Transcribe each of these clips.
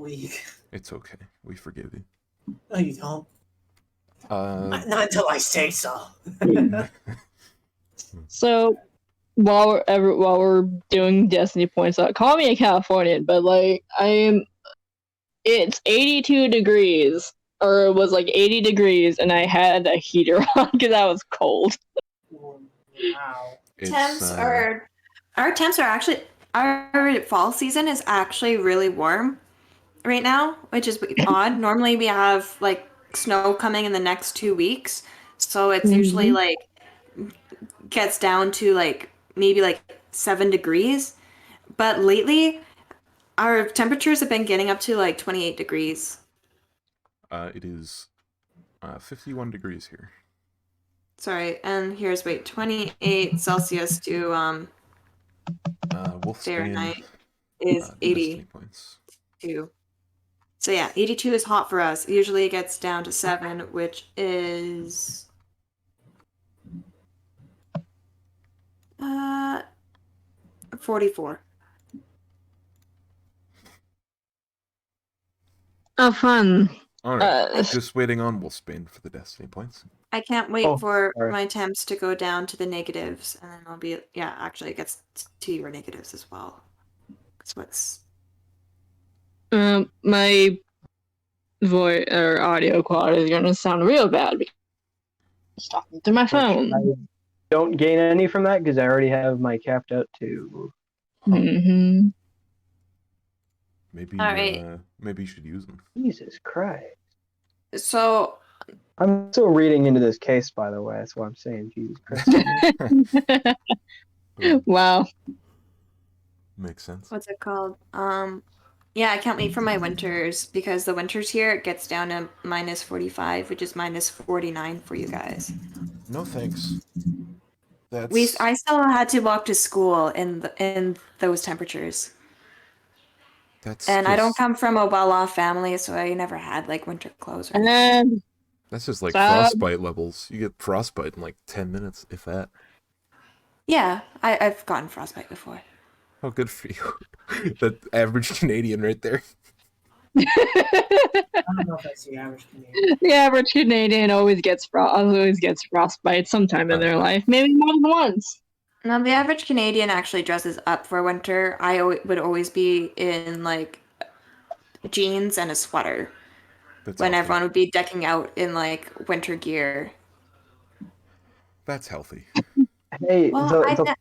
week. It's okay. We forgive you. No, you don't. Uh, Not until I say so. So while we're doing Destiny points, call me a Californian, but like it's 82 degrees, or it was like 80 degrees, and I had a heater on because I was cold. Wow. Our temps are actually, our fall season is actually really warm right now, which is odd. Normally we have like snow coming in the next 2 weeks, so it's usually like gets down to like maybe like 7 degrees, but lately our temperatures have been getting up to like 28 degrees. It is 51 degrees here. Sorry, and here's 28 Celsius to Wolfsbane Fahrenheit is 82. points. So yeah, 82 is hot for us. Usually it gets down to 7, which is 44. Oh, fun. All right, just waiting on Wolfsbane for the Destiny points. I can't wait for my temps to go down to the negatives, and then I'll be, yeah, actually it gets to your negatives as well. That's what's... my voice or audio quality is going to sound real bad because I'm talking through my phone. I don't gain any from that because I already have my capped out too. Mm-hmm. Maybe, all right. Maybe you should use them. Jesus Christ. So... I'm still reading into this case, by the way. That's what I'm saying. Jesus Christ. Wow. Makes sense. What's it called? Yeah, I can't wait for my winters, because the winters here, it gets down to minus 45, which is minus 49 for you guys. No thanks. That's... I still had to walk to school in those temperatures. And I don't come from a well-off family, so I never had like winter clothes. That's just like frostbite levels. You get frostbite in like 10 minutes, if that. Yeah, I've gotten frostbite before. Oh, good for you. That average Canadian right there. I don't know if that's the average Canadian. The average Canadian always gets frostbite sometime in their life, maybe more than once. Now, the average Canadian actually dresses up for winter. I would always be in like jeans and a sweater. When everyone would be decking out in like winter gear. That's healthy. Hey, the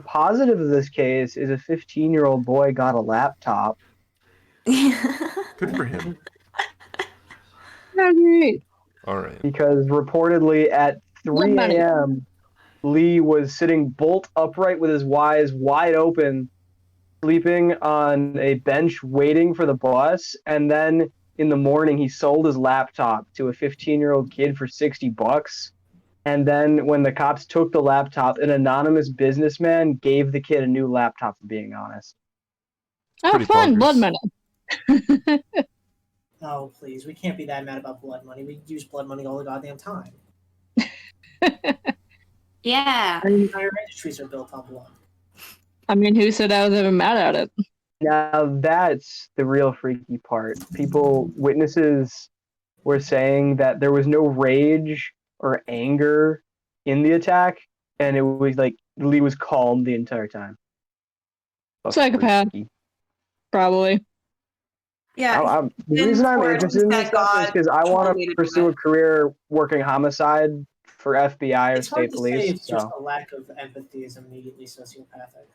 positive of this case is a 15-year-old boy got a laptop. Good for him. Great. All right. Because reportedly at 3 a.m., Lee was sitting bolt upright with his eyes wide open, sleeping on a bench waiting for the bus, and then in the morning he sold his laptop to a 15-year-old kid for $60. And then when the cops took the laptop, an anonymous businessman gave the kid a new laptop for being honest. Oh, pretty fun. bonkers. Blood money. Oh, please. We can't be that mad about blood money. We use blood money all the goddamn time. Yeah. Entire industries are built on blood. I mean, who said I was ever mad at it? Now that's the real freaky part. Witnesses were saying that there was no rage or anger in the attack, and it was like Lee was calm the entire time. Psychopath. Probably. Yeah. The reason I'm interested in this stuff is because I want to pursue a career working homicide for FBI or state police. Hard to say it's just a lack of empathy is immediately sociopathic.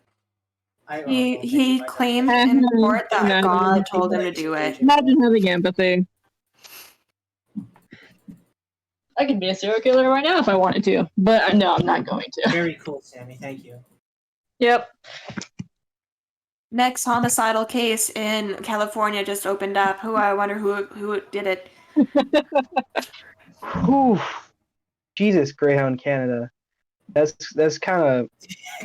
He claimed in court that God told him to do it. Imagine having empathy. I could be a serial killer right now if I wanted to, but no, I'm not going to. Very cool, Sammy. Thank you. Yep. Next homicidal case in California just opened up. I wonder who did it. Whew. Jesus, Greyhound Canada. That's kind of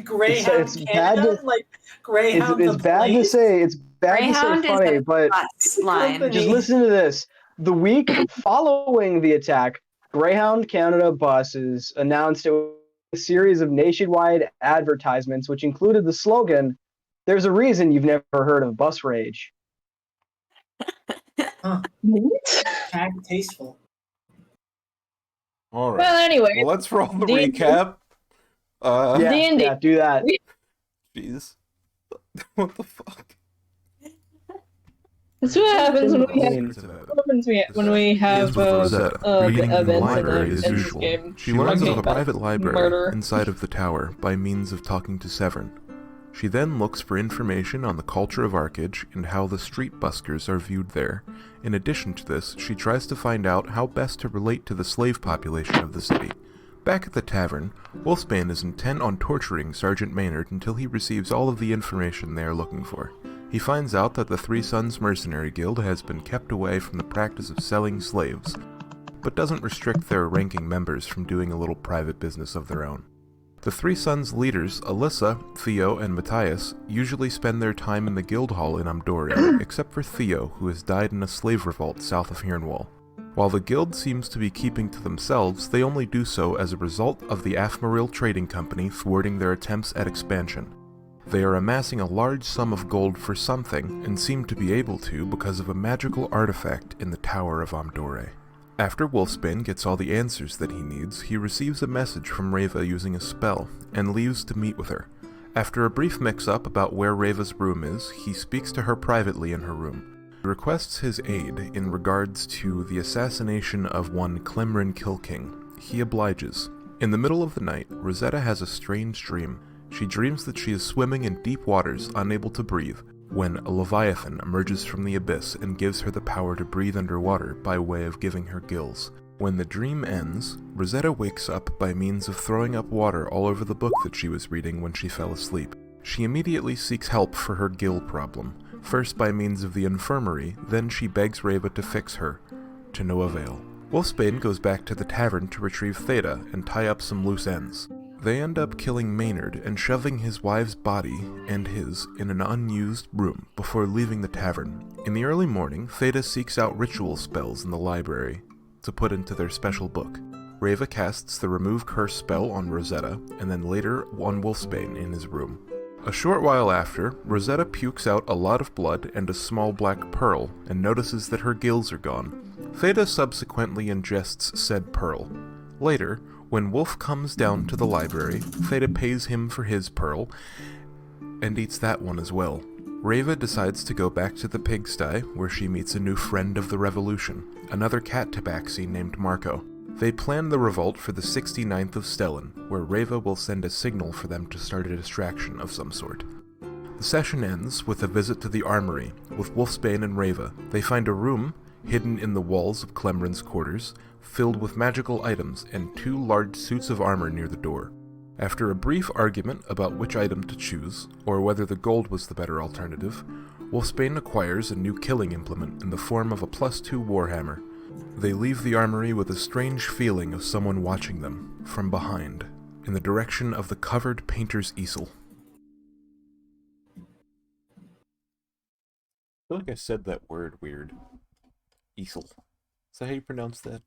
Greyhound it's Canada, bad to, like Greyhound. It's bad to say. It's bad Greyhound to say funny, but just listen to this. The week following the attack, Greyhound Canada buses announced a series of nationwide advertisements, which included the slogan, "There's a reason you've never heard of bus rage." Huh. What? Tasteful. All right. Well, anyway, Well, let's roll the D&D. recap. Yeah, D&D. yeah, do that. Jeez. What the fuck? That's what happens when we have. Insane. What happens when we have Rosetta, reading in the events library in as this usual. game. She learns of talking a about private library murder. inside of the tower by means of talking to Severn. She then looks for information on the culture of Arcage and how the street buskers are viewed there. In addition to this, she tries to find out how best to relate to the slave population of the city. Back at the tavern, Wolfsbane is intent on torturing Sergeant Maynard until he receives all of the information they are looking for. He finds out that the Three Sons Mercenary Guild has been kept away from the practice of selling slaves, but doesn't restrict their ranking members from doing a little private business of their own. The Three Sons leaders, Alyssa, Theo, and Matthias, usually spend their time in the guild hall in Amdore, except for Theo, who has died in a slave revolt south of Hirnwall. While the guild seems to be keeping to themselves, they only do so as a result of the Afmaril Trading Company thwarting their attempts at expansion. They are amassing a large sum of gold for something, and seem to be able to because of a magical artifact in the Tower of Amdore. After Wolfsbane gets all the answers that he needs, he receives a message from Reva using a spell, and leaves to meet with her. After a brief mix-up about where Reva's room is, he speaks to her privately in her room. He requests his aid in regards to the assassination of one Clemrin Kilking. He obliges. In the middle of the night, Rosetta has a strange dream. She dreams that she is swimming in deep waters, unable to breathe, when a Leviathan emerges from the abyss and gives her the power to breathe underwater by way of giving her gills. When the dream ends, Rosetta wakes up by means of throwing up water all over the book that she was reading when she fell asleep. She immediately seeks help for her gill problem, first by means of the infirmary, then she begs Reva to fix her, to no avail. Wolfsbane goes back to the tavern to retrieve Theta and tie up some loose ends. They end up killing Maynard and shoving his wife's body and his in an unused room before leaving the tavern. In the early morning, Theta seeks out ritual spells in the library to put into their special book. Reva casts the Remove Curse spell on Rosetta, and then later on Wolfsbane in his room. A short while after, Rosetta pukes out a lot of blood and a small black pearl, and notices that her gills are gone. Theta subsequently ingests said pearl. Later, when Wolf comes down to the library, Theta pays him for his pearl, and eats that one as well. Reva decides to go back to the pigsty, where she meets a new friend of the revolution, another cat tabaxi named Marco. They plan the revolt for the 69th of Stellan, where Reva will send a signal for them to start a distraction of some sort. The session ends with a visit to the armory, with Wolfsbane and Reva. They find a room, hidden in the walls of Clemrin's quarters, filled with magical items and 2 large suits of armor near the door. After a brief argument about which item to choose, or whether the gold was the better alternative, Wolfsbane acquires a new killing implement in the form of a +2 Warhammer. They leave the armory with a strange feeling of someone watching them, from behind, in the direction of the covered painter's easel. I feel like I said that word weird. Easel. Is that how you pronounce that?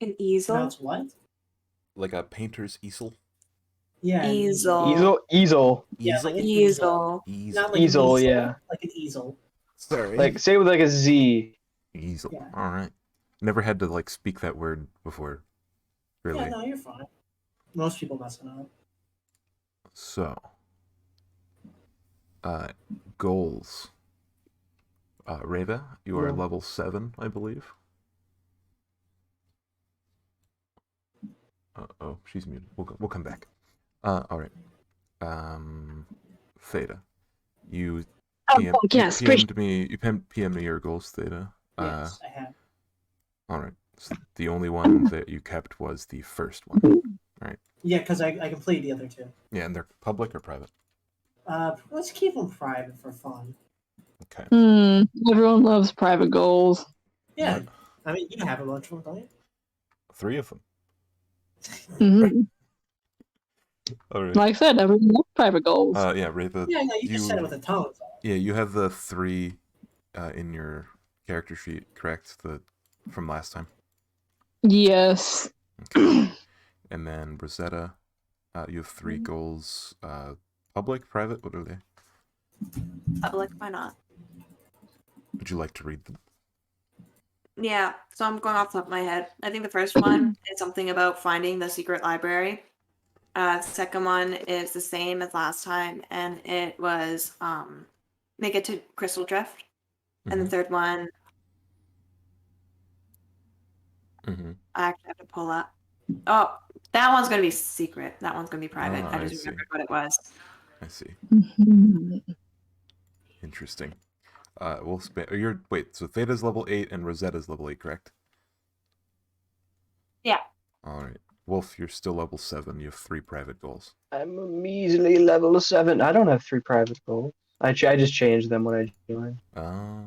An easel? Pronounce what? Like a painter's easel? Yeah. an Easel. Easel. Yeah, like an Easel. Easel. Not like Easel, an easel, yeah. like an easel. Sorry. Like, say it with like a Z. Easel. Yeah. Alright. Never had to like speak that word before. Really. Yeah, no, you're fine. Most people messing up. So. Goals. Reva, you are Yeah. level 7, I believe. Oh, she's muted. We'll come back. Alright. Theta. You PM'd me. You PM'd me your goals, Theta. Yes, I have. Alright. So the only one that you kept was the first one. Yeah, because I completed the other 2. Yeah, and they're public or private? Let's keep them private for fun. Okay. Everyone loves private goals. Yeah, What? I mean, you have a bunch of them, don't you? 3 of them. Mhm. Alright. Like I said, everyone loves private goals. Yeah, Reva. Yeah, no, you just said it with a tone. So. Yeah, you have the 3 in your character sheet, correct? From last time. Yes. Okay. And then Rosetta, you have 3 goals. Public, private, what are they? Public, why not? Would you like to read them? Yeah, so I'm going off the top of my head. I think the first one is something about finding the secret library. Second one is the same as last time, and it was make it to Crystal Drift. And the third one, I actually have to pull up. Oh, that one's going to be secret. That one's going to be private. I just remembered what it was. I see. Interesting. Wait, so Theta's level 8 and Rosetta's level 8, correct? Yeah. Alright. Wolf, you're still level 7. You have 3 private goals. I'm a measly level 7. I don't have 3 private goals. I just changed them when I joined. Oh.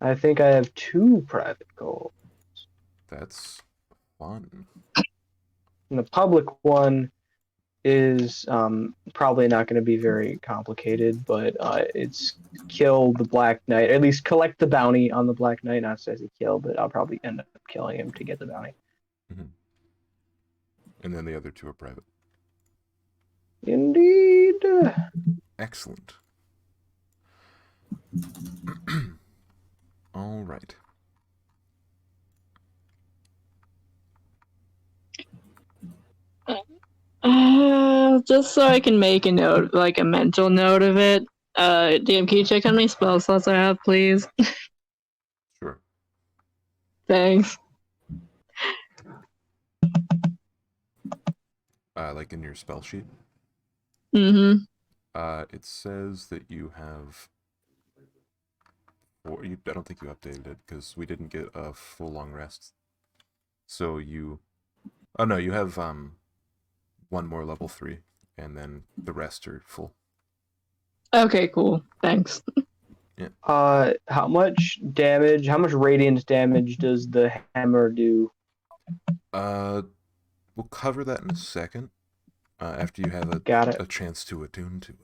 I think I have 2 private goals. That's fun. And the public one is probably not going to be very complicated, but it's kill the Black Knight. At least collect the bounty on the Black Knight. Not says he kill, but I'll probably end up killing him to get the bounty. And then the other 2 are private. Indeed. Excellent. All right. Just so I can make a note, like a mental note of it. DM, can you check how many spell slots I have, please? Sure. Thanks. Like in your spell sheet? Mm-hmm. It says that you have... I don't think you updated it, because we didn't get a full long rest. So you... Oh no, you have 1 more level 3, and then the rest are full. Okay, cool. Thanks. Yeah. How much radiant damage does the hammer do? We'll cover that in a second, after you have a chance to attune to it.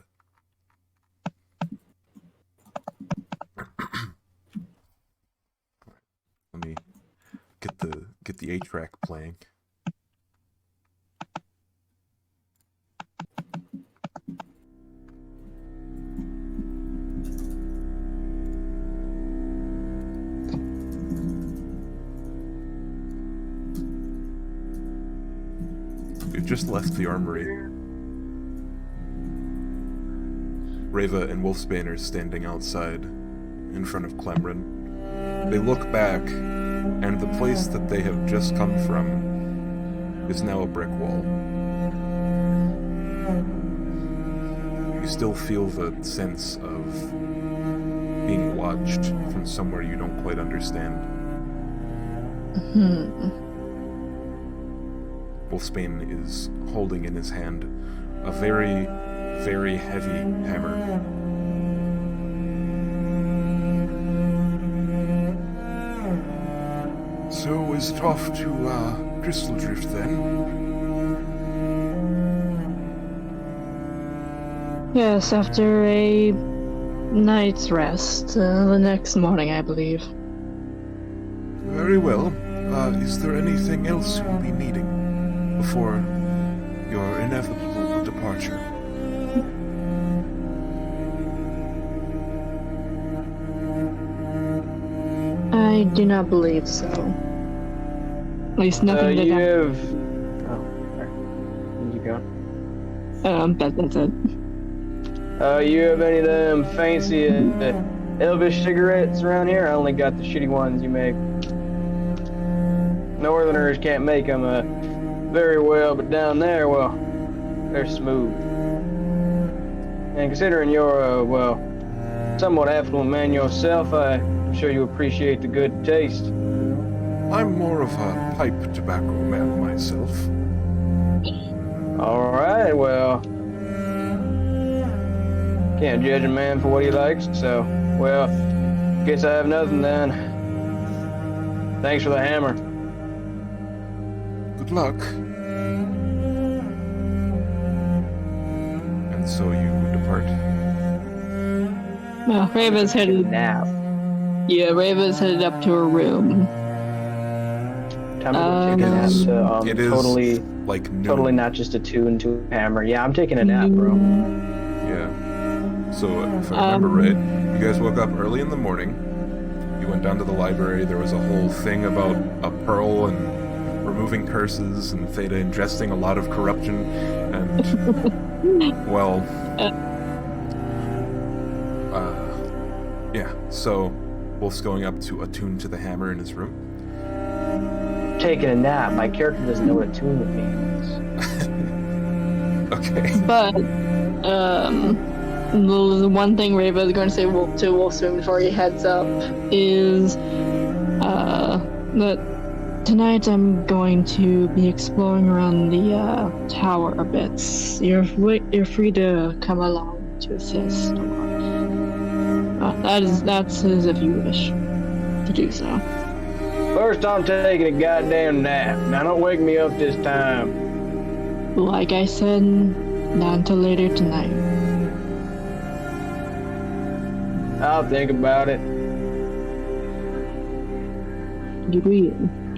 Let me get the 8-track playing. We've just left the armory. Reva and Wolfsbane are standing outside, in front of Clemrin. They look back, and the place that they have just come from is now a brick wall. You still feel the sense of being watched from somewhere you don't quite understand. Wolfsbane is holding in his hand a very, very heavy hammer. So is it off to Crystal Drift then? Yes, after a night's rest. The next morning, I believe. Very well. Is there anything else you'll be needing before your inevitable departure? I do not believe so. At least nothing that you have... Oh, sorry. Where'd you go? That's it. You have any of them fancy Elvish cigarettes around here? I only got the shitty ones you make. Northerners can't make them very well, but down there, well, they're smooth. And considering you're, well, somewhat affluent man yourself, I'm sure you appreciate the good taste. I'm more of a pipe tobacco man myself. Alright, well, can't judge a man for what he likes, so, well, guess I have nothing then. Thanks for the hammer. Good luck. And so you depart. Well, Reva's headed... Nap. Yeah, Reva's headed up to her room. Time to take a nap to, it is totally, like noon. totally not just attuned to a hammer. Yeah, I'm taking a nap, bro. Yeah. So if I remember right, you guys woke up early in the morning. You went down to the library. There was a whole thing about a pearl and removing curses and Theta ingesting a lot of corruption. And, well... yeah, so Wolf's going up to attune to the hammer in his room. Taking a nap. My character doesn't know what attunement means. Okay. But, the one thing Rava is going to say to Wolfsbane before he heads up is, that tonight I'm going to be exploring around the tower a bit. You're free to come along to assist. That's as if you wish to do so. First, I'm taking a goddamn nap. Now, don't wake me up this time. Like I said, not until later tonight. I'll think about it. Agreed.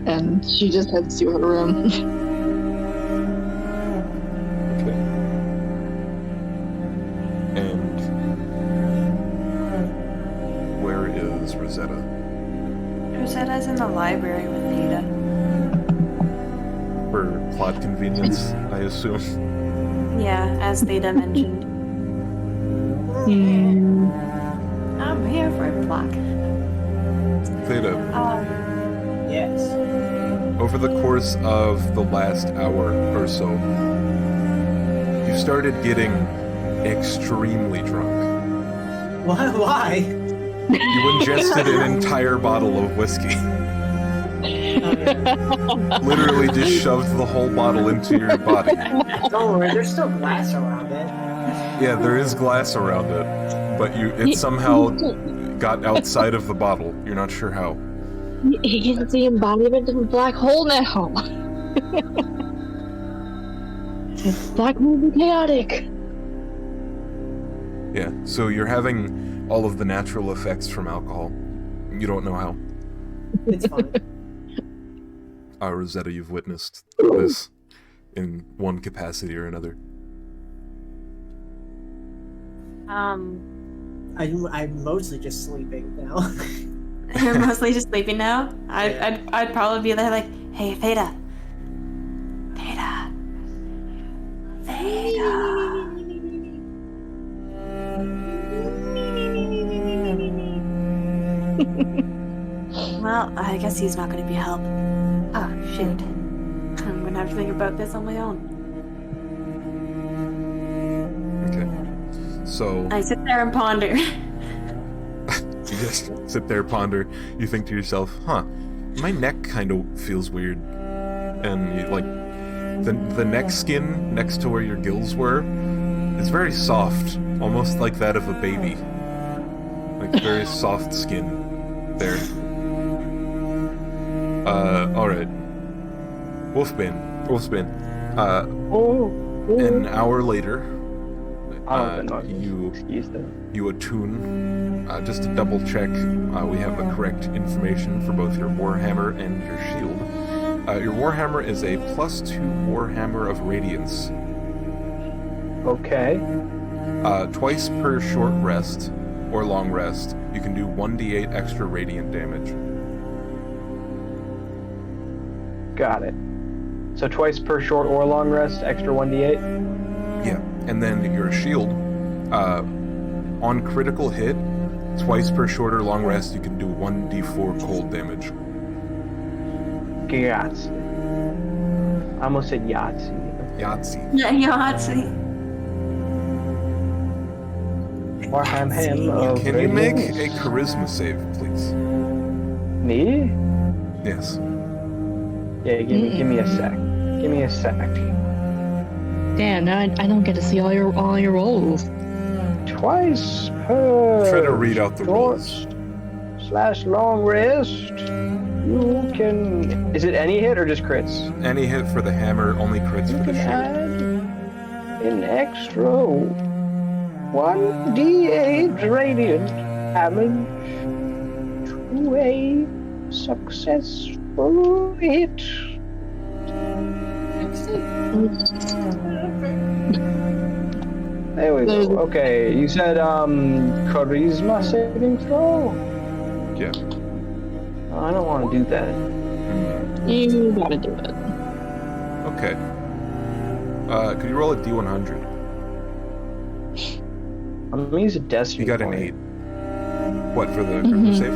And she just heads to her room. Okay. And where is Rosetta? Rosetta's in the library with Theta. For plot convenience, I assume. Yeah, as Theta mentioned. I'm here for a plot. Theta, Yes. over the course of the last hour or so, you started getting extremely drunk. Why? You ingested an entire bottle of whiskey. Literally just shoved the whole bottle into your body. Don't worry, there's still glass around it. Yeah, there is glass around it, but it somehow got outside of the bottle. You're not sure how. He gets the embodiment of a black hole now. Black hole be chaotic. Yeah, so you're having all of the natural effects from alcohol. You don't know how. It's fine. Rosetta, you've witnessed this in one capacity or another. I'm mostly just sleeping now. You're mostly just sleeping now? I'd probably be there like, hey, Theta. Theta. Theta. Well, I guess he's not going to be a help. Oh, shoot. I'm going to have to think about this on my own. Okay. So... I sit there and ponder. You just sit there, ponder. You think to yourself, huh, my neck kind of feels weird. And you, like, the neck skin next to where your gills were is very soft, almost like that of a baby. Like, very soft skin there. Alright. Wolfsbane. An hour later, you attune, just to double check we have the correct information for both your Warhammer and your shield. Your Warhammer is a +2 Warhammer of Radiance. Okay. Twice per short rest, or long rest, you can do 1d8 extra radiant damage. Got it. So twice per short or long rest, extra 1d8? Yeah, and then your shield, on critical hit, twice per short or long rest, you can do 1d4 cold damage. Yahtzee. I almost said Yahtzee. Yahtzee. Yeah, Yahtzee. Warhammer of Can you make Radiance. a charisma save, please? Me? Yes. Yeah, give me a sec. Give me a sec. Damn, now I don't get to see all your rolls. Twice per Try to read out the short rolls. / long rest. You can. Is it any hit or just crits? Any hit for the hammer, only crits You for the can shield. add an extra 1d8 radiant damage to a successful hit. There we There's- go. Okay, you said charisma saving throw? Yeah. I don't want to do that. You gotta do it. Okay. Could you roll a D100? I'm gonna use a destiny. You got an point. 8. What, for the charisma Mhm. save?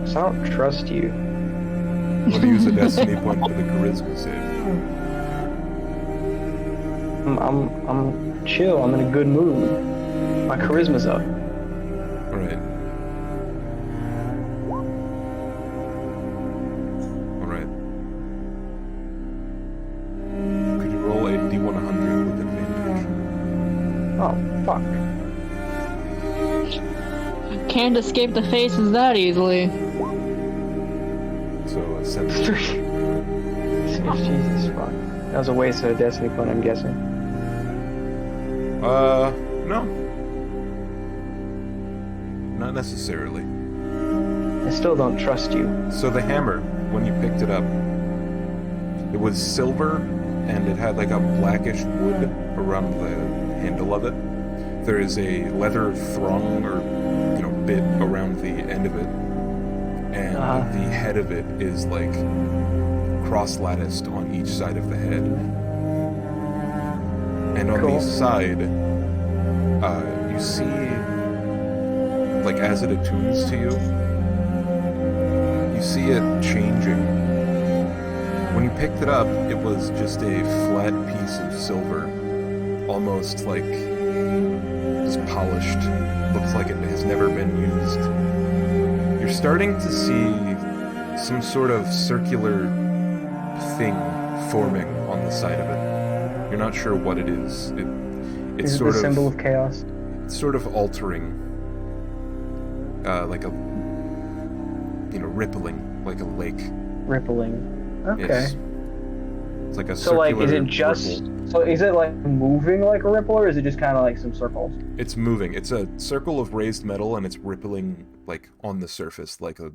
'Cause I don't trust you. I'm gonna use a destiny point for the charisma save. I'm chill. I'm in a good mood. My charisma's up. Alright. Alright. Could you roll a D100 with advantage? Oh fuck. Can't escape the faces that easily. So a 7. Jesus fuck. That was a waste of a destiny point, I'm guessing. No. Not necessarily. I still don't trust you. So the hammer, when you picked it up, it was silver, and it had like a blackish wood around the handle of it. There is a leather thong or, bit around the end of it, and the head of it is like cross-latticed on each side of the head. And on Cool. the side, you see, like as it attunes to you, you see it changing. When you picked it up, it was just a flat piece of silver, almost like just polished. Looks like it has never been used. You're starting to see some sort of circular thing forming on the side of it. You're not sure what it is. It's Is it sort the of symbol of chaos? It's sort of altering, like a, rippling, like a lake. Rippling. Okay. Yes. It's like a So like, is circular it just? ripple. So is it like moving like a ripple, or is it just kind of like some circles? It's moving. It's a circle of raised metal, and it's rippling like on the surface, like a,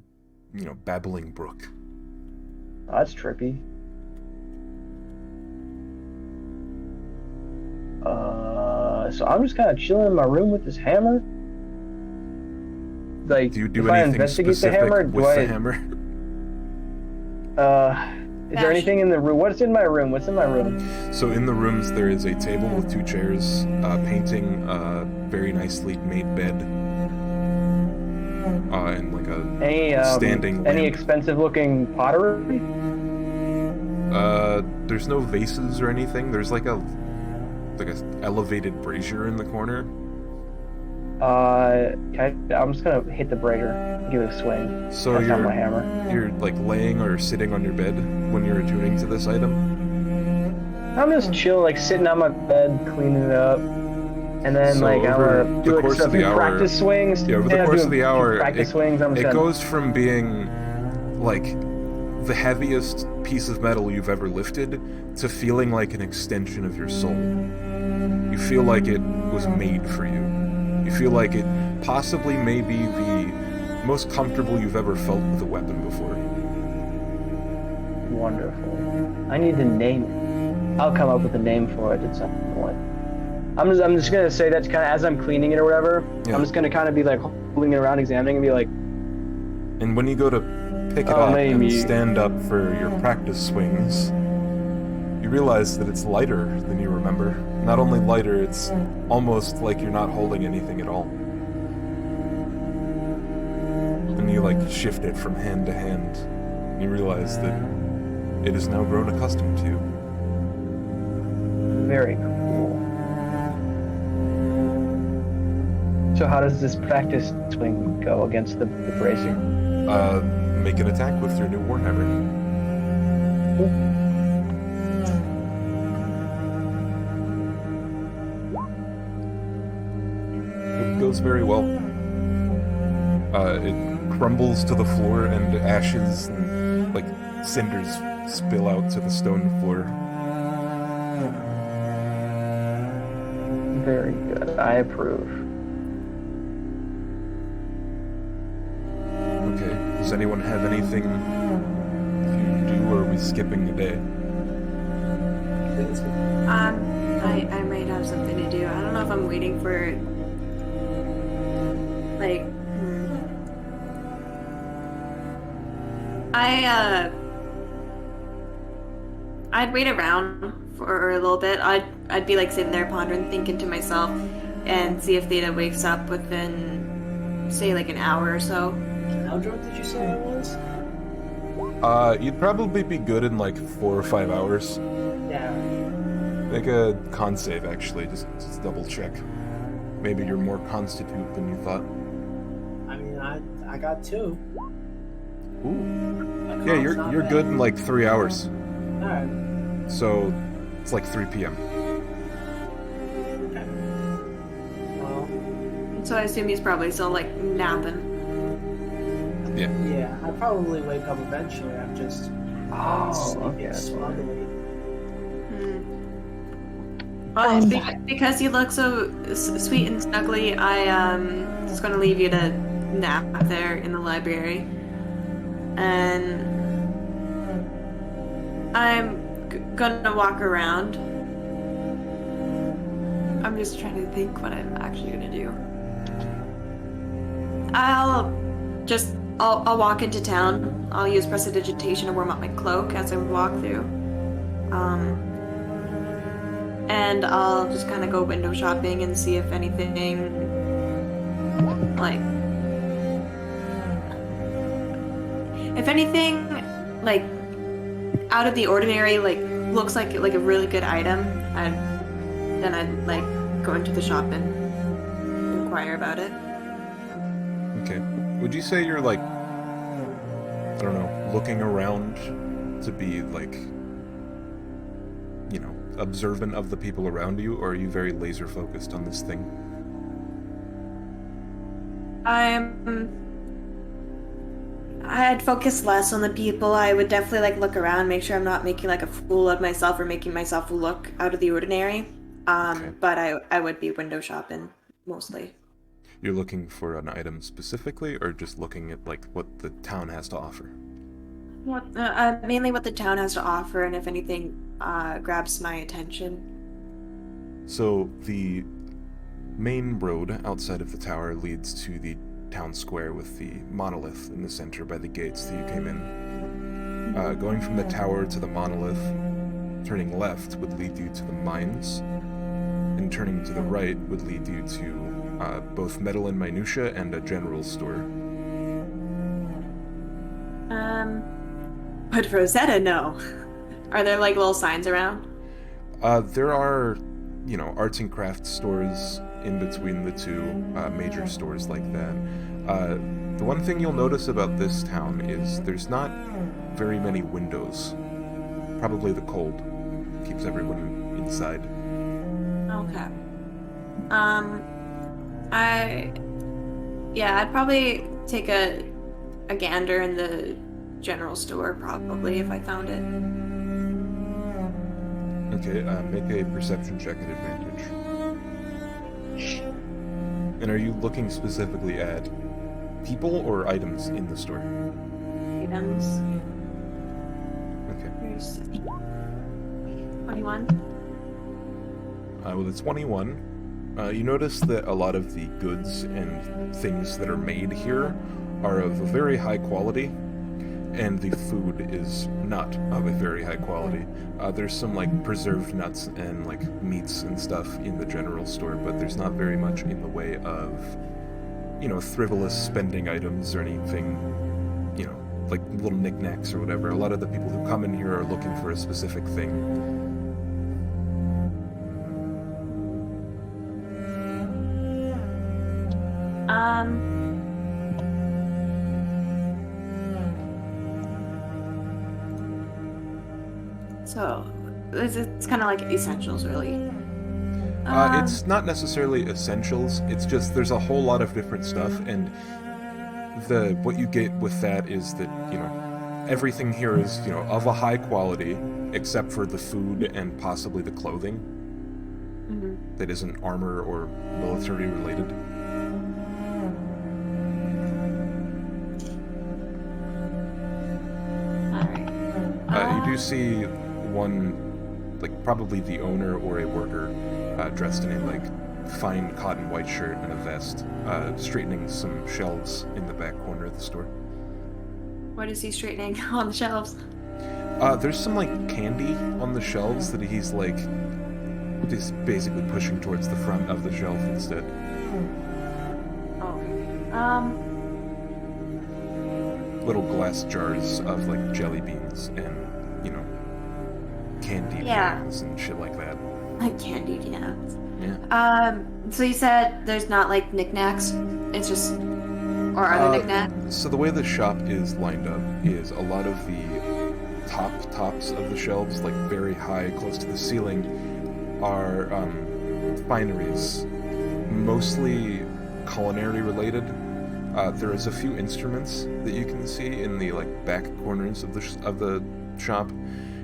babbling brook. Oh, that's trippy. So I'm just kind of chilling in my room with this hammer. Like, Do you do if I anything investigate the specific hammer, with do I? the hammer? Is there anything in the room? What's in my room? What's in my room? So in the rooms, there is a table with 2 chairs, painting a very nicely made bed, and like a Any standing any lamp. expensive looking pottery? There's no vases or anything. There's like a elevated brazier in the corner. I'm just gonna hit the brazier, give it a swing. So That's not my hammer. you're like laying or sitting on your bed when you're attuning to this item. I'm just chill, like sitting on my bed, cleaning it up, and then So like I'm over gonna the do like course a of the few hour- practice swings. Yeah, over the I'm course doing of the a few hour, practice swings. I'm just It gonna, goes from being like the heaviest piece of metal you've ever lifted to feeling like an extension of your soul. You feel like it was made for you. You feel like it possibly may be the most comfortable you've ever felt with a weapon before. Wonderful. I need to name it. I'll come up with a name for it at some point. I'm just gonna say that's kind of as I'm cleaning it or whatever. Yeah. I'm just gonna kind of be like holding it around, examining, and be like, And when you go to pick it Oh, up maybe. and stand up for your practice swings, you realize that it's lighter than you remember. Not only lighter, it's almost like you're not holding anything at all. And you like shift it from hand to hand. And you realize that it has now grown accustomed to you. very cool. So how does this practice swing go against the brazier? Make an attack with your new Warhammer. It goes very well. It crumbles to the floor, and ashes and like cinders spill out to the stone floor. Very good. I approve. Okay. Does anyone have anything you do, or are we skipping the day? I might have something to do. I don't I'm waiting for, like, I'd wait around for a little bit. I'd be like sitting there pondering, thinking to myself, and see if Theta wakes up within, say, like an hour or so. How drunk did you say I was? You'd probably be good in like 4 or 5 hours. Yeah. Make a con save, actually, just double check. Maybe you're more constitute than you thought. I mean, I got 2. Ooh. My Yeah, con's not you're bad. good in like 3 hours. Alright. So it's like 3 p.m. Okay. Well, So I assume he's probably still like napping. yeah, I probably wake up eventually. I'm just sleeping that's why. smugly. Well, because you look so sweet and snuggly, I just gonna leave you to nap there in the library, and I'm gonna walk around. I'm just trying to think what I'm actually gonna do. I'll walk into town. I'll use prestidigitation to warm up my cloak as I walk through. And I'll just kind of go window shopping and see if anything, like, out of the ordinary, like, looks like a really good item, then I'd like go into the shop and inquire about it. Okay. Would you say you're like, I don't know, looking around to be like, you know, observant of the people around you, or are you very laser focused on this thing? I'd focus less on the people. I would definitely like look around, make sure I'm not making like a fool of myself or making myself look out of the ordinary. Okay. But I would be window shopping mostly. You're looking for an item specifically, or just looking at like what the town has to offer? Mainly what the town has to offer, and if anything grabs my attention. So the main road outside of the tower leads to the town square with the monolith in the center by the gates that you came in. Going from the tower to the monolith, turning left would lead you to the mines, and turning to the right would lead you to both metal and minutia and a general store. But Rosetta, no. Are there like little signs around? There are, you know, arts and crafts stores in between the two major stores like that. The one thing you'll notice about this town is there's not very many windows. Probably the cold keeps everyone inside. Okay. I'd probably take a gander in the general store, probably, if I found it. Okay, make a perception check at advantage. And are you looking specifically at people or items in the store? Items. Okay. Here's 21. With a 21, you notice that a lot of the goods and things that are made here are of a very high quality, and the food is not of a very high quality. There's some like preserved nuts and like meats and stuff in the general store, but there's not very much in the way of, you know, frivolous spending items or anything, you know, like little knickknacks or whatever. A lot of the people who come in here are looking for a specific thing. So it's kind of like essentials, really. It's not necessarily essentials. It's just there's a whole lot of different stuff, and what you get with that is that, you know, everything here is, you know, of a high quality, except for the food and possibly the clothing that isn't armor or military related. All right. You do see one, like probably the owner or a worker, dressed in a like fine cotton white shirt and a vest, straightening some shelves in the back corner of the store. What is he straightening on the shelves? There's some like candy on the shelves that he's like just basically pushing towards the front of the shelf instead. Little glass jars of like jelly beans and, you know, candy jams and shit like that. Like candy jams. Yeah. So you said there's not like knickknacks? It's just, or are there knickknacks? So the way the shop is lined up is a lot of the tops of the shelves, like very high, close to the ceiling, are fineries, mostly culinary related. There is a few instruments that you can see in the like back corners of the shop.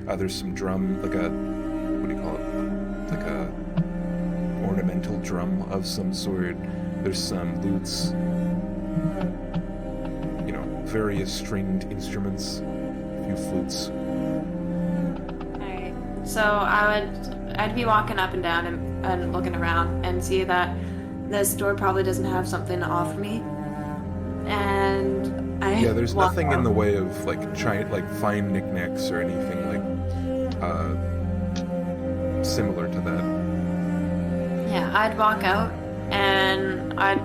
There's some drum, like a, what do you call it? Like a ornamental drum of some sort. There's some lutes, you know, various stringed instruments, a few flutes. Alright. So I'd be walking up and down and looking around and see that the store probably doesn't have something to offer me. And there's nothing in the way of like fine knickknacks or anything like similar to that. Yeah, I'd walk out and I'd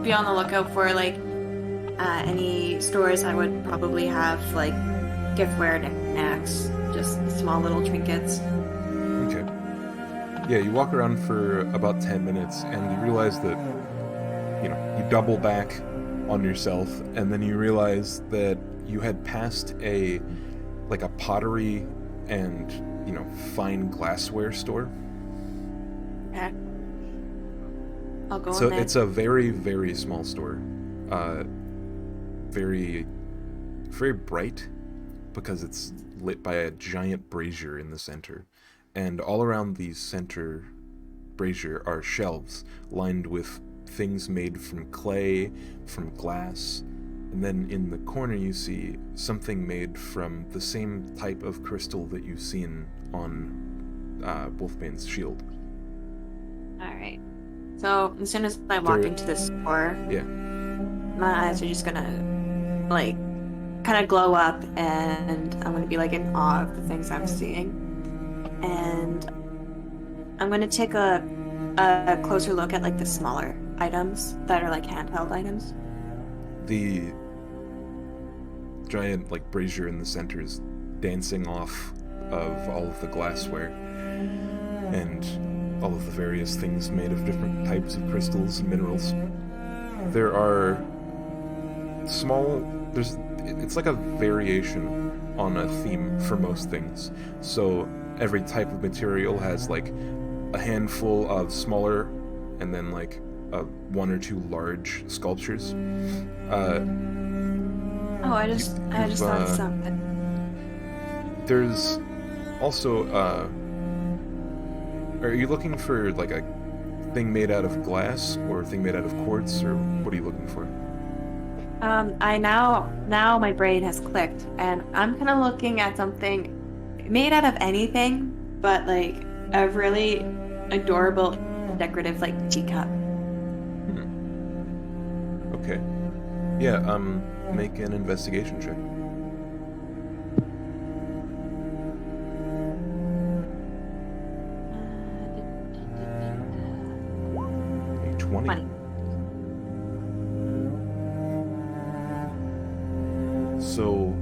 be on the lookout for like any stores I would probably have like giftware, knickknacks, just small little trinkets. Okay. Yeah, you walk around for about 10 minutes and you realize that, you know, you double back on yourself and then you realize that you had passed a pottery and, you know, fine glassware store. Okay. I'll go in So there. it's a very, very small store. Very, very bright because it's lit by a giant brazier in the center. And all around the center brazier are shelves lined with things made from clay, from glass, and then in the corner you see something made from the same type of crystal that you've seen on Wolfsbane's shield. Alright. So as soon as I walk into this store, Yeah. my eyes are just gonna like kind of glow up and I'm gonna be like in awe of the things I'm seeing. And I'm gonna take a closer look at like the smaller items that are like handheld items. The giant like brazier in the center is dancing off of all of the glassware and all of the various things made of different types of crystals and minerals. There are it's like a variation on a theme for most things. So every type of material has like a handful of smaller and then like one or two large sculptures. I just thought of something. There's also are you looking for like a thing made out of glass or a thing made out of quartz, or what are you looking for? I now my brain has clicked and I'm kind of looking at something made out of anything but like a really adorable decorative like teacup. Okay. Yeah, make an investigation check. A 20. 20. So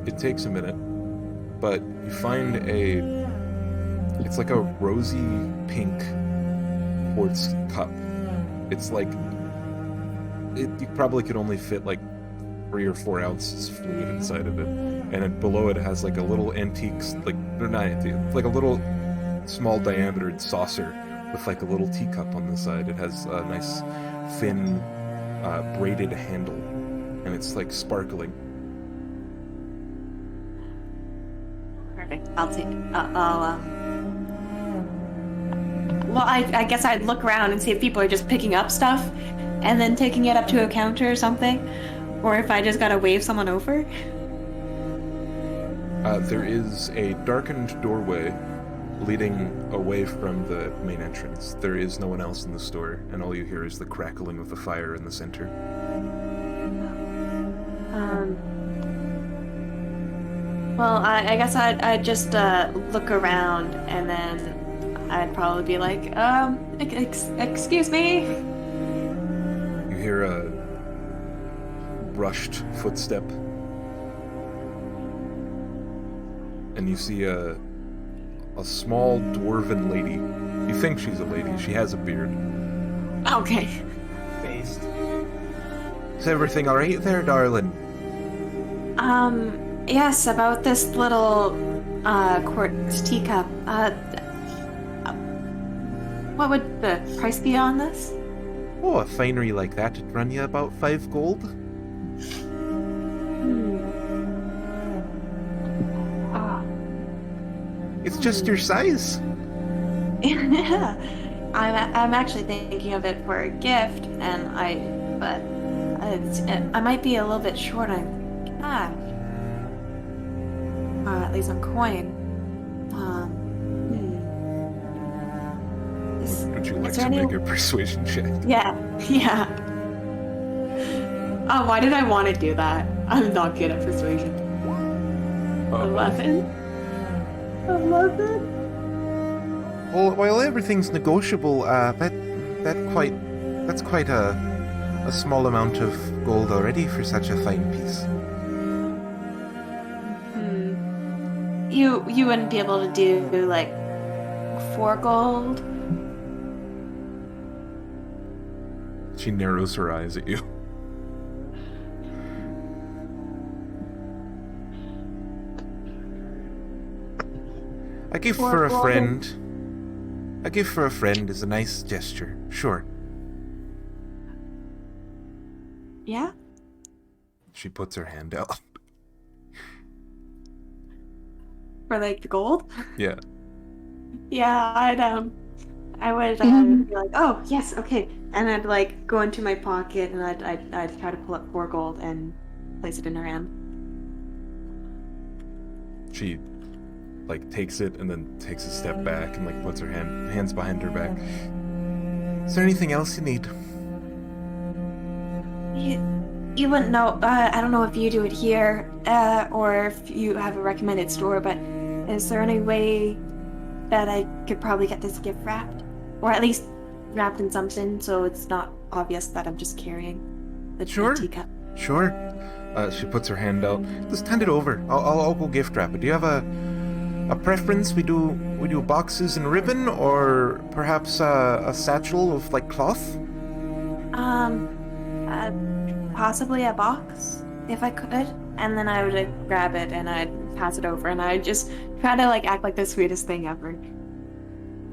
it takes a minute, but you find it's like a rosy pink quartz cup. It's like you probably could only fit like 3 or 4 ounces fluid inside of it, and below it has like a little antique, like not antique, like a little small diametered saucer with like a little teacup on the side. It has a nice thin braided handle, and it's like sparkling. Perfect. I'll take. Well, I guess I'd look around and see if people are just picking up stuff and then taking it up to a counter or something, or if I just gotta wave someone over. There is a darkened doorway leading away from the main entrance. There is no one else in the store, and all you hear is the crackling of the fire in the center. Well, I guess I'd just look around, and then I'd probably be like, excuse me? You hear a rushed footstep, and you see a small dwarven lady. You think she's a lady. She has a beard. Okay. Based. Is everything alright there, darling? Yes, about this little, quartz teacup. What would the price be on this? Oh, a finery like that would run you about 5 gold. It's just your size. Yeah. I'm actually thinking of it for a gift, and I might be a little bit short on cash. At least on coin. Would you like is to there any- make a persuasion check? Yeah. Oh, why did I want to do that? I'm not good at persuasion. 11? 11? Well, while everything's negotiable, that's quite a small amount of gold already for such a fine piece. You wouldn't be able to do like 4 gold? She narrows her eyes at you. A gift for a friend. A gift for a friend is a nice gesture, sure. Yeah? She puts her hand out. For like the gold? Yeah. Yeah, I would be like, oh yes, okay, and I'd like go into my pocket and I'd try to pull up 4 gold and place it in her hand. She like takes it and then takes a step back and like puts her hands behind her back. Is there anything else you need? You wouldn't know. I don't know if you do it here or if you have a recommended store, but is there any way that I could probably get this gift wrapped, or at least wrapped in something so it's not obvious that I'm just carrying the teacup? Sure. She puts her hand out. Just hand it over. I'll go gift wrap it. Do you have a preference? We do boxes and ribbon, or perhaps a satchel of like cloth? Possibly a box, if I could. And then I would grab it and I'd pass it over, and I'd just try to like act like the sweetest thing ever.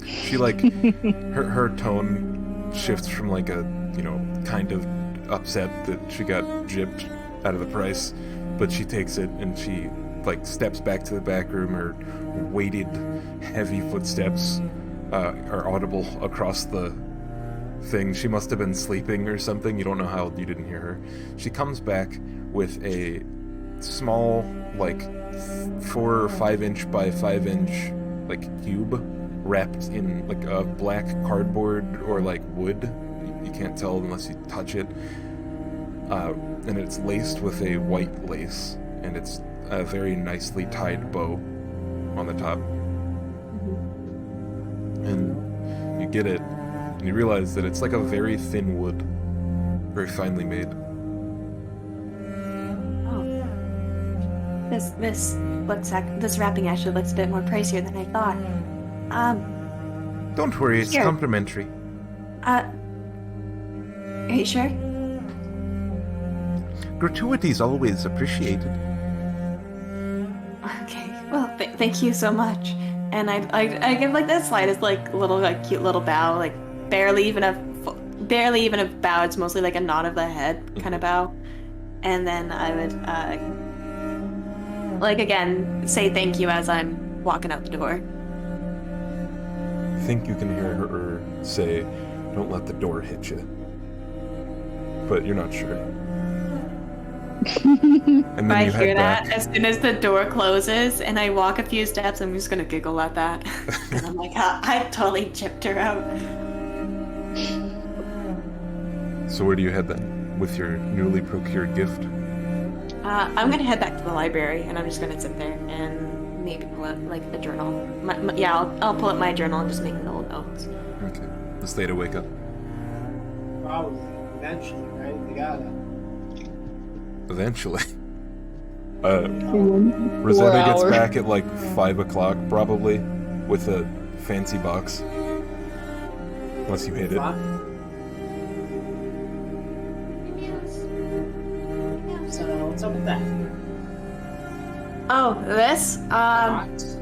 She like her tone shifts from like a kind of upset that she got gypped out of the price, but she takes it and she like steps back to the back room. Her weighted, heavy footsteps are audible across the thing. She must have been sleeping or something. You don't know how you didn't hear her. She comes back with a small, like 4 or 5 inch by 5 inch like cube wrapped in like a black cardboard or like wood. You can't tell unless you touch it. And it's laced with a white lace, and it's a very nicely tied bow on the top. And you get it, and you realize that it's like a very thin wood, very finely made. Oh, this wrapping actually looks a bit more pricier than I thought. Don't worry, it's Here. complimentary. Are you sure? Gratuity's always appreciated. Okay. Well, thank you so much. And I give like the slightest like little like cute little bow, like barely even a bow. It's mostly like a nod of the head kind of bow. And then I would like again say thank you as I'm walking out the door. I think you can hear her say, "Don't let the door hit you," but you're not sure. And then I you hear head that back. as soon as the door closes and I walk a few steps, I'm just gonna giggle at that. And I'm like, I totally chipped her out. So where do you head then with your newly procured gift? I'm gonna head back to the library and I'm just gonna sit there and maybe pull out like a journal. I'll pull out my journal and just make little notes. Okay. Let's stay to wake up. Probably. Eventually, right? We gotta. Eventually. 4 Rosetta gets hours. back at like 5 o'clock, probably, with a fancy box. Unless you hit it. Fuck. So, what's up with that? Oh, this? Box?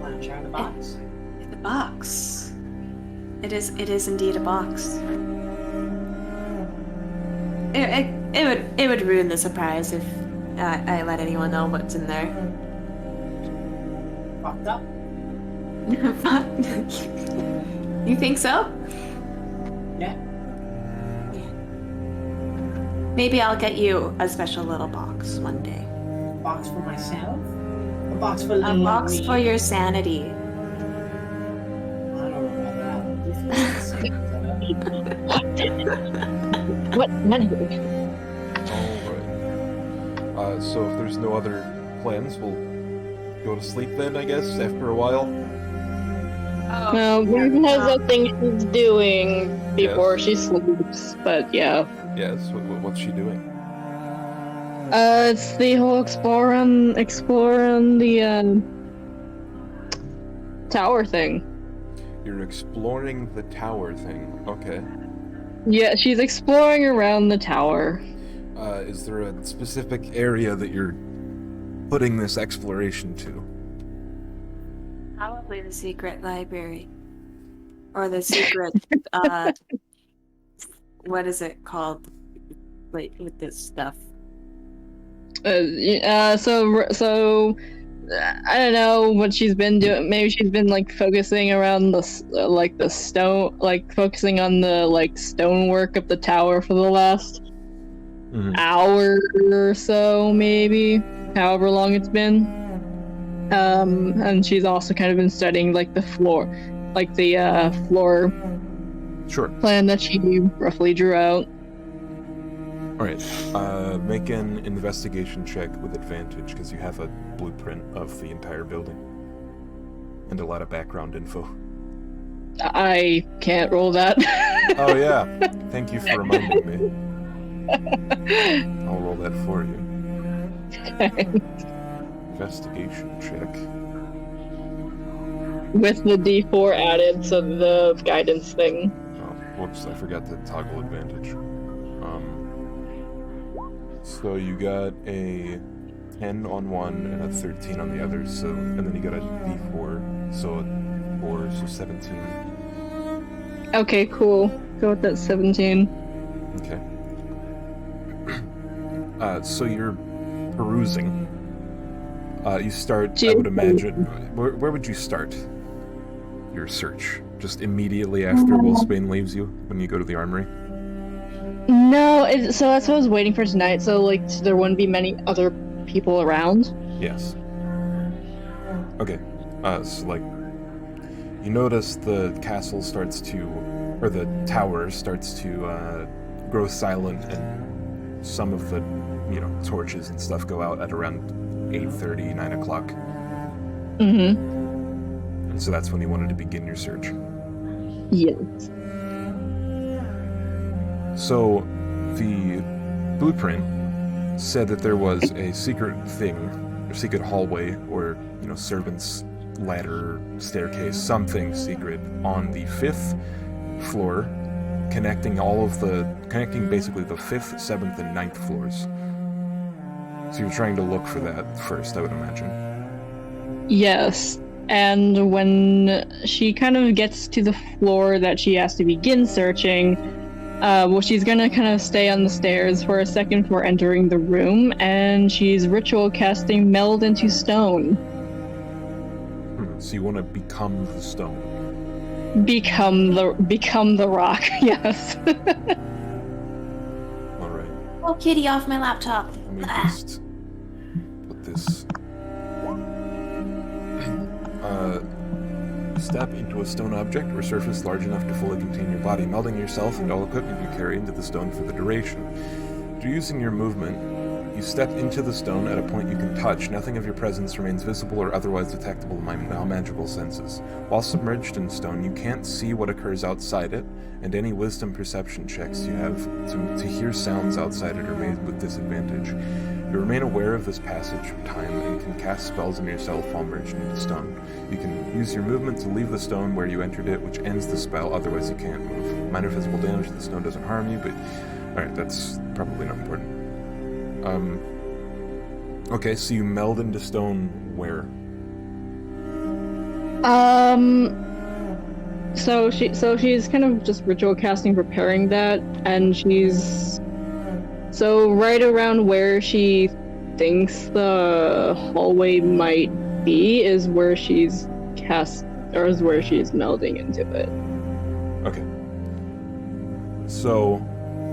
Want to try the box? The box. It is indeed a box. It would ruin the surprise if I let anyone know what's in there. Fucked up? You think so? Yeah. Maybe I'll get you a special little box one day. A box for myself? A box for A little box me? for your sanity. I don't know about that. What? None. Alright. So if there's no other plans, we'll go to sleep then, I guess, after a while. No, Ruth has a thing she's doing before she sleeps, but yeah. Yes, what's she doing? It's the whole exploring the tower thing. You're exploring the tower thing. Okay. Yeah, she's exploring around the tower. Is there a specific area that you're putting this exploration to? Probably the secret library. Or the secret, what is it called? Wait, with this stuff. So I don't know what she's been doing. Maybe she's been like focusing around the stone, like focusing on the like stonework of the tower for the last hour or so, maybe, however long it's been. And she's also kind of been studying like the floor, like the floor plan that she roughly drew out. Alright, make an investigation check with advantage, because you have a blueprint of the entire building. And a lot of background info. I can't roll that. Oh yeah, thank you for reminding me. I'll roll that for you. Investigation check. With the D4 added, so the guidance thing. Oh, whoops, I forgot to toggle advantage. So you got a 10 on one and a 13 on the other, so, and then you got a D4, so a 4, so 17. Okay, cool. Go with that 17. Okay. So you're perusing. You start, I would imagine, where would you start your search? Just immediately after Wolfsbane leaves you, when you go to the armory? No, so that's what I was waiting for tonight, so like there wouldn't be many other people around. Yes. Okay. So like, you notice the castle starts to, or the tower starts to grow silent, and some of the, torches and stuff go out at around 8:30, 9 o'clock. Mm-hmm. And so that's when you wanted to begin your search. Yes. So, the blueprint said that there was a secret thing, or secret hallway, or, servant's ladder, staircase, something secret on the 5th floor, connecting basically the 5th, 7th, and 9th floors. So you're trying to look for that first, I would imagine. Yes. And when she kind of gets to the floor that she has to begin searching, she's gonna kind of stay on the stairs for a second before entering the room, and she's ritual casting Meld into Stone. So you want to become the stone. Become the rock, yes. Alright. Oh, kitty off my laptop. Let me just put this. Step into a stone object or surface large enough to fully contain your body, melding yourself and all equipment you carry into the stone for the duration. After using your movement, you step into the stone at a point you can touch. Nothing of your presence remains visible or otherwise detectable by magical senses. While submerged in stone, you can't see what occurs outside it, and any wisdom perception checks you have to hear sounds outside it are made with disadvantage. You remain aware of this passage of time and can cast spells on yourself while merged into stone. You can use your movement to leave the stone where you entered it, which ends the spell, otherwise you can't move. Minor physical damage to the stone doesn't harm you, but... Alright, that's probably not important. Okay, so you meld into stone where? So she's kind of just ritual casting, preparing that, and she's... So right around where she thinks the hallway might be is where she's is where she's melding into it. Okay. So,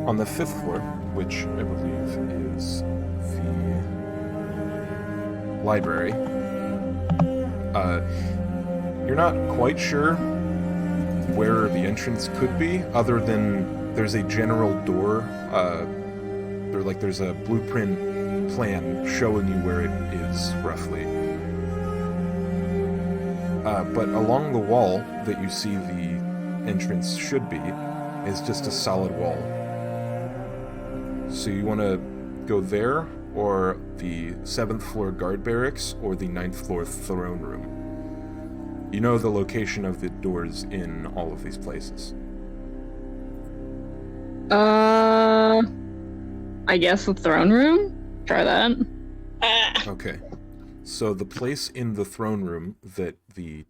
on the 5th floor, which I believe is the library, you're not quite sure where the entrance could be, other than there's a general door, there's a blueprint plan showing you where it is, roughly. But along the wall that you see the entrance should be is just a solid wall. So you want to go there, or the 7th floor guard barracks, or the 9th floor throne room. You know the location of the doors in all of these places. I guess the throne room? Try that. Okay. So the place in the throne room that the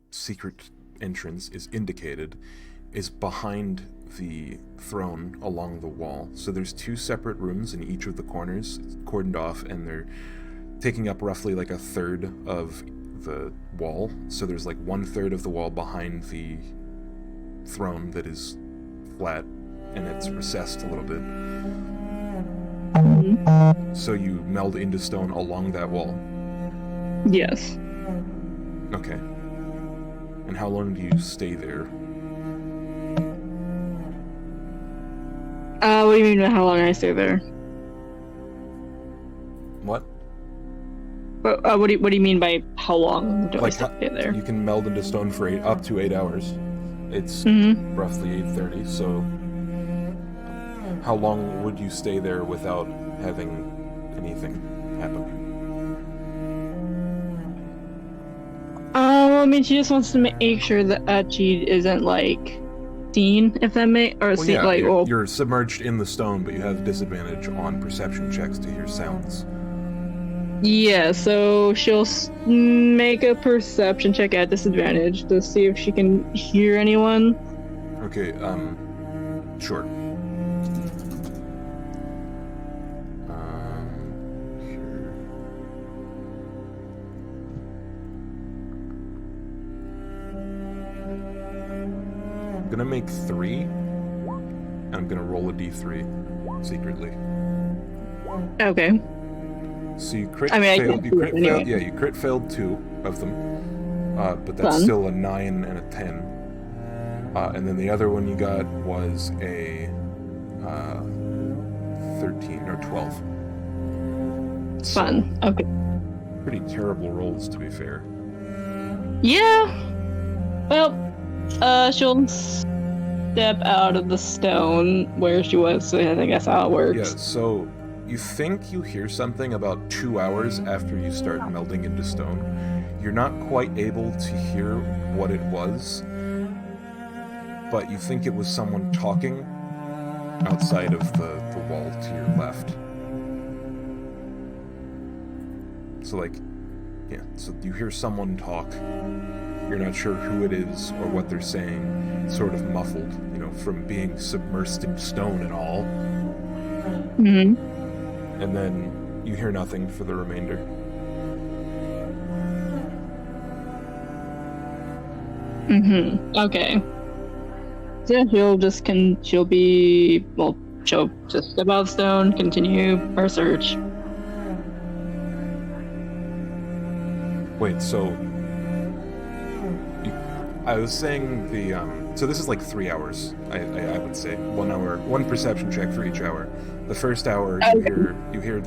secret entrance is indicated is behind the throne along the wall. So there's 2 separate rooms in each of the corners, cordoned off, and they're taking up roughly like a third of the wall. So there's like 1/3 of the wall behind the throne that is flat, and it's recessed a little bit. So you meld into stone along that wall? Yes. Okay. And how long do you stay there? What do you mean by how long I stay there? What? What do you mean by how long do I stay there? You can meld into stone for up to 8 hours. It's roughly 8:30, so how long would you stay there without having anything happen? I mean, she just wants to make sure that she isn't, like, seen, if that You're submerged in the stone, but you have disadvantage on perception checks to hear sounds. Yeah, so she'll make a perception check at disadvantage to see if she can hear anyone. Okay, sure. Sure. I'm gonna make 3, and I'm gonna roll a d3 secretly. Okay. So you crit I failed. can't do it anyway. You crit failed 2 of them, but that's Fun. still a 9 and a 10. And then the other one you got was a 13 or 12. Fun. Okay. Pretty terrible rolls, to be fair. Yeah. Well, she'll step out of the stone where she was, so I think that's how it works. Yeah, so you think you hear something about 2 hours after you start melding into stone. You're not quite able to hear what it was, but you think it was someone talking outside of the wall to your left. So so you hear someone talk. You're not sure who it is or what they're saying. It's sort of muffled, from being submersed in stone and all. Mm-hmm. And then you hear nothing for the remainder. Mm-hmm. Okay. So yeah, she'll she'll just step out of the stone, continue our search. Wait, so I was saying so this is like 3 hours. I would say 1 hour, one perception check for each hour. The first hour you hear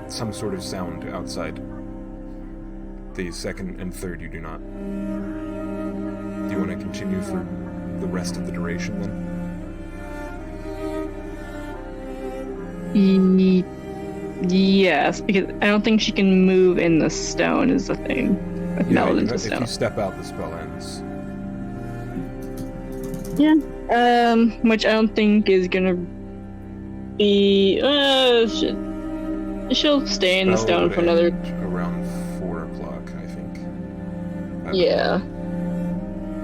some sort of sound outside. The second and third you do not. Do you want to continue for the rest of the duration then? Yes, because I don't think she can move in the stone is the thing. If you step out, the spell ends. Yeah. Which I don't think is gonna be. She'll stay in the stone for another. Around 4 o'clock, I think. Yeah.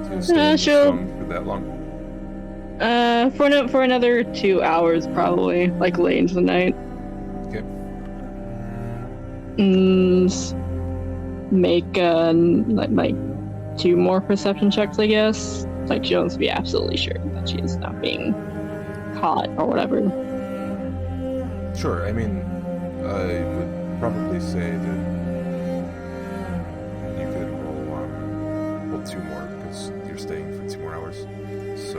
So stay in the stone for that long. For another 2 hours probably, like late into the night. Okay. Make like 2 more perception checks, I guess. Like she wants to be absolutely sure that she is not being caught or whatever. Sure. I mean, I would probably say that you could roll 2 more because you're staying for 2 more hours. So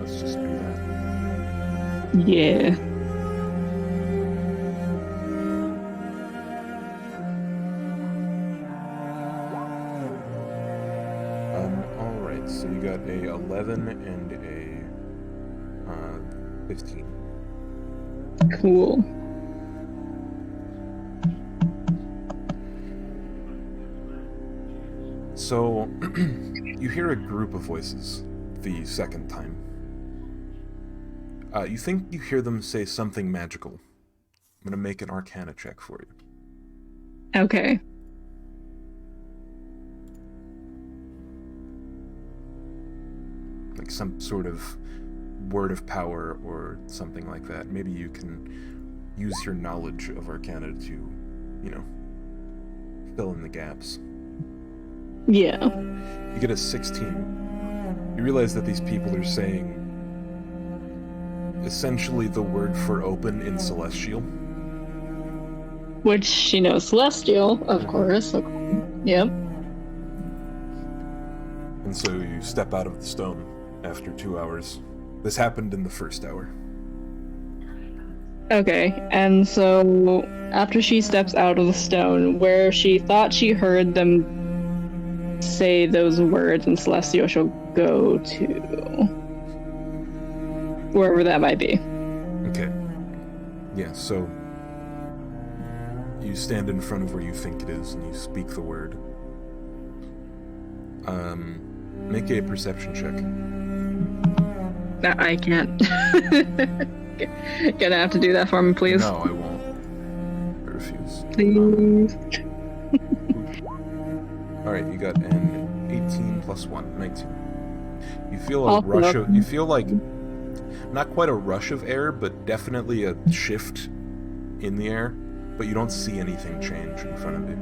let's just do that. Yeah. Alright, so you got a 11 and a 15. Cool. So, you hear a group of voices the second time. You think you hear them say something magical. I'm gonna make an Arcana check for you. Okay. Like some sort of word of power or something like that. Maybe you can use your knowledge of Arcana to, fill in the gaps. Yeah. You get a 16. You realize that these people are saying essentially the word for open in Celestial. Which she knows Celestial, of course. Yep. And so you step out of the stone after 2 hours. This happened in the first hour. Okay, and so after she steps out of the stone, where she thought she heard them say those words in Celestial, she'll go to wherever that might be. Okay. Yeah, so you stand in front of where you think it is and you speak the word. Make a perception check. I can't. Gonna have to do that for me, please. No, I won't. I refuse. Please. Alright, you got an 18 plus 1, 19. You feel a rush of... You feel like... Not quite a rush of air, but definitely a shift in the air. But you don't see anything change in front of you.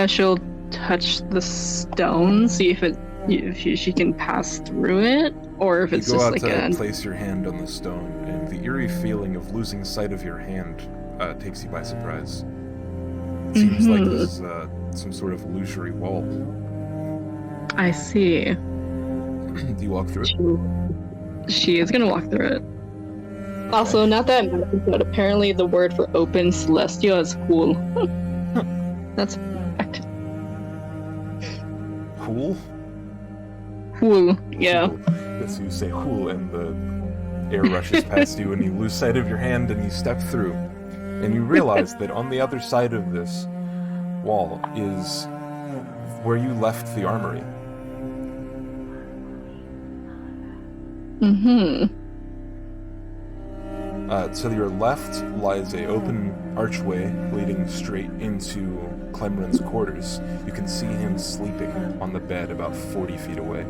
She'll touch the stone, see if she can pass through it, or if it's you go just out like to place your hand on the stone, and the eerie feeling of losing sight of your hand takes you by surprise. It seems like this is some sort of illusory wall. I see. Do you walk through it? She is gonna walk through it. Okay. Also, not that important, but apparently the word for open Celestial is cool. That's a fact. Cool? Cool, yeah. Yes, you say cool, and the air rushes past you, and you lose sight of your hand, and you step through. And you realize that on the other side of this wall is where you left the armory. To your left lies a open archway leading straight into Clemren's quarters. You can see him sleeping on the bed about 40 feet away.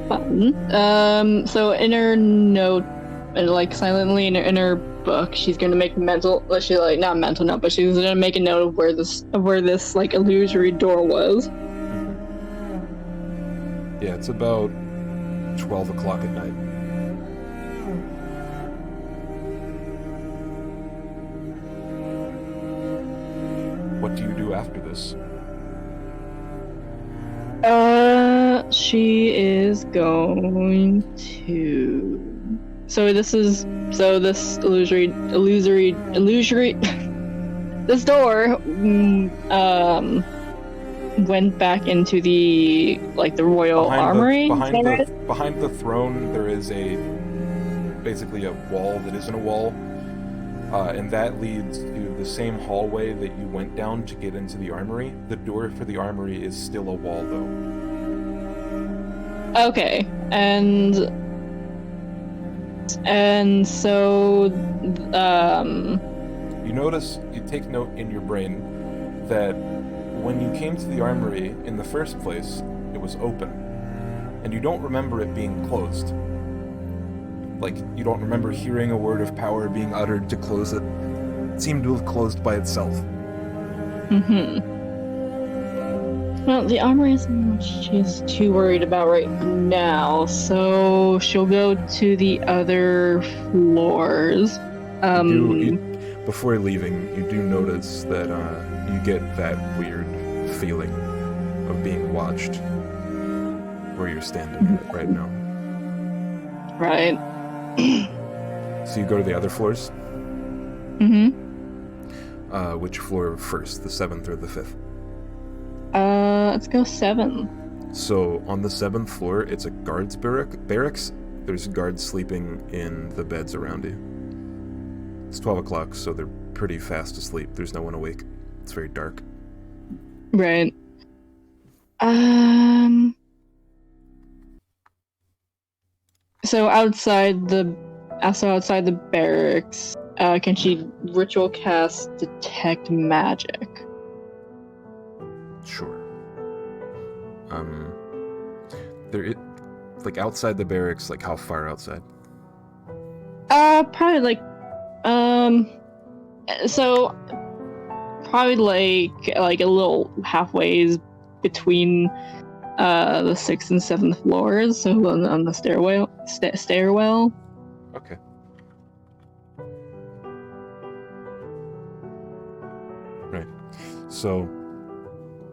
Fun. So in her note, like silently in her book, she's gonna make mental. Not mental note, but she's gonna make a note of where this like illusory door was. Yeah, Yeah, it's about 12 o'clock at night. What do you do after this? She is going to. This illusory. This door, went back into the royal armory. Behind the throne, there is basically a wall that isn't a wall, and that leads to the same hallway that you went down to get into the armory. The door for the armory is still a wall, though. Okay, and so, you take note in your brain that when you came to the armory in the first place, it was open, and you don't remember it being closed. Like, you don't remember hearing a word of power being uttered to close it. It seemed to have closed by itself. Well, the armory isn't what she's too worried about right now, so she'll go to the other floors. Before leaving, you do notice that you get that weird feeling of being watched where you're standing right now. Right. So you go to the other floors? Which floor first, the 7th or the 5th? Let's go 7. So on the 7th floor, it's a guards barracks. There's guards sleeping in the beds around you. It's 12 o'clock, so they're pretty fast asleep. There's no one awake. It's very dark. Right. So outside the barracks, can she ritual cast detect magic? Sure. Outside the barracks, how far outside? Probably probably a little halfway between the 6th and 7th floors, so on the stairwell. Okay. Right. So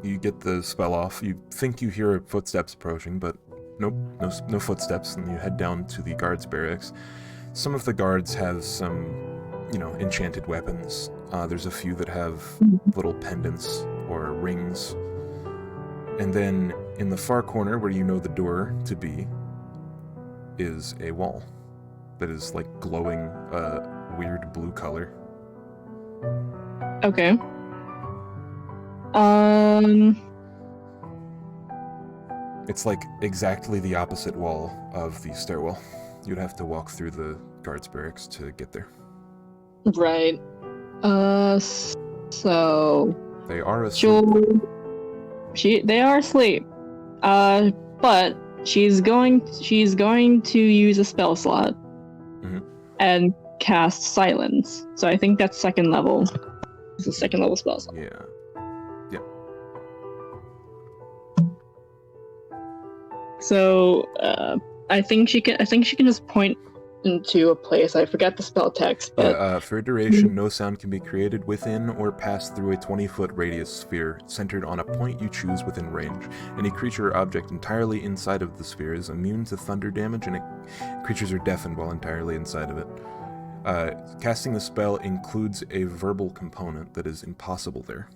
you get the spell off. You think you hear footsteps approaching, but nope, no footsteps, and you head down to the guards barracks. Some of the guards have some, enchanted weapons. There's a few that have little pendants or rings. And then in the far corner, where you know the door to be, is a wall that is glowing a weird blue color. Okay. It's exactly the opposite wall of the stairwell. You'd have to walk through the guards barracks to get there. Right. So they are asleep. They are asleep. But she's going to use a spell slot and cast silence. So I think that's 2nd level. It's a 2nd level spell slot. Yeah. So I think she can just point into a place. I forgot the spell text, but for a duration, no sound can be created within or pass through a 20-foot radius sphere centered on a point you choose within range. Any creature or object entirely inside of the sphere is immune to thunder damage, and creatures are deafened while entirely inside of it. Casting the spell includes a verbal component that is impossible there.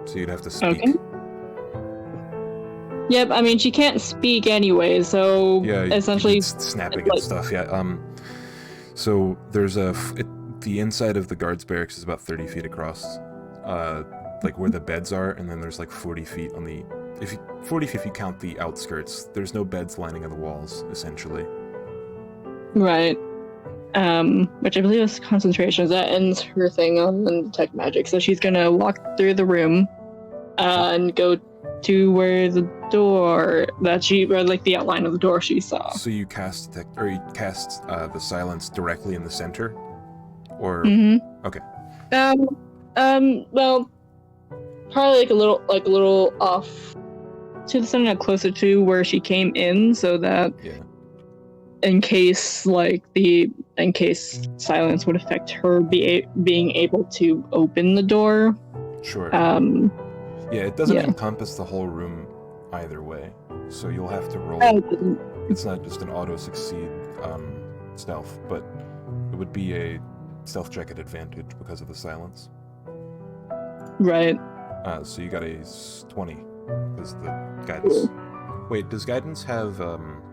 So you'd have to speak. Okay. Yep, I mean, she can't speak anyway, so essentially... snapping and stuff, yeah. So there's the inside of the guards barracks is about 30 feet across, where the beds are, and then there's 40 feet on the... 40 feet if you count the outskirts. There's no beds lining on the walls, essentially. Right. Which I believe is concentration. That ends her thing on detect magic, so she's gonna walk through the room and go to where the door the outline of the door she saw. So you cast the silence directly in the center, or okay. Well, probably a little off to the center, closer to where she came in, so that in case silence would affect her being able to open the door. Sure. Yeah, it doesn't encompass the whole room either way, so you'll have to roll. It's not just an auto-succeed stealth, but it would be a stealth check at advantage because of the silence. Right. So you got a 20, because the guidance... Ooh. Wait, does guidance have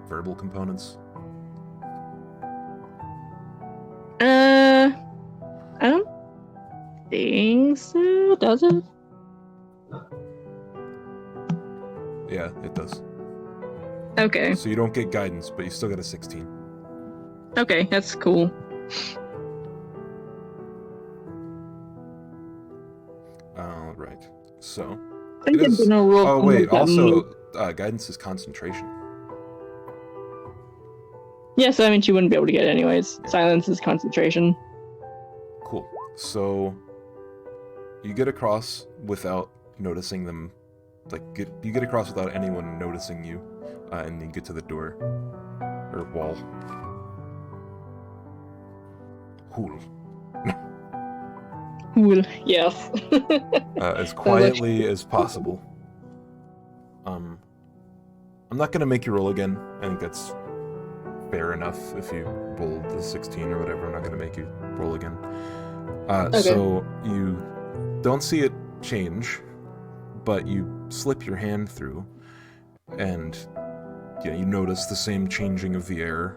verbal components? I don't think so, does it? Yeah, it does. Okay. So you don't get guidance, but you still get a 16. Okay, that's cool. Right. So... I think it's gonna roll. Oh, wait, also, guidance is concentration. Yeah, so I mean, she wouldn't be able to get it anyways. Yeah. Silence is concentration. Cool. So, you get across without noticing them. Like, you get across without anyone noticing you, and you get to the door. Or wall. Cool. Cool, yes. As quietly as possible. I'm not gonna make you roll again. I think that's fair enough if you rolled the 16 or whatever. I'm not gonna make you roll again. Okay. So you don't see it change, but you slip your hand through, and you notice the same changing of the air.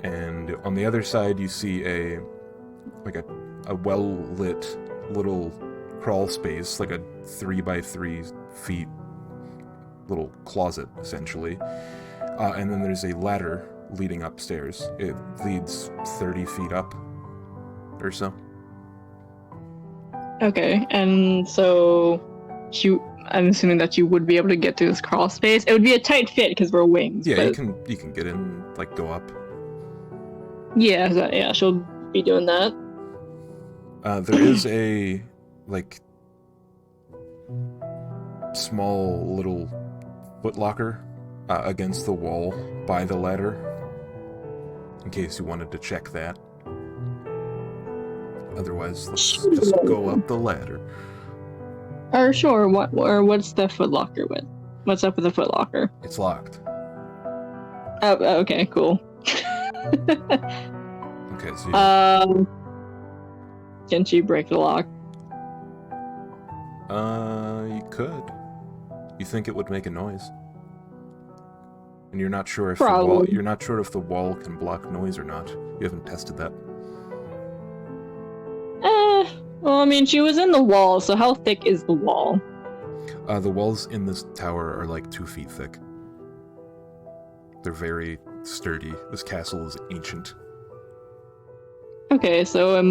And on the other side, you see a well-lit little crawl space, like a 3x3 feet little closet, essentially. And then there's a ladder leading upstairs. It leads 30 feet up or so. Okay, and so I'm assuming that you would be able to get through this crawl space. It would be a tight fit because we're wings. Yeah, but... you can get in, like, go up. Yeah, she'll be doing that. There is a, like, small little footlocker against the wall by the ladder, in case you wanted to check that. Otherwise, let's just go up the ladder. Sure. What's the footlocker with? What's up with the footlocker? It's locked. Oh, okay, cool. Okay, so can she break the lock? You could. You think it would make a noise? And you're not sure if the wall can block noise or not. You haven't tested that. Well, I mean, she was in the wall, so how thick is the wall? The walls in this tower are like 2 feet thick. They're very sturdy. This castle is ancient. Okay, so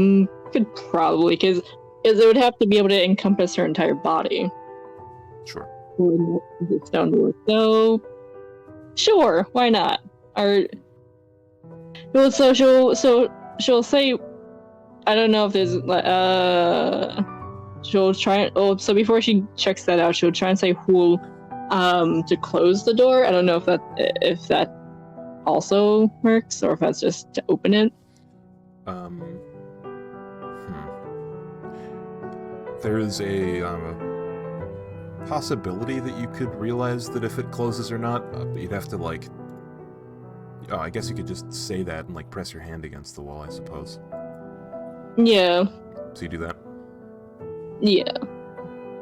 could probably, because it would have to be able to encompass her entire body. Sure. So, sure, why not? She'll say, I don't know if there's she'll try. Oh, so before she checks that out, she'll try and say "Hool" to close the door. I don't know if that also works or if that's just to open it. There is a possibility that you could realize that if it closes or not, but you'd have to I guess you could just say that and press your hand against the wall, I suppose. Yeah. So you do that? Yeah.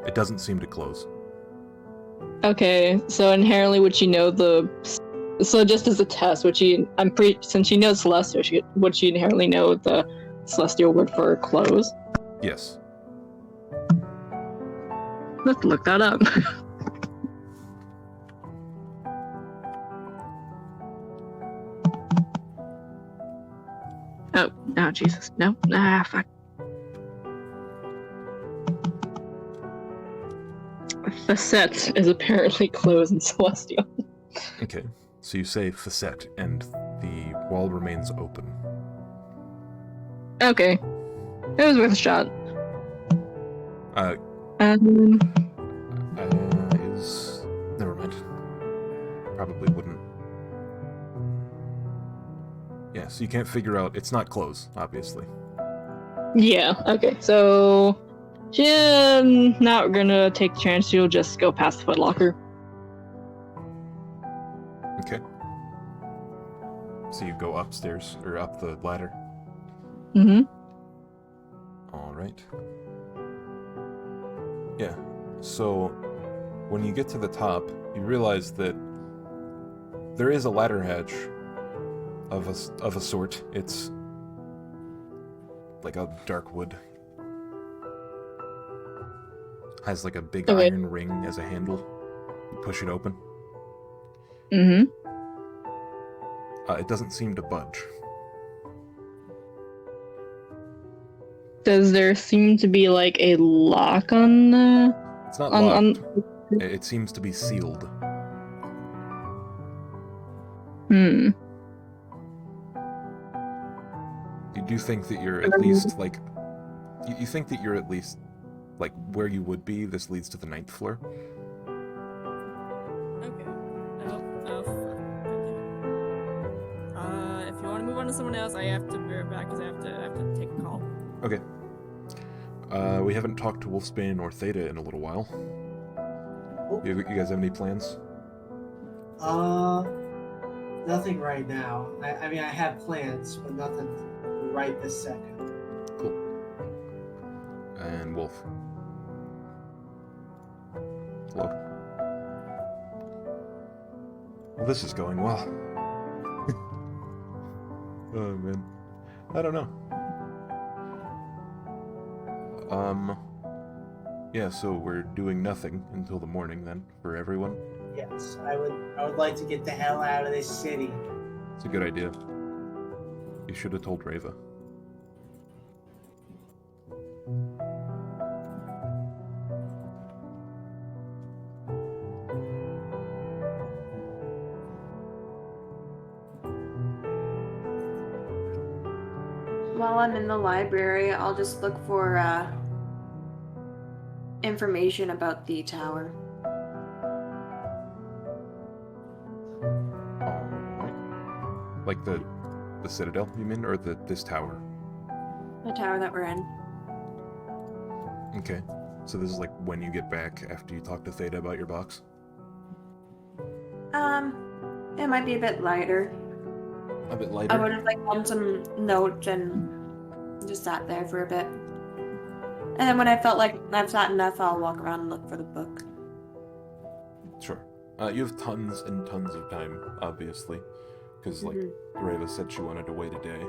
It doesn't seem to close. Okay, so inherently would she know so just as a test, since she knows Celestial, would she inherently know the Celestial word for close? Yes. Let's look that up. Oh, Jesus. No. Fuck. Facet is apparently closed in Celestial. Okay, so you say facet, and the wall remains open. Okay. It was worth a shot. Never probably wouldn't. Yeah, so you can't figure out... It's not clothes, obviously. Yeah, okay, so she's not gonna take the chance. She'll just go past the footlocker. Okay. So you go upstairs, or up the ladder. Mm-hmm. Alright. Yeah, so when you get to the top, you realize that there is a ladder hatch of a sort. It's like a dark wood. Has like a big iron ring as a handle. You push it open. Mm-hmm. It doesn't seem to budge. Does there seem to be like a lock on the... It's not locked. It seems to be sealed. Hmm. You do think that you're at least, like... You think that you're at least, like, where you would be. This leads to the 9th floor. Okay. Oh, fuck. Okay. If you want to move on to someone else, I have to be right back because I have to take a call. Okay. We haven't talked to Wolfsbane or Theta in a little while. You guys have any plans? Nothing right now. I mean, I have plans, but nothing right this second. Cool. And Wolf. Hello. Well, this is going well. Oh, man. I don't know. Yeah, so we're doing nothing until the morning then, for everyone? Yes, I would like to get the hell out of this city. It's a good idea. You should have told Reva. While I'm in the library, I'll just look for information about the tower. Alright. Like the Citadel, you mean? Or this tower? The tower that we're in. Okay. So this is like when you get back after you talk to Theta about your box? It might be a bit lighter. A bit lighter? I would have like done some notes and just sat there for a bit. And then when I felt like I've sat enough, I'll walk around and look for the book. Sure. You have tons and tons of time, obviously. Because, like, Reva said she wanted to wait a day.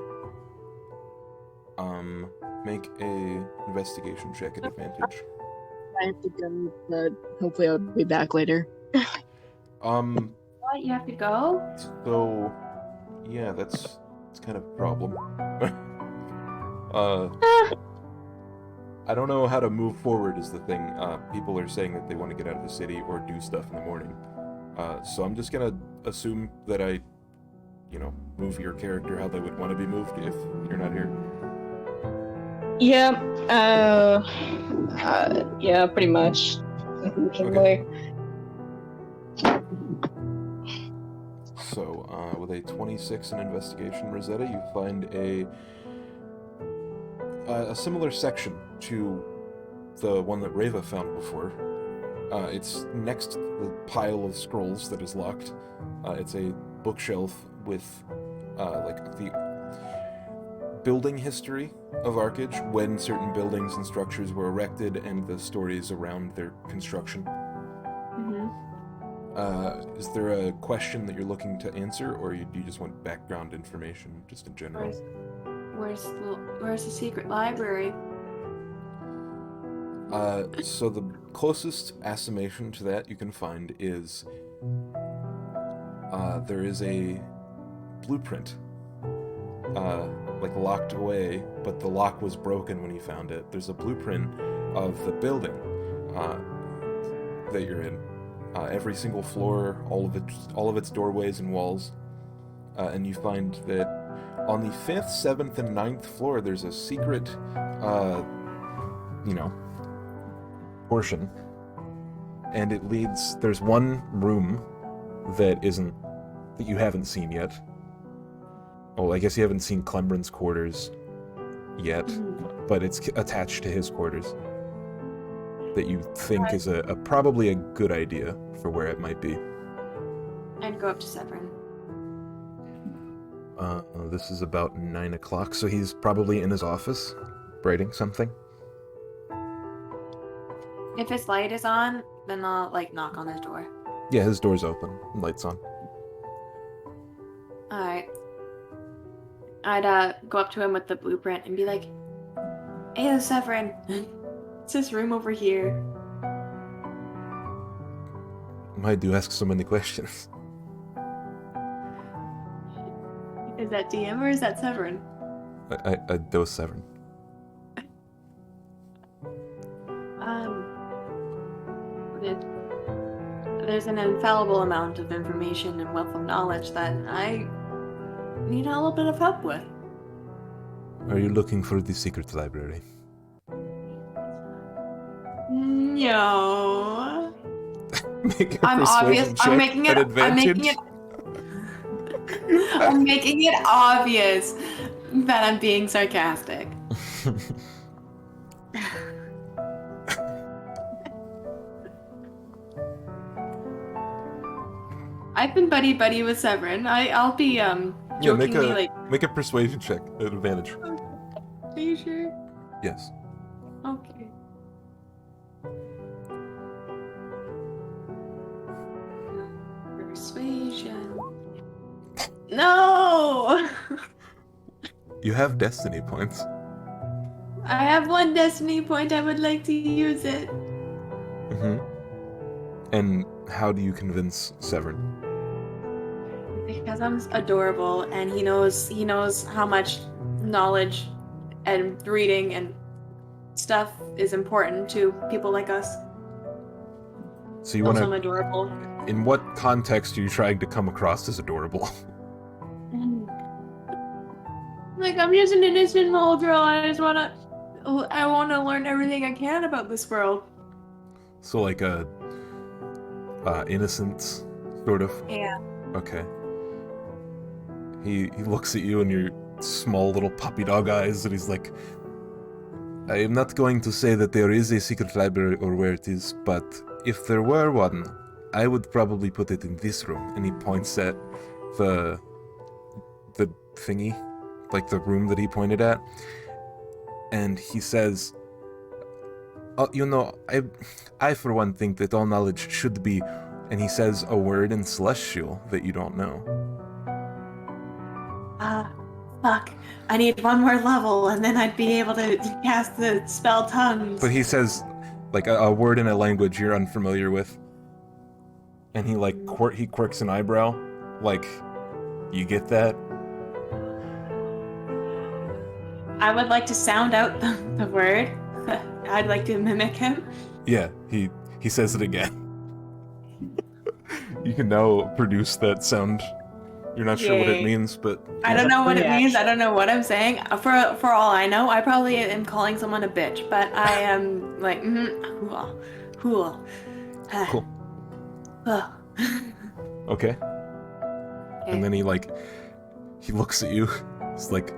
Make a investigation check at advantage. I have to go, but hopefully I'll be back later. What? You have to go? So, yeah, that's kind of a problem. I don't know how to move forward is the thing. People are saying that they want to get out of the city or do stuff in the morning. So I'm just gonna assume that I, move your character how they would want to be moved if you're not here. Yeah, yeah, pretty much. Okay. So, with a 26 in investigation, Rosetta, you find a similar section to the one that Reva found before. It's next to the pile of scrolls that is locked. It's a bookshelf with, like, the building history of Arcage, when certain buildings and structures were erected, and the stories around their construction. Is there a question that you're looking to answer, or do you just want background information, just in general? Where's the secret library? So the closest assumption to that you can find is there is a blueprint, like locked away, but the lock was broken when you found it. There's a blueprint of the building that you're in. Every single floor, all of its doorways and walls, and you find that on the 5th, 7th, and 9th floor, there's a secret, portion, and it leads. There's one room that you haven't seen yet. Oh, I guess you haven't seen Clembrin's quarters yet, but it's attached to his quarters. That you think is probably a good idea for where it might be. I'd go up to Severin. This is about 9 o'clock, so he's probably in his office, writing something. If his light is on, then I'll, knock on his door. Yeah, his door's open, light's on. Alright. I'd, go up to him with the blueprint and be like, "Hey, Severin, it's this room over here." Why do you ask so many questions? Is that DM or is that Severin? I dose Severin. There's an infallible amount of information and wealth of knowledge that I need a little bit of help with. Are you looking for the secret library? No. Make a I'm persuasion check I'm making at it. advantage. I'm making it obvious that I'm being sarcastic. I've been buddy with Severin. I'll be jokingly make a persuasion check at advantage. Are you sure? Yes. Okay. Persuasion. No! You have destiny points. I have one destiny point. I would like to use it. Mm-hmm. And how do you convince Severin? Because I'm adorable, and he knows how much knowledge and reading and stuff is important to people like us. So you Also, want I'm adorable. In what context are you trying to come across as adorable? Like, I'm just an innocent little girl. I wanna learn everything I can about this world. So like a innocence, sort of? Yeah. Okay. He looks at you and your small little puppy dog eyes, and he's like, "I am not going to say that there is a secret library or where it is, but if there were one, I would probably put it in this room." And he points at the thingy, like the room that he pointed at, and he says, I for one think that all knowledge should be," and he says a word in Celestial that you don't know. Fuck. I need one more level, and then I'd be able to cast the spell Tongues. But he says, like, a word in a language you're unfamiliar with. And he, like, he quirks an eyebrow. Like, you get that? I would like to sound out the word. I'd like to mimic him. Yeah, he says it again. You can now produce that sound. You're not sure what it means, but... I don't know what it means. I don't know what I'm saying. For all I know, I probably am calling someone a bitch, but I am like, cool. Cool. Okay. And then he looks at you. He's like,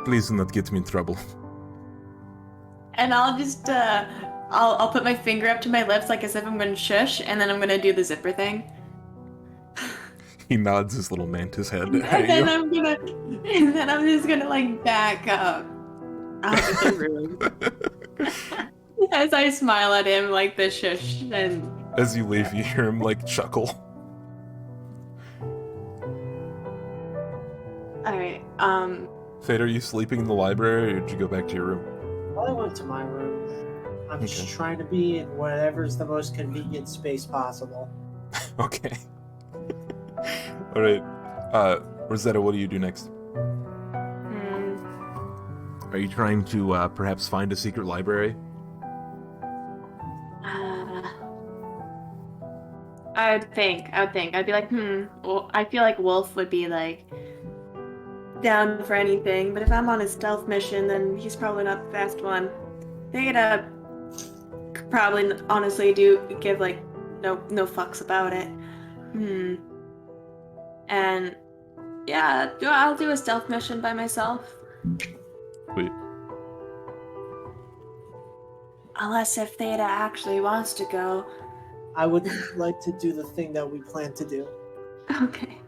"Please do not get me in trouble." And I'll just, I'll put my finger up to my lips like as if I'm going to shush, and then I'm going to do the zipper thing. He nods his little mantis head And at then you. I'm just gonna like back up out of the room as I smile at him like the shush. And As you leave, you hear him like chuckle. all right, Fade, are you sleeping in the library, or did you go back to your room? Well, I went to my room. I'm Okay. just trying to be in whatever's the most convenient space possible. Okay. Alright. Rosetta, what do you do next? Are you trying to perhaps find a secret library? I would think. I'd be like, well, I feel like Wolf would be like down for anything, but if I'm on a stealth mission, then he's probably not the best one. They could probably honestly do give like no fucks about it. And yeah, I'll do a stealth mission by myself. Wait. Unless if Theta actually wants to go. I would like to do the thing that we plan to do. Okay.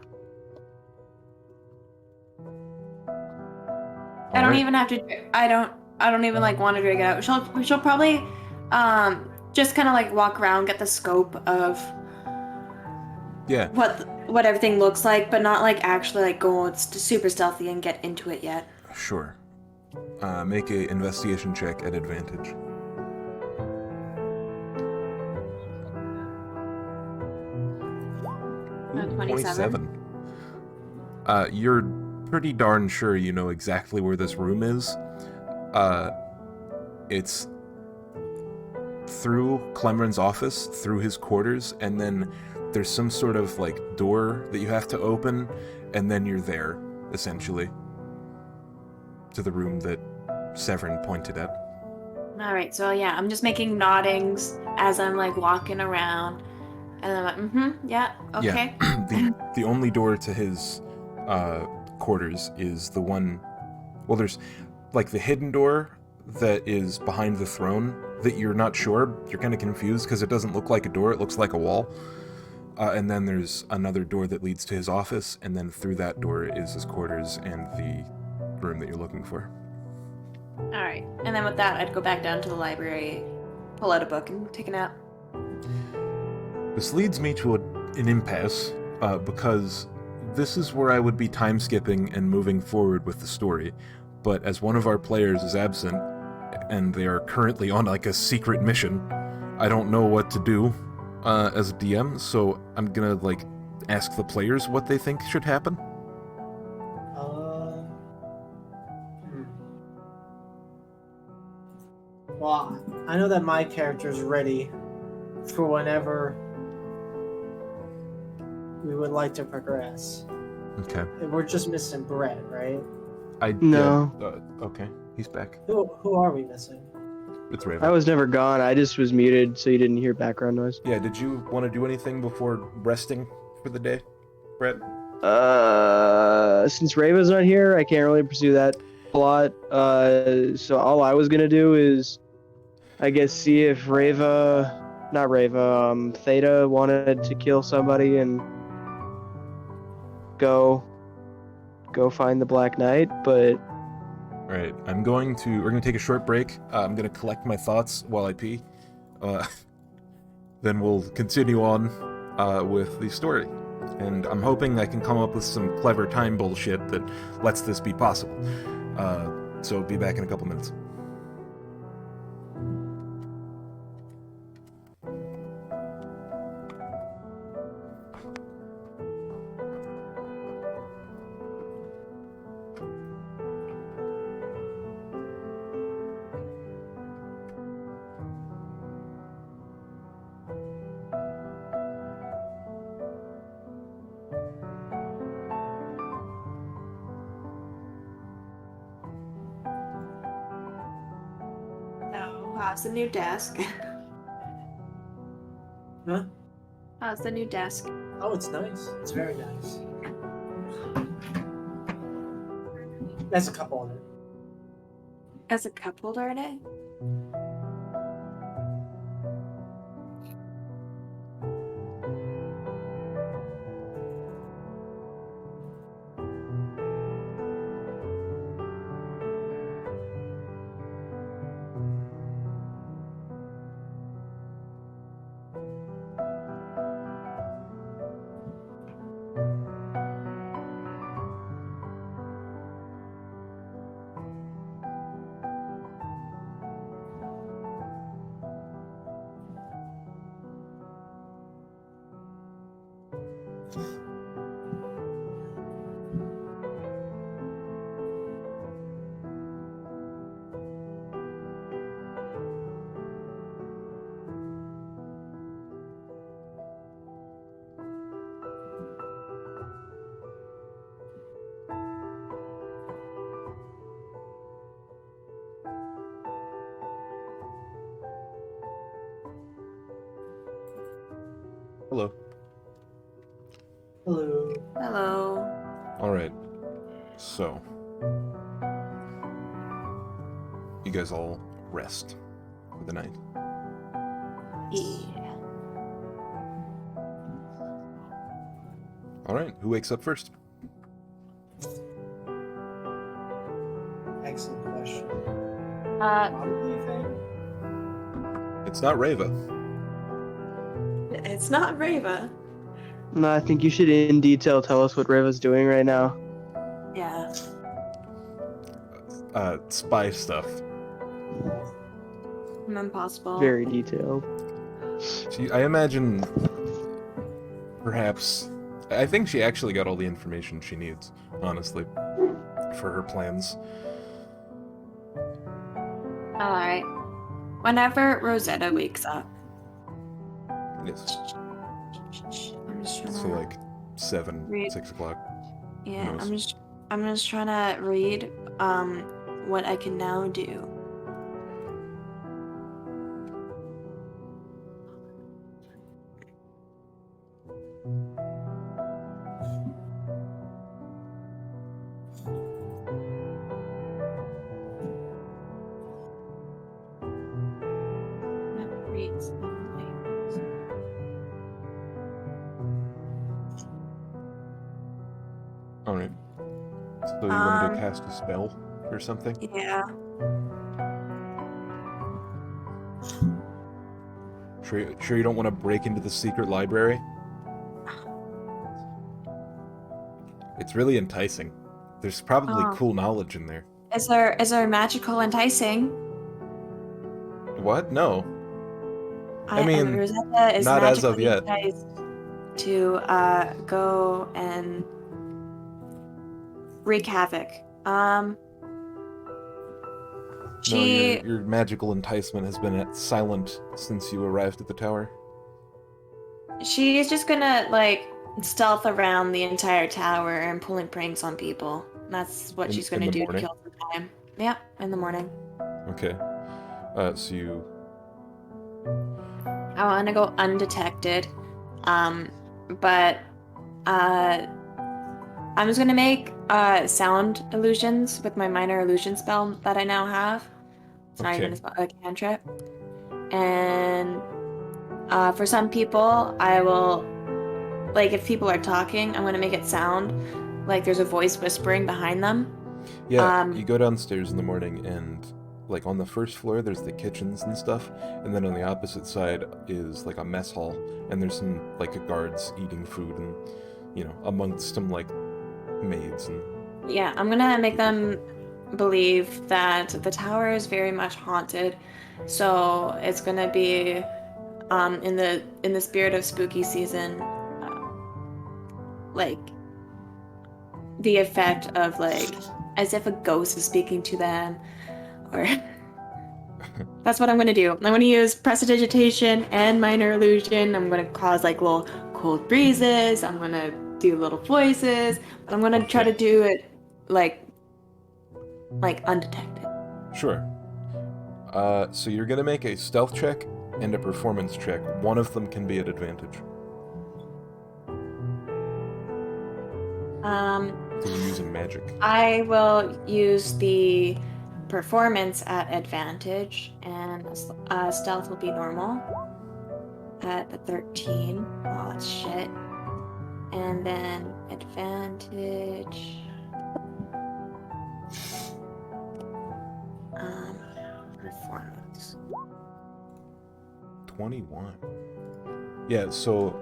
I don't even have to. I don't even like want to drag it out. She'll probably, just kind of like walk around, get the scope of. Yeah. What everything looks like, but not like actually like go super stealthy and get into it yet. Sure. Make a investigation check at advantage. Ooh, 27. You're pretty darn sure you know exactly where this room is. It's through Clemren's office, through his quarters, and then there's some sort of like door that you have to open, and then you're there, essentially, to the room that Severin pointed at. Alright, so yeah, I'm just making noddings as I'm like walking around. And I'm like, yeah, okay. Yeah. The only door to his quarters is the one... Well, there's like the hidden door that is behind the throne that you're not sure. You're kind of confused because it doesn't look like a door, it looks like a wall. And then there's another door that leads to his office, and then through that door is his quarters and the room that you're looking for. Alright, and then with that, I'd go back down to the library, pull out a book, and take a nap. This leads me to an impasse, because this is where I would be time-skipping and moving forward with the story, but as one of our players is absent, and they are currently on like a secret mission, I don't know what to do as a DM, so I'm gonna like ask the players what they think should happen. Well, I know that my character's ready for whenever we would like to progress. Okay. We're just missing Brett, right? No. Okay, he's back. Who are we missing? It's Raven. I was never gone. I just was muted so you didn't hear background noise. Yeah, did you want to do anything before resting for the day, Brett? Since Rava's not here, I can't really pursue that plot. So all I was gonna do is, I guess, see if Theta wanted to kill somebody and go find the Black Knight, but... Alright, we're gonna take a short break. I'm gonna collect my thoughts while I pee. Then we'll continue on with the story. And I'm hoping I can come up with some clever time bullshit that lets this be possible. So be back in a couple minutes. How's the new desk? Huh? How's the new desk? Oh, it's nice. It's very nice. There's a cup holder. As a cup holder in it? Hello. Hello. Hello. Alright. So. You guys all rest for the night. Yeah. Alright, who wakes up first? Excellent question. Uh, Probably Fang. It's not Reva. it's not Reva. No, I think you should in detail tell us what Reva's doing right now. Yeah. Spy stuff. Impossible. Very detailed. I imagine perhaps I think she actually got all the information she needs, honestly, for her plans. Alright. Whenever Rosetta wakes up. Yes. I'm just trying So to like 7, read. 6 o'clock. Yeah, knows? I'm just trying to read what I can now do. That reads only. Alright. So you wanted to cast a spell or something? Yeah. Sure you don't want to break into the secret library? It's really enticing. There's probably cool knowledge in there. Is there magical enticing? What? No. I mean, Rosetta is not as of magically yet. enticed to go and wreak havoc. No, She your magical enticement has been silent since you arrived at the tower. she's just gonna like stealth around the entire tower and pulling pranks on people. That's what she's In gonna the do morning? to kill some time. Yeah, in the morning. Okay. So you... I want to go undetected, but I'm just gonna make sound illusions with my minor illusion spell that I now have. It's not even a cantrip. And for some people, I will, like, if people are talking, I'm gonna make it sound like there's a voice whispering behind them. Yeah, you go downstairs in the morning and, like, on the first floor there's the kitchens and stuff, and then on the opposite side is, like, a mess hall, and there's some, like, guards eating food and, you know, amongst some, like, maids and... Yeah, I'm gonna make them believe that the tower is very much haunted, so it's gonna be in the spirit of spooky season, like the effect of like as if a ghost is speaking to them, or that's what I'm gonna do. I'm gonna use prestidigitation and minor illusion. I'm gonna cause like little cold breezes. I'm gonna do little voices, but I'm gonna try to do it like undetected. Sure. So you're gonna make a stealth check and a performance check. One of them can be at advantage. Because you're using magic. I will use the performance at advantage, and stealth will be normal at a 13. Oh, that's shit. And then advantage. Performance. 21. Yeah, so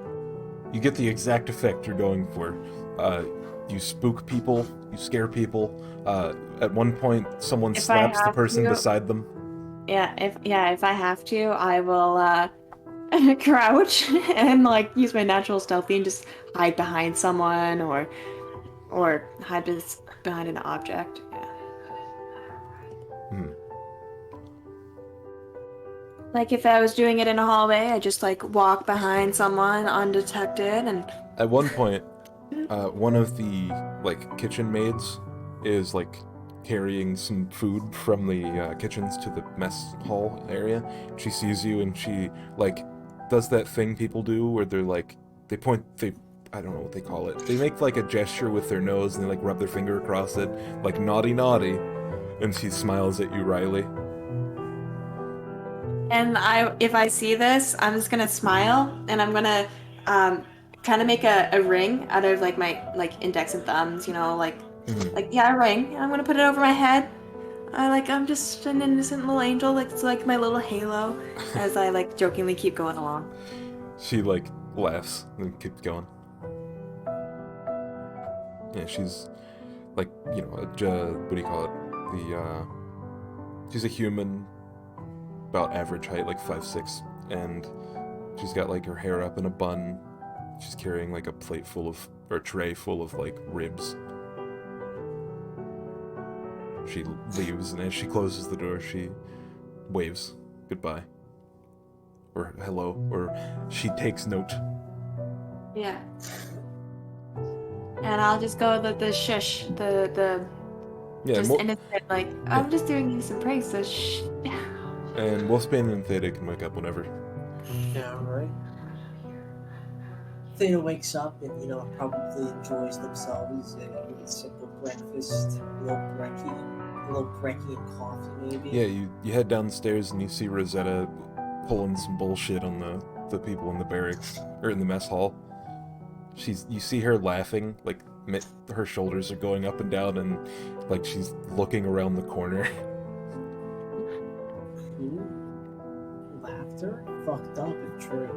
you get the exact effect you're going for. You spook people, you scare people. At one point, someone slaps the person beside them. Yeah, if I have to, I will crouch and like use my natural stealthy and just hide behind someone or hide behind an object. Yeah. Like if I was doing it in a hallway, I just like walk behind someone undetected and. At one point, one of the like kitchen maids is like carrying some food from the kitchens to the mess hall area. She sees you and she like does that thing people do where they're like they I don't know what they call it. They make like a gesture with their nose and they like rub their finger across it, like naughty naughty. And she smiles at you, Riley. And if I see this, I'm just gonna smile and I'm gonna kind of make a ring out of like my index and thumbs, you know, like a ring. I'm gonna put it over my head. I'm just an innocent little angel, like it's like my little halo, as I like jokingly keep going along. She like laughs and keeps going. Yeah, she's like, you know, what do you call it? She's a human, about average height, like 5'6", and she's got like her hair up in a bun. She's carrying like a tray full of like ribs. She leaves, and as she closes the door, she waves goodbye. Or hello, or she takes note. Yeah. And I'll just go the shush, the Yeah, just innocent, like, I'm just doing you some praise, so shh. and Wolfsbane and Theta can wake up whenever. Yeah, right. Theta wakes up and, you know, probably enjoys themselves and a simple breakfast, a little brekkie and coffee maybe. Yeah, you head downstairs and you see Rosetta pulling some bullshit on the people in the barracks, or in the mess hall. You see her laughing, like her shoulders are going up and down, and like she's looking around the corner. Ooh. Laughter? Fucked up and true.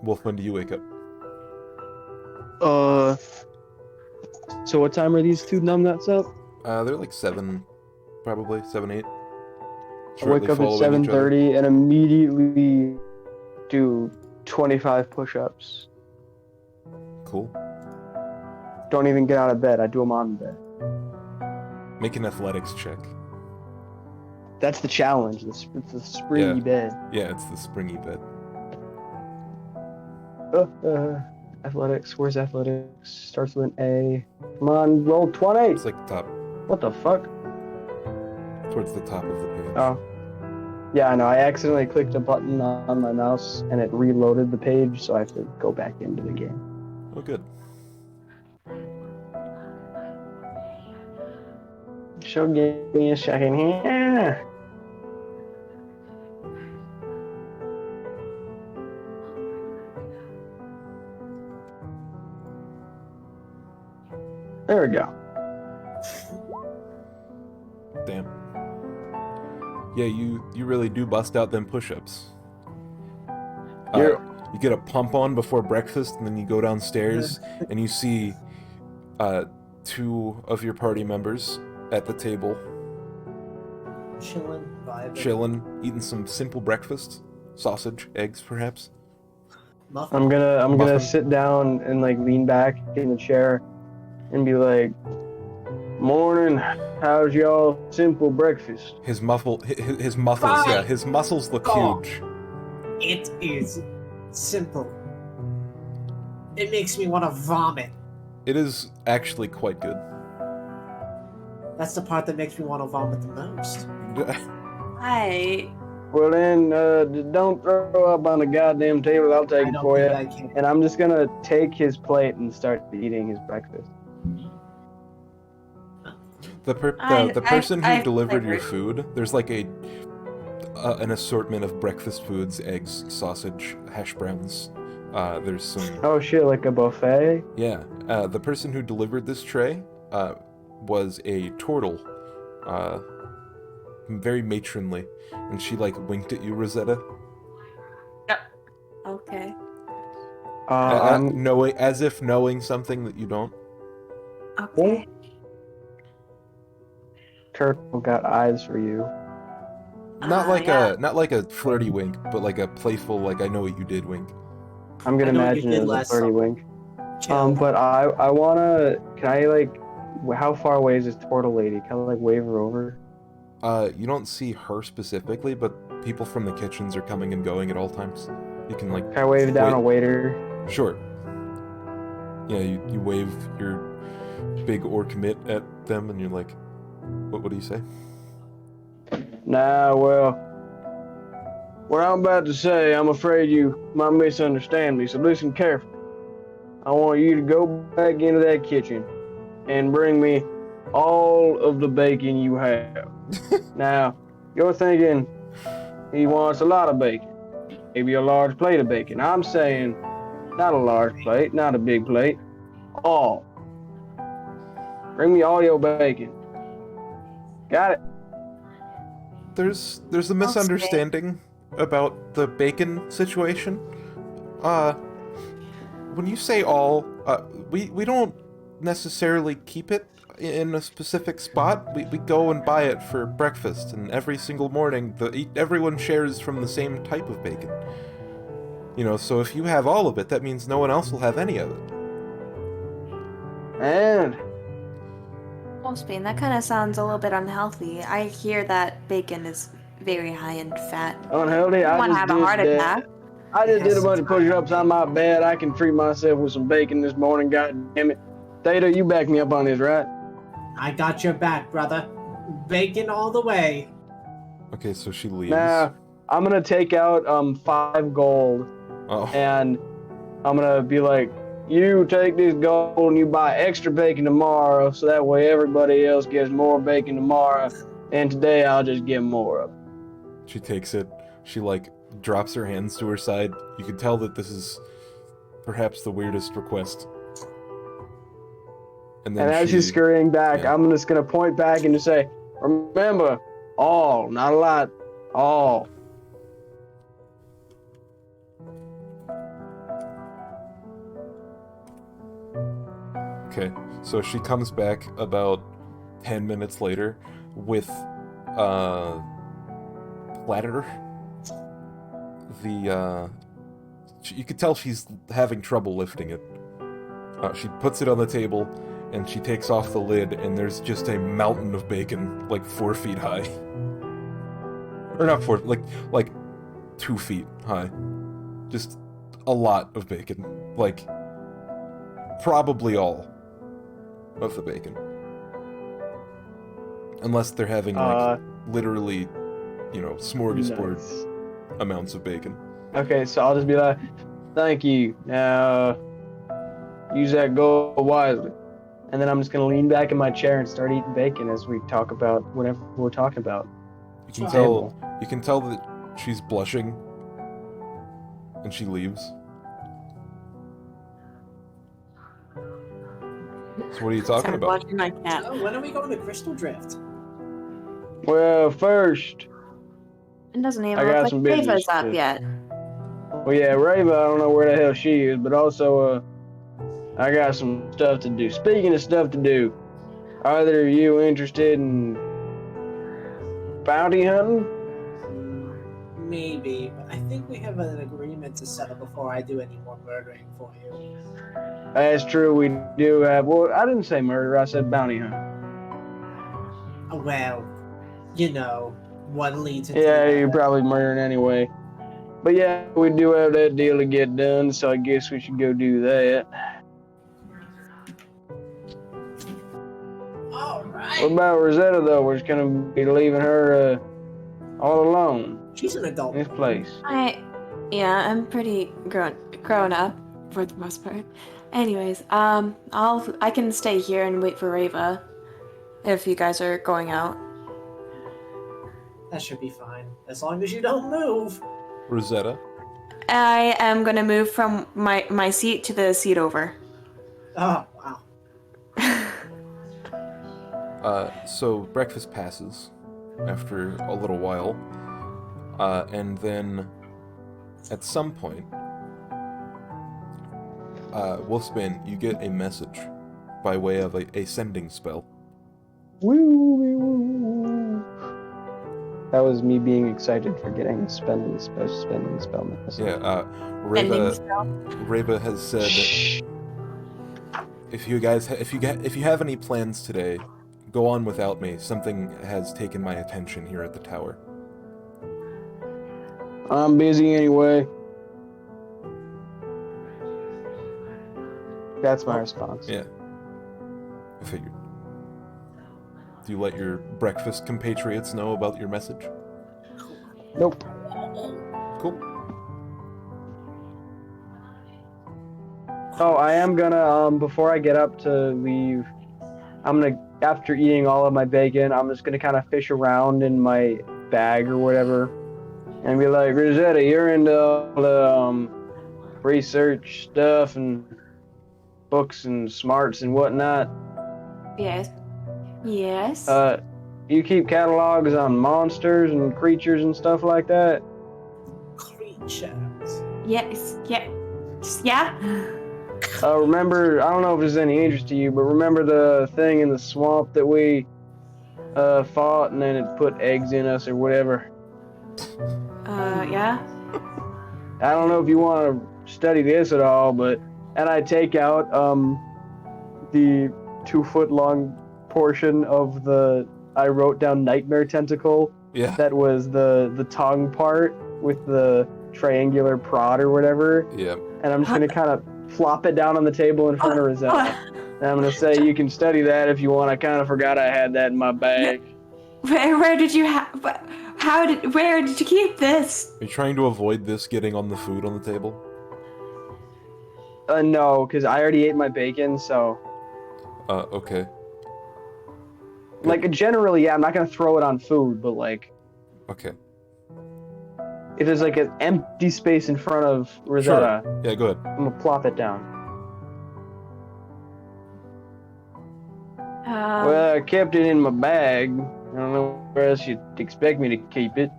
Wolf, when do you wake up? So what time are these two numbnuts up? They're like 7, probably 7, 8. I wake up at 7:30 and immediately do 25 push-ups. Cool. Don't even get out of bed. I do them on bed. Make an athletics check. That's the challenge. It's the springy bed. Yeah, it's the springy bed. Athletics. Where's athletics? Starts with an A. Come on, roll 20. It's like the top, What the fuck? towards the top of the page. Oh. Yeah, I know. I accidentally clicked a button on my mouse and it reloaded the page, so I have to go back into the game. Oh, good. So give me a second here. There we go. Damn. Yeah, you really do bust out them push-ups. Yeah. You get a pump on before breakfast, and then you go downstairs, and you see 2 of your party members at the table, Chilling, eating some simple breakfast, sausage, eggs, perhaps. muffin. I'm gonna Muffin. sit down and like lean back in the chair and be like, "Morning, how's y'all simple breakfast?" His muscles, yeah, his muscles look Oh. huge. It is simple. It makes me want to vomit. It is actually quite good. That's the part that makes me want to vomit the most. Hi. Well then, don't throw up on the goddamn table. I'll take I it don't for think you. I can. And I'm just gonna take his plate and start eating his breakfast. The person who delivered your food, there's like an assortment of breakfast foods, eggs, sausage, hash browns. There's some. Oh shit, like a buffet? Yeah. The person who delivered this tray was a turtle. Very matronly, and she like winked at you, Rosetta. Okay. Knowing, as if knowing something that you don't. Okay. Turtle got eyes for you. Not like yeah. not like a flirty wink, but like a playful, like I know what you did wink. I'm gonna I know what you imagine did it was a last flirty summer. wink. Chill. But I wanna. Can I like? How far away is this turtle lady? Can I like wave her over? You don't see her specifically, but people from the kitchens are coming and going at all times. You can like. Can I wave down a waiter? Sure. Yeah, you wave your big orc mitt at them, and you're like, what do you say? Nah, well, What I'm about to say, I'm afraid you might misunderstand me, so listen carefully. I want you to go back into that kitchen and bring me all of the bacon you have. Now, you're thinking he wants a lot of bacon, maybe a large plate of bacon. I'm saying not a large plate, not a big plate, all. Bring me all your bacon. Got it? There's a misunderstanding about the bacon situation. When you say all, we don't necessarily keep it in a specific spot. We go and buy it for breakfast, and every single morning everyone shares from the same type of bacon. You know, so if you have all of it, that means no one else will have any of it. And Wolfsbane, that kind of sounds a little bit unhealthy. I hear that bacon is very high in fat. unhealthy, I want to have a heart attack. I just did a bunch of push-ups on my bed. I can treat myself with some bacon this morning, god damn it. Theta, you back me up on this, right? I got your back, brother. Bacon all the way. Okay, so she leaves. Now, I'm gonna take out 5 gold, Oh. and I'm gonna be like, you take this gold and you buy extra bacon tomorrow, so that way everybody else gets more bacon tomorrow, and today I'll just get more of it. She takes it. She, like, drops her hands to her side. You can tell that this is perhaps the weirdest request. And As she's scurrying back, yeah. I'm just gonna point back and just say, remember, all, not a lot, all. Okay, so she comes back about 10 minutes later with platter. You could tell she's having trouble lifting it. She puts it on the table, and she takes off the lid, and there's just a mountain of bacon, like 4 feet high. Or not 4, like 2 feet high. Just a lot of bacon. Like, probably all of the bacon. Unless they're having, like, literally, you know, smorgasbord Nice. amounts of bacon. Okay, so I'll just be like, thank you. Now, use that gold wisely. And then I'm just going to lean back in my chair and start eating bacon as we talk about whatever we're talking about. You can tell that she's blushing, and she leaves. So what are you talking about? Watching my cat. Oh, when are we going to Crystal Drift? Well, first, It doesn't even I got look some like business Ava's up to- yet. well, yeah, Rava, I don't know where the hell she is, but also, I got some stuff to do. Speaking of stuff to do, are either of you interested in bounty hunting? Maybe, but I think we have an agreement to settle before I do any more murdering for you. That's true, we do have. Well, I didn't say murder, I said bounty hunt. Well, you know, one leads into Yeah, another. you're probably murdering anyway. But yeah, we do have that deal to get done, so I guess we should go do that. All right. What about Rosetta, though? We're just gonna be leaving her all alone She's an adult. in this place. I'm pretty grown up for the most part. Anyways, I can stay here and wait for Rava if you guys are going out. That should be fine, as long as you don't move. Rosetta? I am gonna move from my seat to the seat over. Oh, wow. So breakfast passes after a little while, and then at some point, Wolfsbane, you get a message by way of a sending spell. Woo. That was me being excited for getting a spending spell message. Yeah, Ending spell. Rava has said, if you have any plans today, go on without me. Something has taken my attention here at the tower. I'm busy anyway. That's my response. Yeah, I figured. Do you let your breakfast compatriots know about your message? Nope. Oh, I am gonna, before I get up to leave, I'm gonna, after eating all of my bacon, I'm just gonna kind of fish around in my bag or whatever and be like, Rosetta, you're into all the research stuff and books and smarts and whatnot. Yes. Yes. You keep catalogs on monsters and creatures and stuff like that? Creatures. Yes. Yeah. Yeah. Remember, I don't know if there's any interest to you, but remember the thing in the swamp that we fought and then it put eggs in us or whatever? Yeah. I don't know if you want to study this at all, but... And I take out the 2-foot long portion of I wrote down nightmare tentacle. Yeah. That was the tongue part with the triangular prod or whatever. Yeah. And I'm just going to kind of flop it down on the table in front of Rosetta. And I'm going to say, you can study that if you want. I kind of forgot I had that in my bag. Where did you where did you keep this? Are you trying to avoid this getting on the food on the table? No, because I already ate my bacon, so... Okay. Like, generally, yeah, I'm not going to throw it on food, but, like... Okay. If there's, like, an empty space in front of Rosetta... Sure. Yeah, go ahead. I'm going to plop it down. Well, I kept it in my bag. I don't know where else you'd expect me to keep it.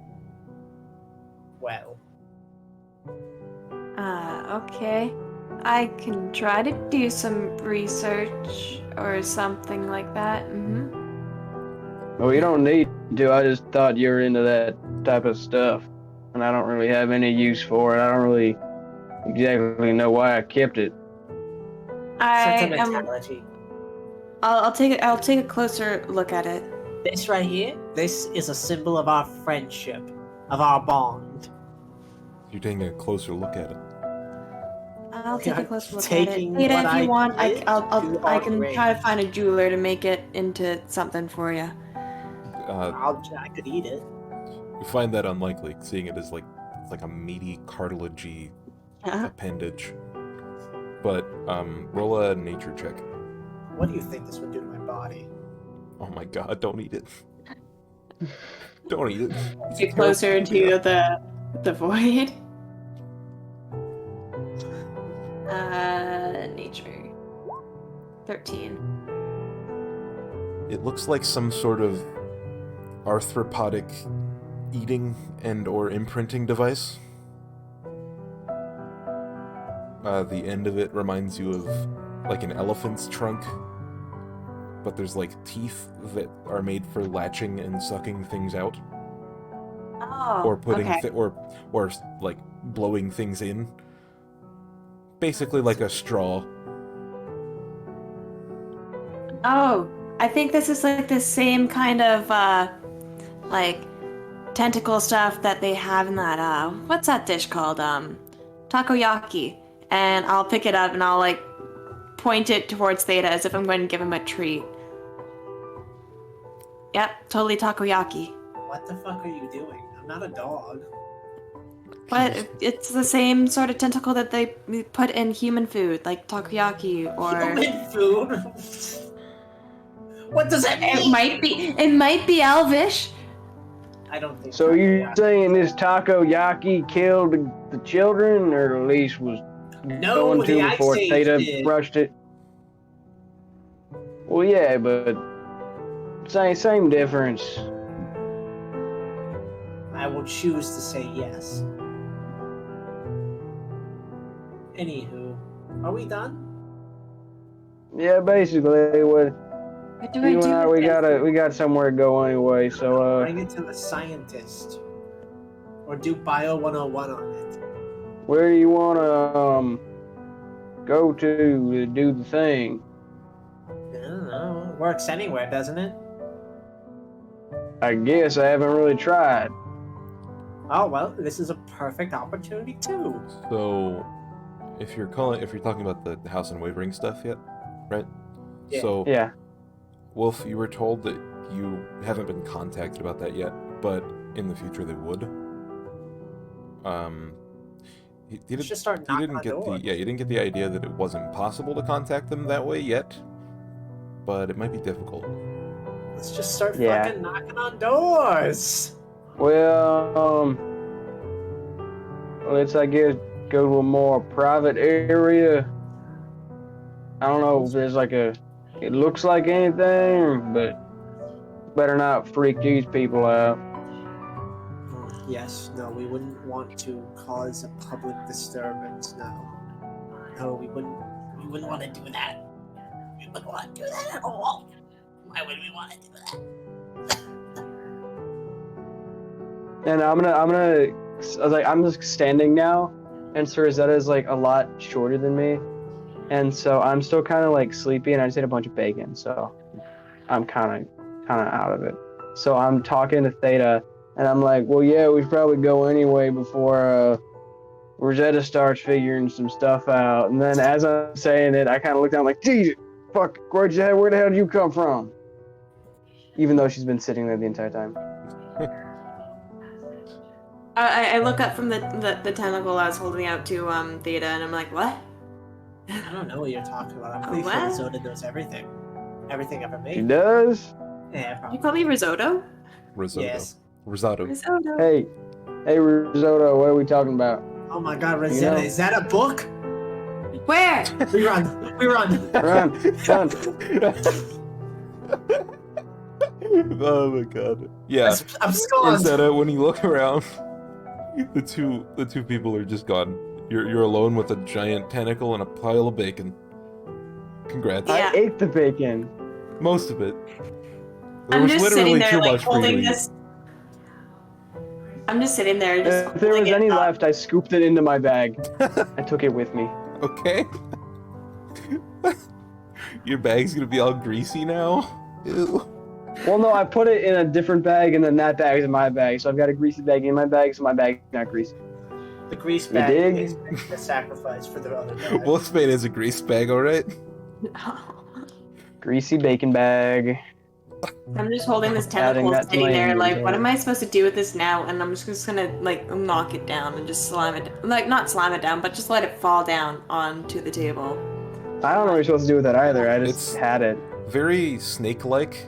Well. Okay. I can try to do some research or something like that. Well, you don't need to. I just thought you were into that type of stuff. And I don't really have any use for it. I don't really exactly know why I kept it. Sentimentality. I'll take a closer look at it. This right here, this is a symbol of our friendship, of our bond. You're taking a closer look at it. I'll take a closer look at Taking it. Ada, what if you I want, I did can to try to find a jeweler to make it into something for you. I could eat it. You find that unlikely, seeing it as it's like a meaty, cartilagey appendage. But roll a nature check. What do you think this would do to my body? Oh my god, don't eat it. Don't eat it. Get closer to the void. Nature. 13. It looks like some sort of arthropodic eating and or imprinting device. The end of it reminds you of like an elephant's trunk, but there's like teeth that are made for latching and sucking things out. Oh, Or putting okay. or like blowing things in. Basically like a straw. Oh, I think this is like the same kind of like tentacle stuff that they have in that what's that dish called? Takoyaki. And I'll pick it up and I'll like point it towards Theta as if I'm going to give him a treat. Yep, totally takoyaki. What the fuck are you doing? I'm not a dog. But it's the same sort of tentacle that they put in human food, like takoyaki or... Human food? What does that mean? It might be elvish. I don't think So you're saying this takoyaki killed the children, or at least was going to the before Ice Age Theta did. brushed it? Well, yeah, but same difference. I will choose to say yes. Anywho, are we done? Yeah, basically, what What do I you do and I, with this? we got somewhere to go anyway. So Bring it to the scientist. Or do Bio 101 on it. where do you want to go to do the thing? I don't know. It works anywhere, doesn't it? I guess I haven't really tried. Oh well, this is a perfect opportunity too. So if you're talking about the House and Wavering stuff yet, right? Yeah. So Yeah. Wolf, you were told that you haven't been contacted about that yet, but in the future they would. Let's just start knocking on doors. you didn't get the idea that it wasn't possible to contact them that way yet, but it might be difficult. Let's just start fucking knocking on doors. Well, let's, I guess, go to a more private area. I don't know if there's like it looks like anything, but better not freak these people out. Yes, no, we wouldn't want to cause a public disturbance, no. No, we wouldn't want to do that. We wouldn't want to do that at all. Why would we want to do that? And I'm just standing now, and Sir Rosetta is like a lot shorter than me, and so I'm still kind of like sleepy, and I just ate a bunch of bacon, so I'm kind of out of it. So I'm talking to Theta, and I'm like, well, yeah, we should probably go anyway before Rosetta starts figuring some stuff out. And then as I'm saying it, I kind of look down like, geez, fuck, where the hell did you come from? Even though she's been sitting there the entire time. I look up from the tentacle I was holding out to Theta, and I'm like, what? I don't know what you're talking about. I'm pretty sure Risotto knows everything. Everything ever made. She does? Yeah, probably. You call me Risotto? Risotto. Yes. Risotto. Risotto. Hey, Risotto, what are we talking about? Oh my god, Rosetta, is that a book? Where? We run. Run. Oh my god. Yeah. I'm scared. Rosetta, when you look around, the two people are just gone. You're alone with a giant tentacle and a pile of bacon. Congrats. Yeah. I ate the bacon. Most of it. I'm just sitting there, like, for you to holding eat. this. I'm just sitting there, just. If there was holding any it up. left, I scooped it into my bag. I took it with me. Okay. Your bag's gonna be all greasy now? Ew. Well, no, I put it in a different bag, and then that bag is in my bag. So I've got a greasy bag in my bag, so my bag's not greasy. The grease You bag dig? is a sacrifice for the other bag. Wolfsbane is a grease bag, alright? Greasy bacon bag. I'm just holding this Adding tentacle, that to sitting my there, like, inventory. what am I supposed to do with this now? And I'm just gonna, like, knock it down and just slam it, like, not slam it down, but just let it fall down onto the table. I don't know what you're supposed to do with that either. I just It's- had it. Very snake-like.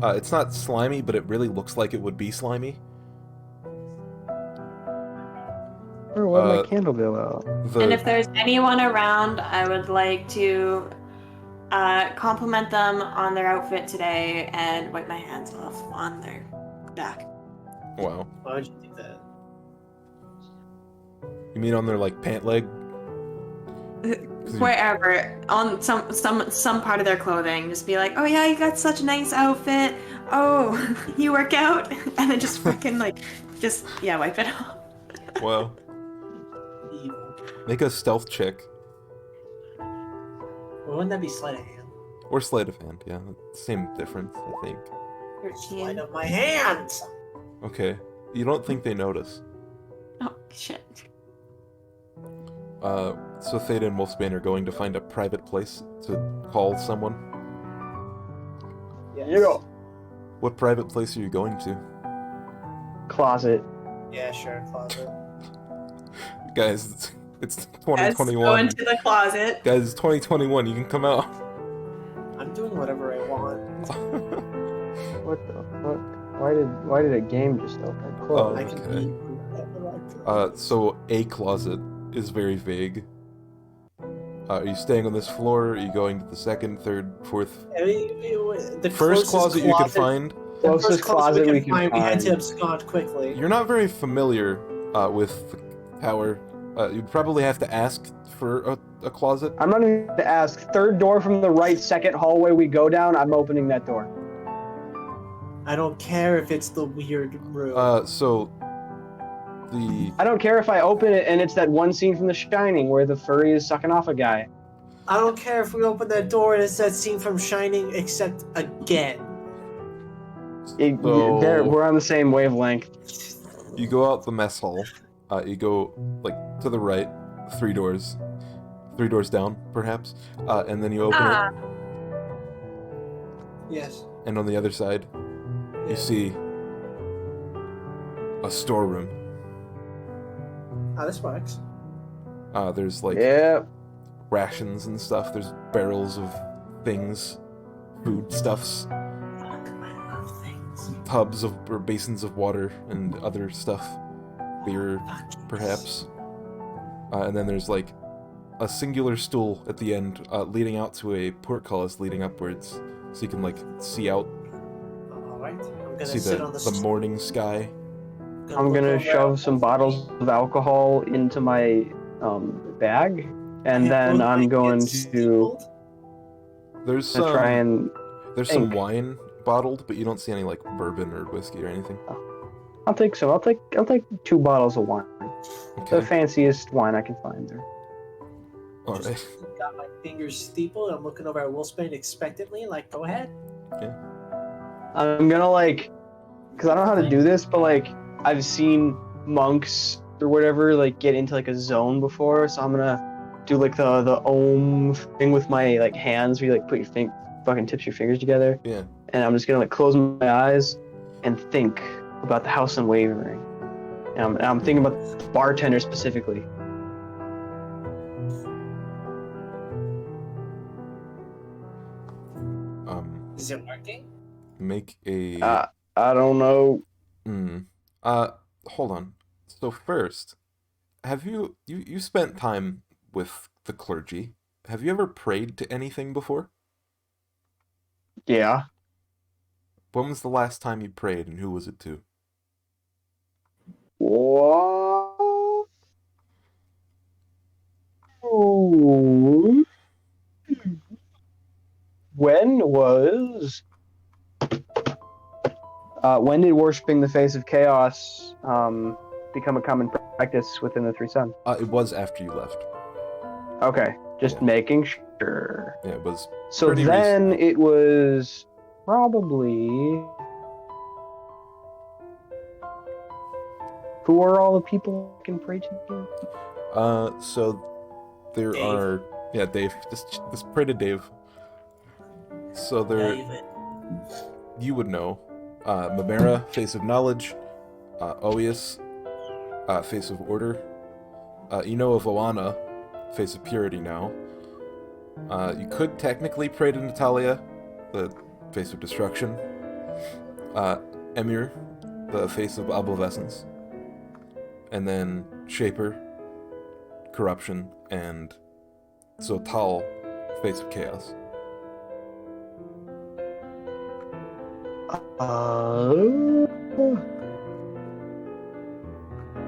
It's not slimy, but it really looks like it would be slimy. Oh, why did my candle go out? And if there's anyone around, I would like to compliment them on their outfit today and wipe my hands off on their back. Wow. Why would you do that? You mean on their, like, pant leg? Wherever, on some part of their clothing, just be like, oh yeah, you got such a nice outfit. Oh, you work out, and then just freaking wipe it off. Wow. Evil. Make a stealth check. Well, wouldn't that be sleight of hand? Or sleight of hand, yeah. Same difference, I think. Sleight of my hands! Okay. You don't think they notice. Oh shit. So Theta and Wolfsbane are going to find a private place to call someone. Yes. You go. What private place are you going to? Closet. Yeah, sure, closet. Guys, it's Let's 2021. go into the closet. Guys, it's 2021. You can come out. I'm doing whatever I want. What the fuck? Why did a game just open? Close. I can okay. eat whatever I want. So a closet is very vague. Are you staying on this floor? Are you going to the second, third, fourth? I mean, the First closest closet you could find. The Closest first closet we can find. We had to find. abscond quickly. You're not very familiar with the tower. You'd probably have to ask for a closet. I'm not even going to ask. Third door from the right, second hallway we go down, I'm opening that door. I don't care if it's the weird room. So I don't care if I open it and it's that one scene from The Shining where the furry is sucking off a guy. I don't care if we open that door and it's that scene from Shining, except again. We're on the same wavelength. You go out the mess hall. You go like to the right, 3 doors down, perhaps, and then you open it. Yes. And on the other side, you see a storeroom. Oh, this works. There's like Yeah. rations and stuff. There's barrels of things, foodstuffs, Fuck, I love things. tubs of or basins of water and other stuff, beer Fuck perhaps. And then there's like a singular stool at the end, leading out to a portcullis leading upwards, so you can like see out, Alright, I'm gonna see sit the on the morning sky. I'm look gonna over shove at some both bottles feet. of alcohol into my bag, I and have then both my I'm going hands to steepled. There's try and. there's some think. wine bottled, but you don't see any like bourbon or whiskey or anything. I'll take some. I'll take 2 bottles of wine. The Okay. fanciest wine I can find there. All right. Just got my fingers steepled. I'm looking over at Wolfsbane expectantly, like, go ahead. I'm gonna like, because I don't know how to do this, but like I've seen monks or whatever like get into like a zone before, so I'm gonna do like the Om thing with my like hands, where you like put your fucking tips of your fingers together, Yeah. and I'm just gonna like close my eyes and think about the house in Wavering, and I'm thinking about the bartender specifically. Is it working? Make a. I don't know. Hold on. So first, have you spent time with the clergy? Have you ever prayed to anything before? Yeah. When was the last time you prayed, and who was it to? What? Oh. When did worshipping the face of chaos become a common practice within the Three Suns? It was after you left. Okay, just Yeah. making sure. Yeah, it was. So pretty then recent. it was probably. Who are all the people I can pray to again? So there Dave. are. Yeah, Dave. Just pray to Dave. So there, David. you would know. Mamera, face of knowledge. Oius, face of order. You know of Oana, face of purity now. You could technically pray to Natalia, the face of destruction. Emir, the face of obsolescence. And then Shaper, corruption, and Zotal, face of chaos.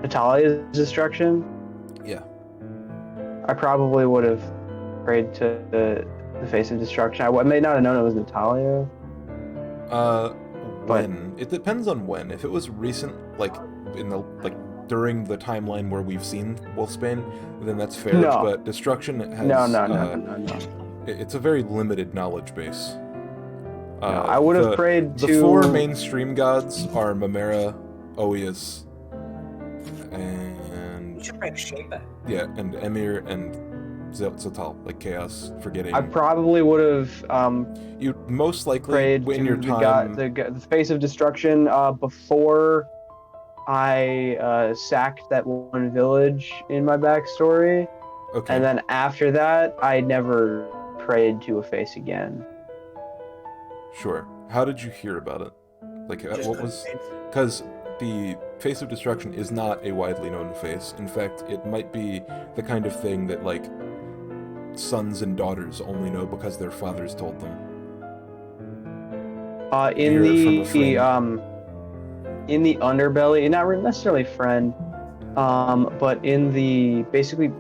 Natalia's destruction? Yeah. I probably would have prayed to the face of destruction. I may not have known it was Natalia. When? It depends on when. If it was recent, like in the during the timeline where we've seen Wolfsbane, then that's fair. No. But destruction has No. It's a very limited knowledge base. No, I would have prayed to the 4 mainstream gods are Mamera, Oius, and We should break Shaper. yeah, and Emir and Zotal, like chaos, forgetting. I probably would have You most likely prayed in to your time. the face of destruction before I sacked that one village in my backstory, Okay. and then after that, I never prayed to a face again. Sure. How did you hear about it? Like, Just what was? Because the face of destruction is not a widely known face. In fact, it might be the kind of thing that like sons and daughters only know because their fathers told them. In Hear it from a in the underbelly, not necessarily friend, but in the basically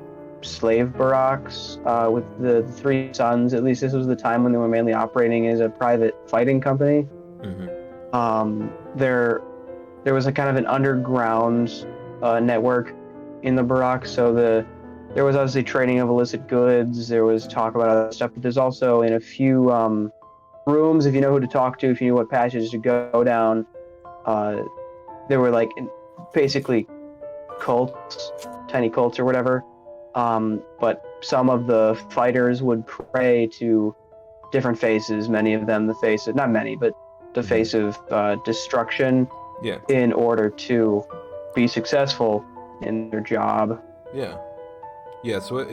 slave barracks with the Three Suns. At least this was the time when they were mainly operating as a private fighting company. Mm-hmm. There was a kind of an underground network in the barracks. So there was obviously trading of illicit goods. There was talk about other stuff, but there's also in a few rooms, if you know who to talk to, if you knew what passages to go down, there were like basically cults, tiny cults or whatever. But some of the fighters would pray to different faces, many of them the face of, not many, but the face of destruction, Yeah. in order to be successful in their job. Yeah. Yeah, so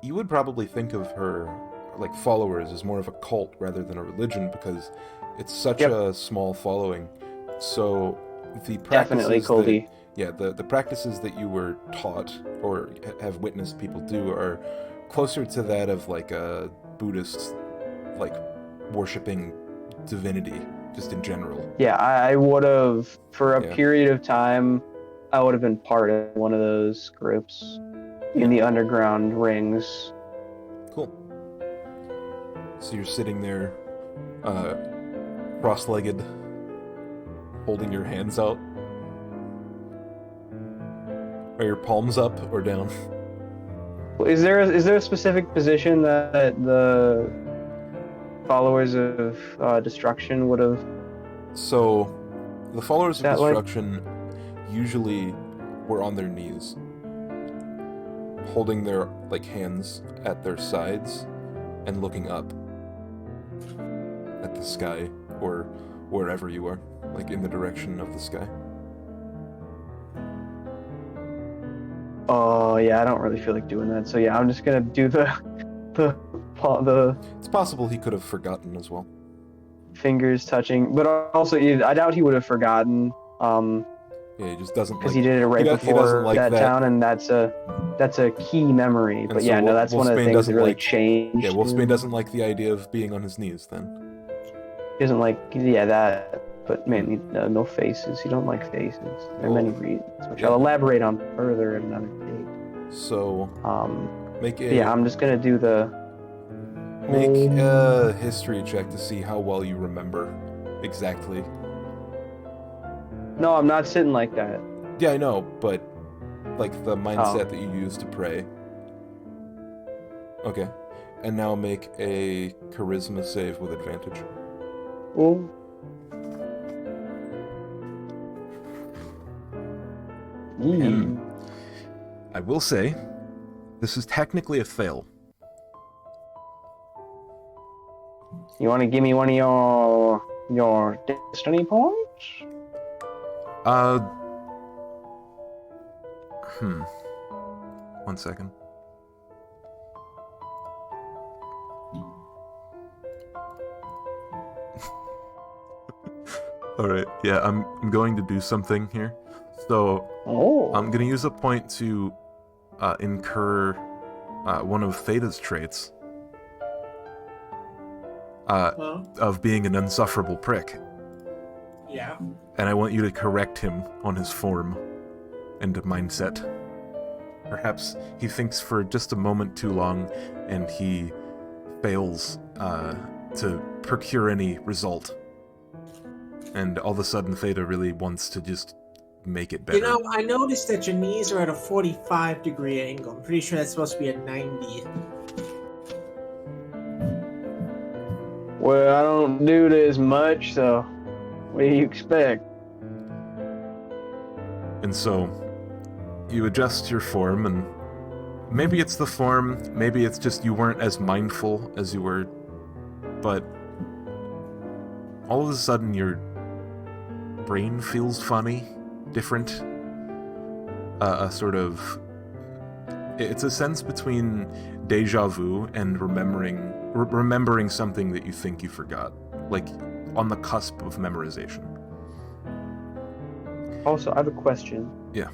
you would probably think of her, like, followers as more of a cult rather than a religion because it's such a small following. So the Definitely, practices Colby. the practices that you were taught or have witnessed people do are closer to that of like a Buddhist, like, worshipping divinity, just in general. Yeah, I would have, for a Yeah. period of time, I would have been part of one of those groups in the underground rings. Cool. So you're sitting there, cross-legged, holding your hands out. Are your palms up or down? Is there a specific position that the followers of destruction would have? So, the followers of That, like- destruction usually were on their knees, holding their, like, hands at their sides and looking up at the sky or wherever you are, like in the direction of the sky. Oh yeah, I don't really feel like doing that. So yeah, I'm just gonna do the It's possible he could have forgotten as well. fingers touching, but also I doubt he would have forgotten. Yeah, he just doesn't Because like. he did it right he before doesn't like that that town, and that's a key memory. And But so yeah, no, that's one of the Wolfsbane things doesn't that really like- changed. Yeah, Wolfsbane him. doesn't like the idea of being on his knees. Then He doesn't like that. But man, no faces. You don't like faces. There are many reasons, which I'll elaborate on further at another date. so make Yeah, I'm just gonna do the. make a history check to see how well you remember exactly. No, I'm not sitting like that. Yeah, I know, but like the mindset Oh. that you use to pray. Okay, and now make a charisma save with advantage. Oh. And I will say, this is technically a fail. You want to give me one of your destiny points? One second. Alright, yeah, I'm going to do something here. So, Oh. I'm gonna use a point to incur one of Theta's traits Huh? of being an insufferable prick. Yeah. And I want you to correct him on his form and mindset. Perhaps he thinks for just a moment too long and he fails to procure any result. And all of a sudden Theta really wants to just make it better. You know, I noticed that your knees are at a 45-degree angle. I'm pretty sure that's supposed to be a 90. Well, I don't do this much, so what do you expect? And so, you adjust your form, and maybe it's the form, maybe it's just you weren't as mindful as you were, but all of a sudden your brain feels funny, different. A sort of... It's a sense between deja vu and remembering something that you think you forgot. Like, on the cusp of memorization. Also, I have a question. Yeah.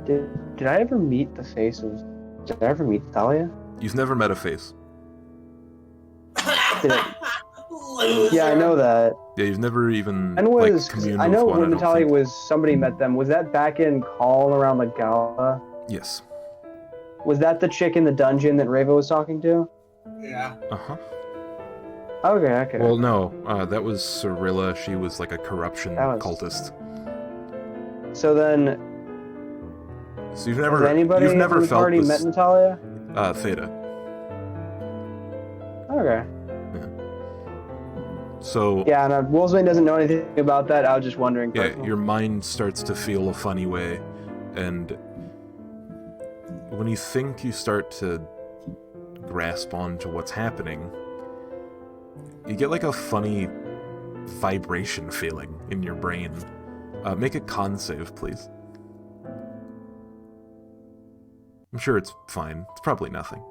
Did I ever meet the face of... Did I ever meet Thalia? You've never met a face. Loser. Yeah, I know that. Yeah, you've never even And was... communed I know with one, when I don't Natalia think. was... Somebody met them. Was that back in Call around the Gala? Yes. Was that the chick in the dungeon that Reva was talking to? Yeah. Uh-huh. Okay. Well, no, that was Cirilla. She was like a corruption That was- cultist. So then, So you've has never, anybody you've never in the felt party this, met Natalia? Theta. Okay. So, Yeah, and Wolfsbane doesn't know anything about that. I was just wondering. yeah, personally. your mind starts to feel a funny way, and when you think you start to grasp onto what's happening, you get like a funny vibration feeling in your brain. Make a con save, please. I'm sure it's fine. It's probably nothing.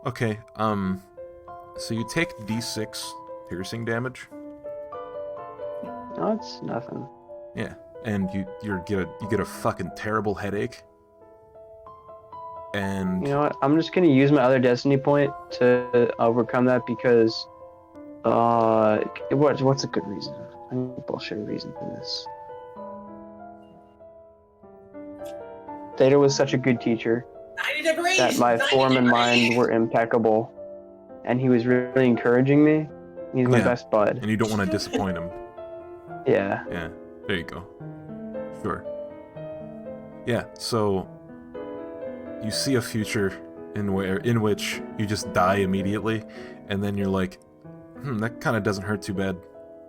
Okay, so you take D6 piercing damage. No, it's nothing. Yeah, and you get a fucking terrible headache. And You know what? I'm just gonna use my other destiny point to overcome that because, what's a good reason? I need a bullshit reason for this. Theta was such a good teacher 90 degrees! that my 90 form and degrees! mind were impeccable, and he was really encouraging me. He's my Yeah. best bud. you don't want to disappoint him. Yeah. Yeah, there you go. Sure. Yeah, so you see a future in which you just die immediately, and then you're like, that kind of doesn't hurt too bad,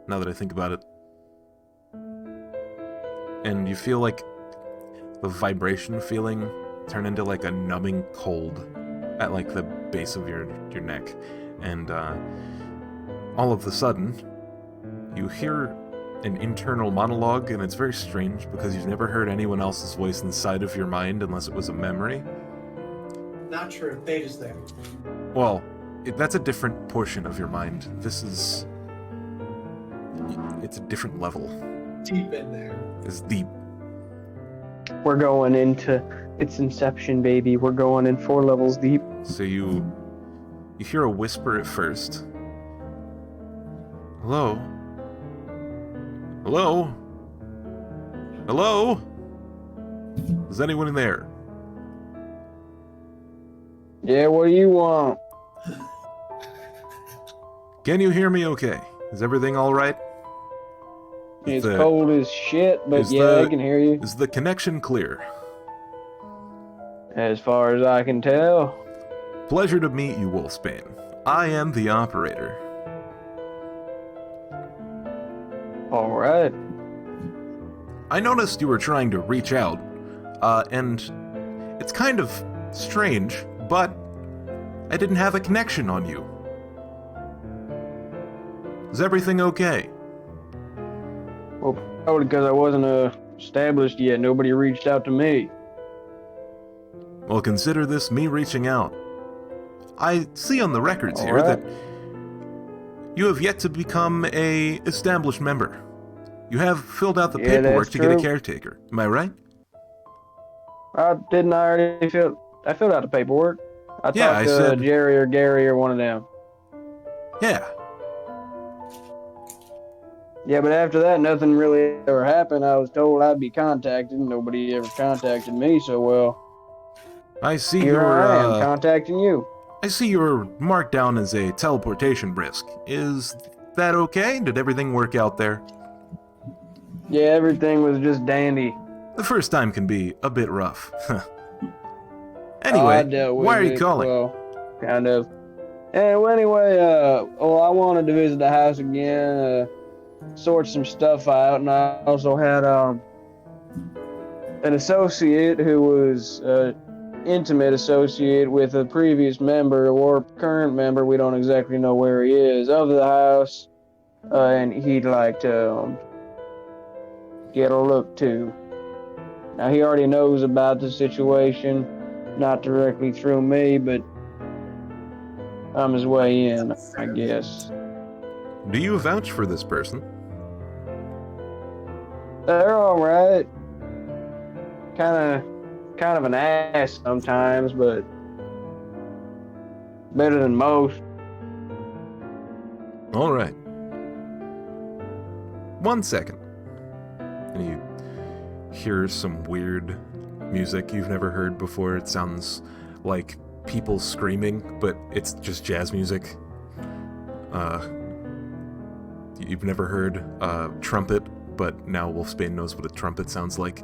now that I think about it. And you feel like the vibration feeling turn into like a numbing cold at like the base of your neck. And all of a sudden, you hear an internal monologue, and it's very strange because you've never heard anyone else's voice inside of your mind unless it was a memory. Not true. Theta's there. Well, that's a different portion of your mind. It's a different level. Deep in there. It's deep. We're going into it's Inception, baby. We're going in 4 levels deep. So you hear a whisper at first. Hello? Hello? Hello? Is anyone in there? Yeah, what do you want? Can you hear me okay? Is everything alright? It's cold as shit, but is yeah, the- I can hear you. Is the connection clear? As far as I can tell. Pleasure to meet you, Wolfsbane. I am the operator. Alright. I noticed you were trying to reach out, and it's kind of strange, but I didn't have a connection on you. Is everything okay? Well, probably because I wasn't established yet. Nobody reached out to me. Well, consider this me reaching out. I see on the records here Alright. that you have yet to become a established member. You have filled out the Yeah, paperwork that's to get a true. caretaker. Am I right? I filled out the paperwork. I Yeah, talked I to said- Jerry or Gary or one of them. Yeah. Yeah, but after that, nothing really ever happened. I was told I'd be contacted. Nobody ever contacted me, so well, I see here you're I am contacting you. I see you're marked down as a teleportation risk. Is that okay? Did everything work out there? Yeah, everything was just dandy. The first time can be a bit rough. I Anyway, dealt with why are you it, calling? Well, kind of. And well, anyway, I wanted to visit the house again, sort some stuff out, and I also had an associate who was intimate associate with a previous member or current member. We don't exactly know where he is of the house, and he'd like to get a look too. Now he already knows about the situation, not directly through me, but I'm his way in, I guess. Do you vouch for this person? They're all right. Kind of an ass sometimes, but better than most. All right. 1 second. And you hear some weird music you've never heard before. It sounds like people screaming, but it's just jazz music. You've never heard trumpet, but now Wolfsbane knows what a trumpet sounds like.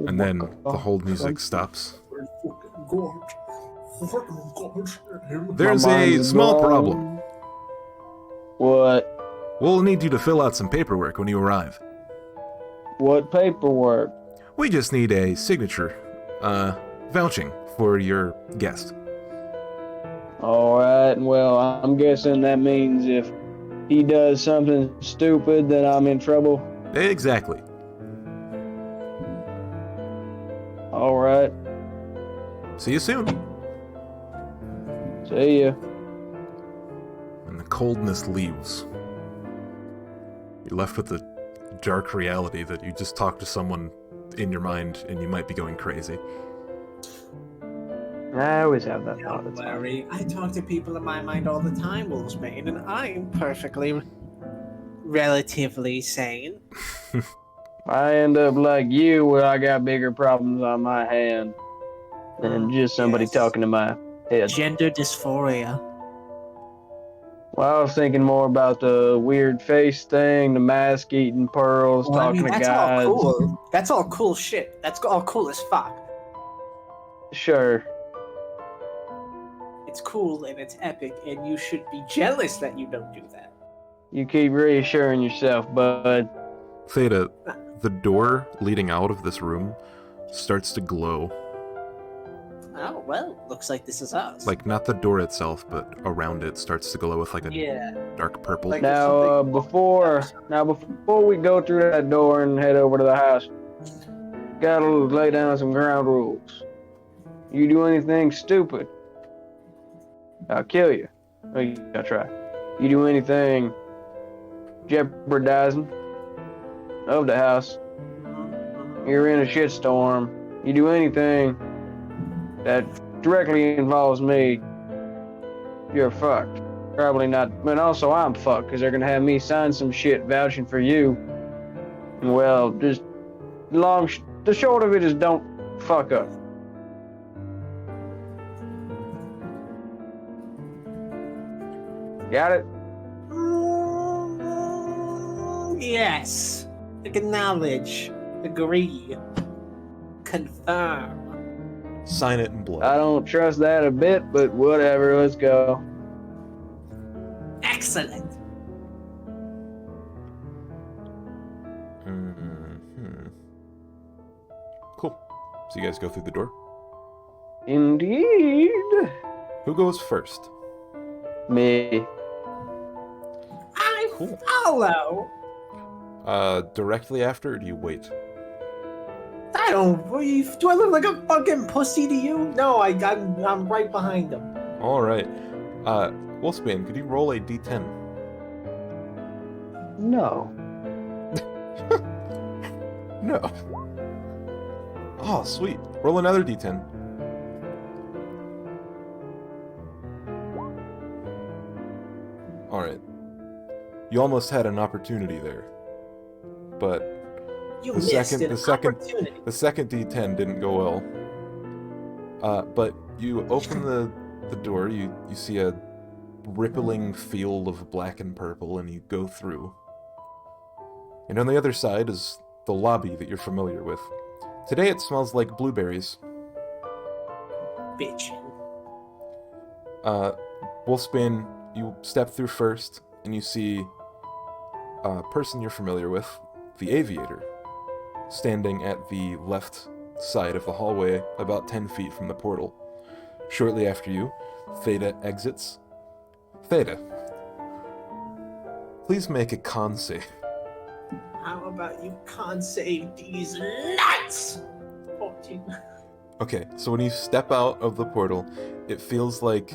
And then the whole music stops. There's My a mind's small blown. problem. What? We'll need you to fill out some paperwork when you arrive. What paperwork? We just need a signature, vouching for your guest. All right. Well, I'm guessing that means if he does something stupid, then I'm in trouble. Exactly. All right. See you soon. See ya. And the coldness leaves. You're left with the dark reality that you just talked to someone in your mind and you might be going crazy. I always have that thought. Don't It's fine. worry. I talk to people in my mind all the time, Wolfsbane, and I'm perfectly, relatively sane. I end up like you, where I got bigger problems on my hand than just somebody Yes. talking to my head. Gender dysphoria. Well, I was thinking more about the weird face thing, the mask eating pearls, Well, I talking mean, to that's gods. all cool. That's all cool shit. That's all cool as fuck. Sure. It's cool and it's epic, and you should be jealous that you don't do that. You keep reassuring yourself, bud. Theta, the door leading out of this room starts to glow. Oh, well, looks like this is us. Like, not the door itself, but around it starts to glow with like a yeah. dark purple. Like- Now, before we go through that door and head over to the house, gotta lay down some ground rules. You do anything stupid, I'll kill you. Oh, you gotta try. You do anything jeopardizing of the house, you're in a shitstorm. You do anything that directly involves me, you're fucked. Probably not, but also I'm fucked, because they're gonna have me sign some shit vouching for you. And well, just the short of it is don't fuck up. Got it? Yes. Acknowledge. Agree. Confirm. Sign it in blood. I don't trust that a bit, but whatever, let's go. Excellent. Cool. So you guys go through the door. Indeed. Who goes first? Me. I Cool. follow. Directly after, or do you wait? I don't breathe. Do I look like a fucking pussy to you? No, I'm right behind him. All right. Wolfsbane, could you roll a d10? No. No. Oh, sweet. Roll another d10. All right. You almost had an opportunity there, but You The missed second- an the second- opportunity. the second d10 didn't go well. But you open the door. You see a rippling field of black and purple, and you go through. And on the other side is the lobby that you're familiar with. Today it smells like blueberries. Bitch. Wolfsbane, you step through first, and you see a person you're familiar with, the Aviator, standing at the left side of the hallway, about 10 feet from the portal. Shortly after you, Theta exits. Theta, please make a con save. How about you can't save these nuts? 14. Okay, so when you step out of the portal, it feels like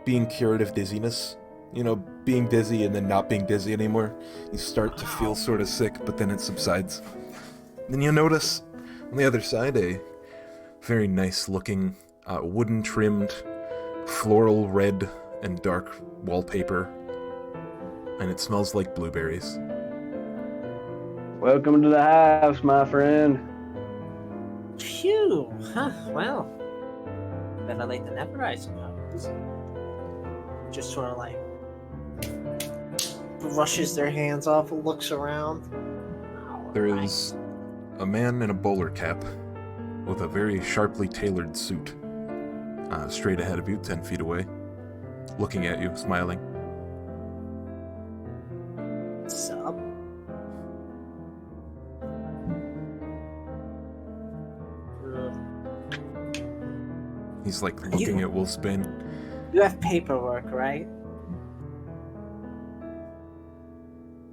being cured of dizziness. You know, being dizzy and then not being dizzy anymore. You start to feel sort of sick, but then it subsides. Then you notice on the other side a very nice looking wooden trimmed floral red and dark wallpaper, and it smells like blueberries. Welcome to the house, my friend. Phew. Huh, well. Better late than never, I suppose. Just sort of like brushes their hands off and looks around. There is a man in a bowler cap with a very sharply tailored suit, straight ahead of you, 10 feet away, looking at you, smiling. Sup? He's like looking at Wolfsbane. You have paperwork, right?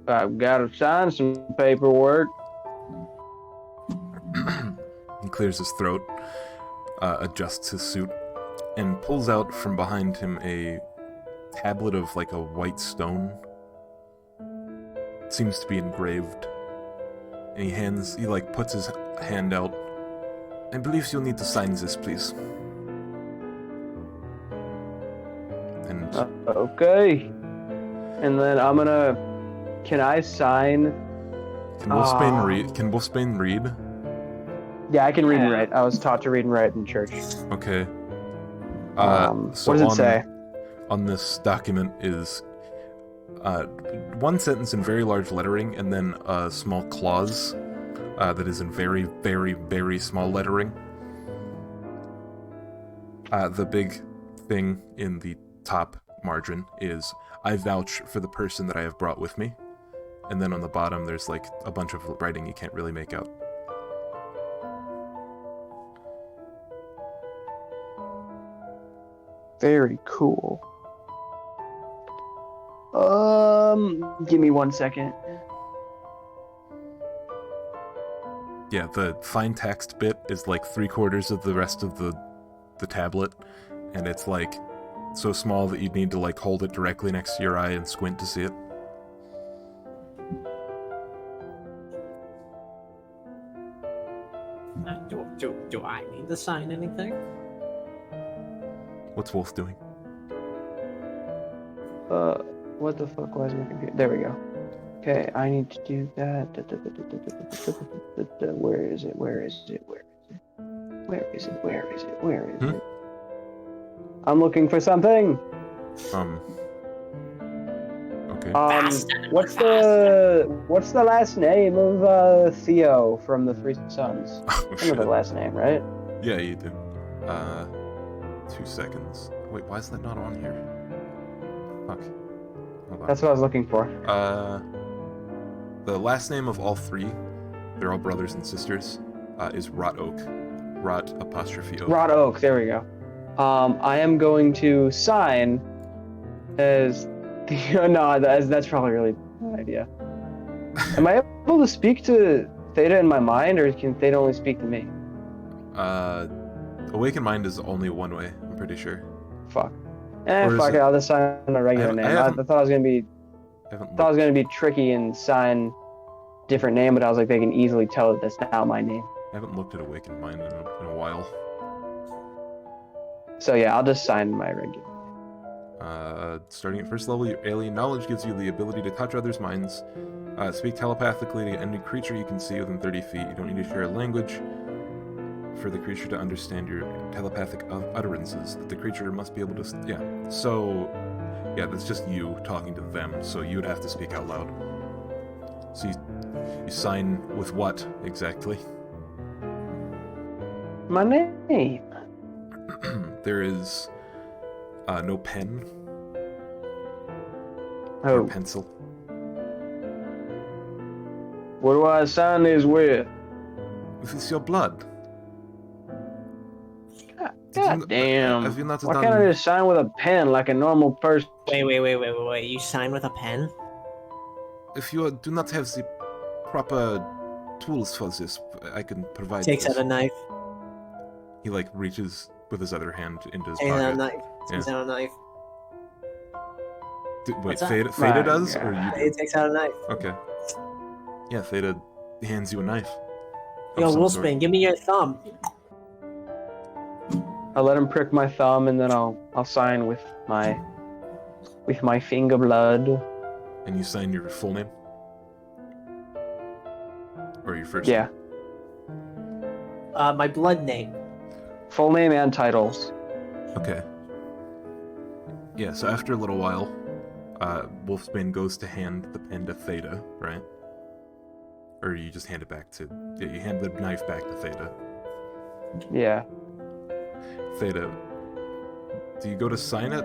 I've got to sign some paperwork. He clears his throat. adjusts his suit and pulls out from behind him a tablet of like a white stone. It seems to be engraved. And he like puts his hand out. I believe you'll need to sign this, please. And Okay. And then I'm gonna. Can I sign? can Wolfsbane read? Can Wolfsbane read? Yeah, I can read and write. I was taught to read and write in church. Okay. What does it say? On this document is one sentence in very large lettering, and then a small clause that is in very, very, very small lettering. The big thing in the top margin is, I vouch for the person that I have brought with me. And then on the bottom, there's like a bunch of writing you can't really make out. Very cool. Give me 1 second. Yeah, the fine text bit is like 3/4 of the rest of the tablet, and it's like so small that you'd need to like hold it directly next to your eye and squint to see it. Do I need to sign anything? What's Wolf doing? What the fuck was my computer? There we go. Okay, I need to do that. Where is it? Where is it? Where is it? Where is it? Where is it? Where is it? I'm looking for something. Okay. What's the last name of Theo from the Three Sons? Oh, I know the last name, right? Yeah, you do. 2 seconds. Wait, why is that not on here? Fuck. Hold on. That's what I was looking for. The last name of all three, they're all brothers and sisters, is Rot Oak. Rot apostrophe Oak. Rot Oak, there we go. I am going to sign as no, that's probably a really bad idea. Am I able to speak to Theta in my mind, or can Theta only speak to me? Awakened Mind is only one way, I'm pretty sure. Fuck. Or is Fuck it, I'll just sign a regular name. I thought I was gonna be tricky and sign different name, but I was like, they can easily tell that that's not my name. I haven't looked at Awakened Mind in a while. So yeah, I'll just sign my regular. Starting at first level, your alien knowledge gives you the ability to touch others' minds, speak telepathically to any creature you can see within 30 feet. You don't need to share a language for the creature to understand your telepathic utterances. That the creature must be able to... Yeah, so... Yeah, that's just you talking to them, so you would have to speak out loud. So you sign with what, exactly? My name. There is no pen Oh. or pencil. What do I sign this with? If it's your blood. God damn. Have you not Why done... can't I just sign with a pen like a normal person? Wait. You sign with a pen? If you do not have the proper tools for this, I can provide. Takes this. out a knife. He like reaches with his other hand into his Takes out a pocket. knife. Takes out a knife. Wait, What's that? Theta does, God. or you? It takes out a knife. Okay. Yeah, Theta hands you a knife. Yo, of some Wolfsbane, sort. give me your thumb. I'll let him prick my thumb, and then I'll sign with my finger blood. And you sign your full name, or your first? Yeah, My blood name. full name and titles. Okay. Yeah. So after a little while, Wolfsbane goes to hand the pen to Theta, right? Or you just hand it back to... Yeah, you hand the knife back to Theta. Yeah. Theta, do you go to sign it?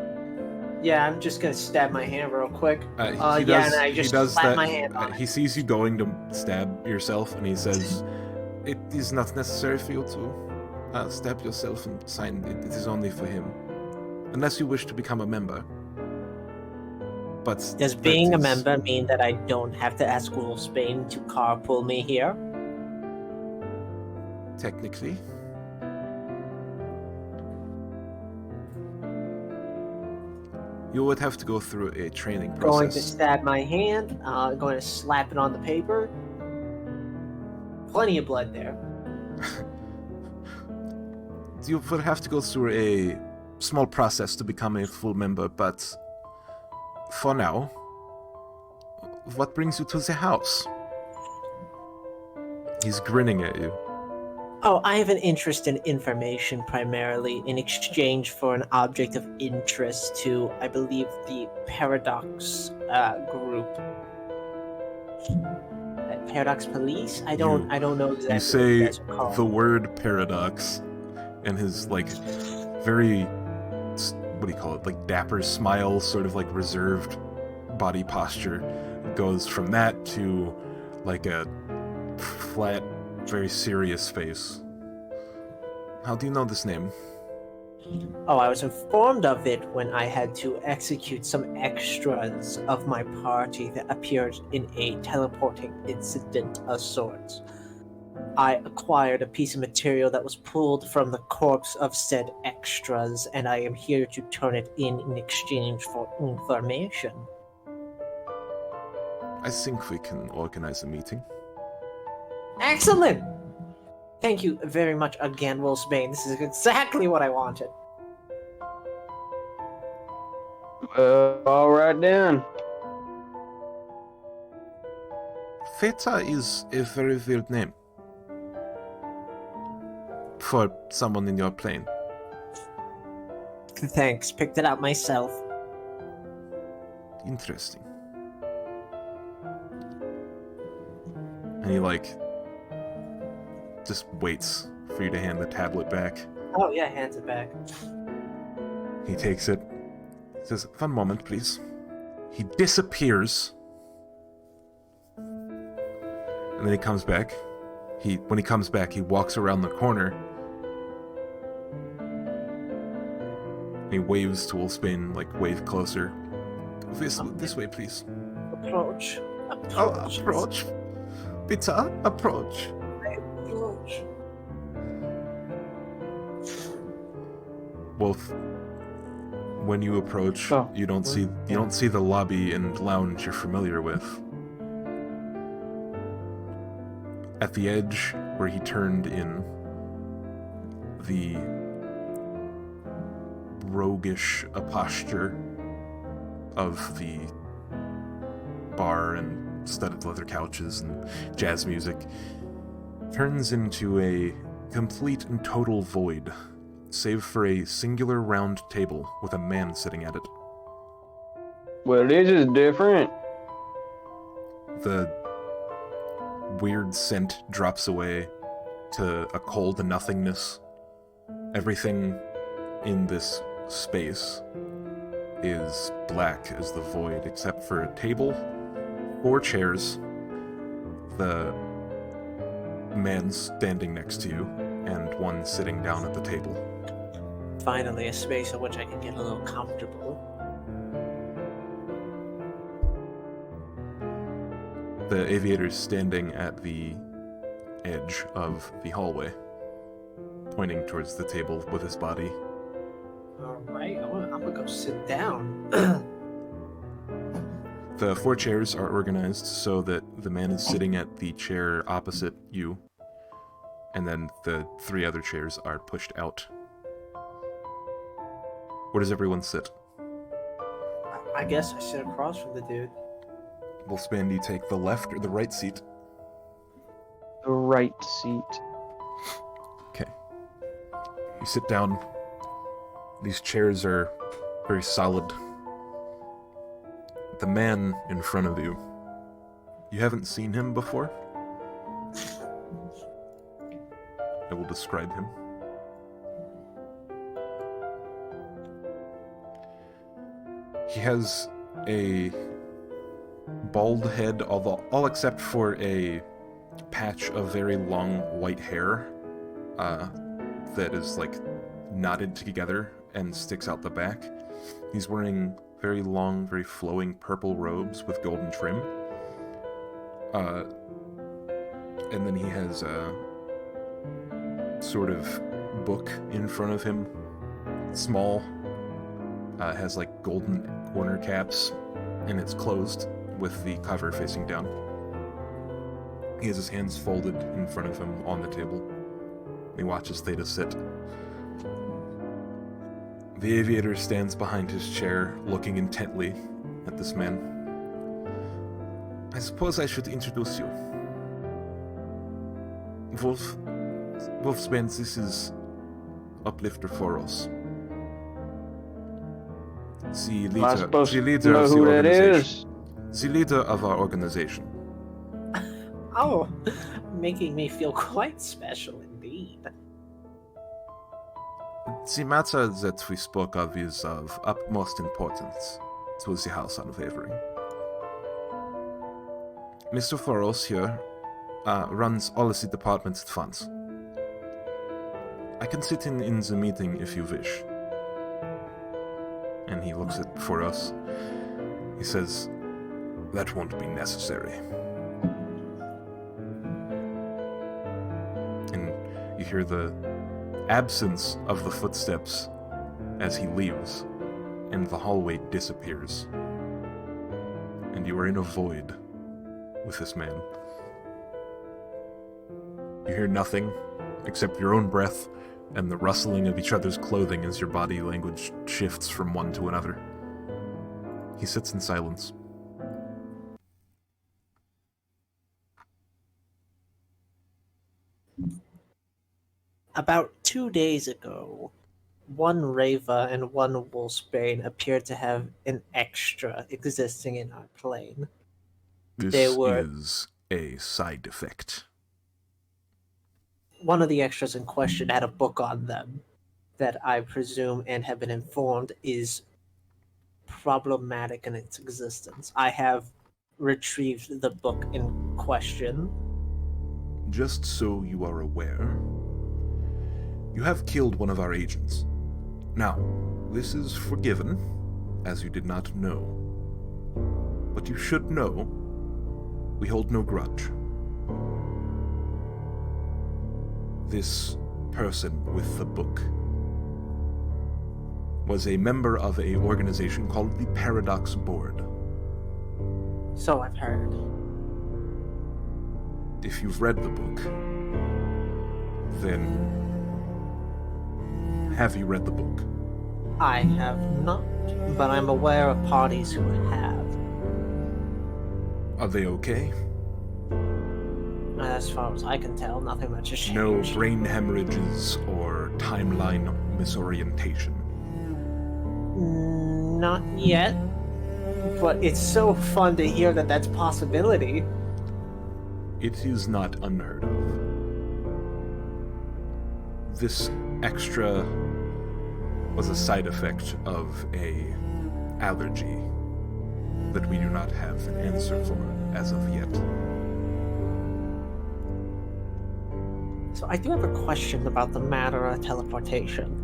Yeah, I'm just gonna stab my hand real quick. He Yeah, does, and I he just does slap that. my hand on it. He sees you going to stab yourself, and he says, "It is not necessary for you to stab yourself and sign. It is only for him, unless you wish to become a member." But Does that being a is- member mean that I don't have to ask Wolfsbane to carpool me here? Technically, You would have to go through a training Going to process. stab my hand. Going to slap it on the paper. Plenty of blood there. You would have to go through a small process to become a full member, but for now, what brings you to the house? He's grinning at you. Oh, I have an interest in information primarily in exchange for an object of interest to, I believe, the Paradox group. Paradox Police? I don't know exactly. You what say guys are called. the word paradox, and his, like, very, what do you call it, like, dapper smile, sort of, like, reserved body posture goes from that to, like, a flat, very serious face. How do you know this name? Oh, I was informed of it when I had to execute some extras of my party that appeared in a teleporting incident of sorts. I acquired a piece of material that was pulled from the corpse of said extras, and I am here to turn it in exchange for information. I think we can organize a meeting. Excellent! Thank you very much again, Wolfsbane. This is exactly what I wanted. All right then. Feta is a very weird name for someone in your plane. Thanks, picked it out myself. Interesting. And he, like, just waits for you to hand the tablet back. Oh yeah, hands it back. He takes it, says, "One moment, please." He disappears. And then he comes back. When he comes back, he walks around the corner. And he waves to Wolfsbane, like, wave closer. This way, please. Approach. Oh, approach. Bitte, approach. Approach. Wolf, when you approach, Oh. you don't see the lobby and lounge you're familiar with. At the edge where he turned in, the roguish posture of the bar and studded leather couches and jazz music turns into a complete and total void, save for a singular round table with a man sitting at it. Well, this is different. The weird scent drops away to a cold nothingness. Everything in this space is black as the void, except for a table, 4 chairs, the man standing next to you, and one sitting down at the table. Finally, a space in which I can get a little comfortable. The aviator's standing at the edge of the hallway, pointing towards the table with his body. Alright, I'm gonna go sit down. The 4 chairs are organized so that the man is sitting at the chair opposite you, and then the 3 other chairs are pushed out. Where does everyone sit? I guess I sit across from the dude. Wolfsbane, do you take the left or the right seat? The right seat. Okay. You sit down. These chairs are very solid. The man in front of you, you haven't seen him before? I will describe him. He has a bald head, all except for a patch of very long white hair that is, like, knotted together and sticks out the back. He's wearing very long, very flowing purple robes with golden trim. And then he has a sort of book in front of him, small, has like golden corner caps, and it's closed with the cover facing down. He has his hands folded in front of him on the table. He watches Theta sit. The aviator stands behind his chair, looking intently at this man. I suppose I should introduce you. Wolfsbane, this is Uplifter for us. The leader, I'm supposed the to leader know of the who that organization. is. The leader of our organization. Oh, making me feel quite special indeed. The matter that we spoke of is of utmost importance to the House Unwavering. Mr. Foros here runs all of the department's funds. I can sit in the meeting if you wish. And he looks at Foros. He says, that won't be necessary. And you hear the absence of the footsteps as he leaves, and the hallway disappears. And you are in a void with this man. You hear nothing except your own breath and the rustling of each other's clothing as your body language shifts from one to another. He sits in silence. About 2 days ago, one Rava and one Wolfsbane appeared to have an extra existing in our plane. This were- is a side effect. One of the extras in question had a book on them that I presume and have been informed is problematic in its existence. I have retrieved the book in question. Just so you are aware, you have killed one of our agents. Now, this is forgiven, as you did not know. But you should know, we hold no grudge. This person with the book was a member of an organization called the Paradox Board. So I've heard. If you've read the book, then have you read the book? I have not, but I'm aware of parties who have. Are they okay? As far as I can tell, nothing much has changed. No brain hemorrhages or timeline misorientation. Not yet, but it's so fun to hear that that's a possibility. It is not unheard of. This extra was a side effect of a allergy that we do not have an answer for as of yet. So I do have a question about the matter of teleportation.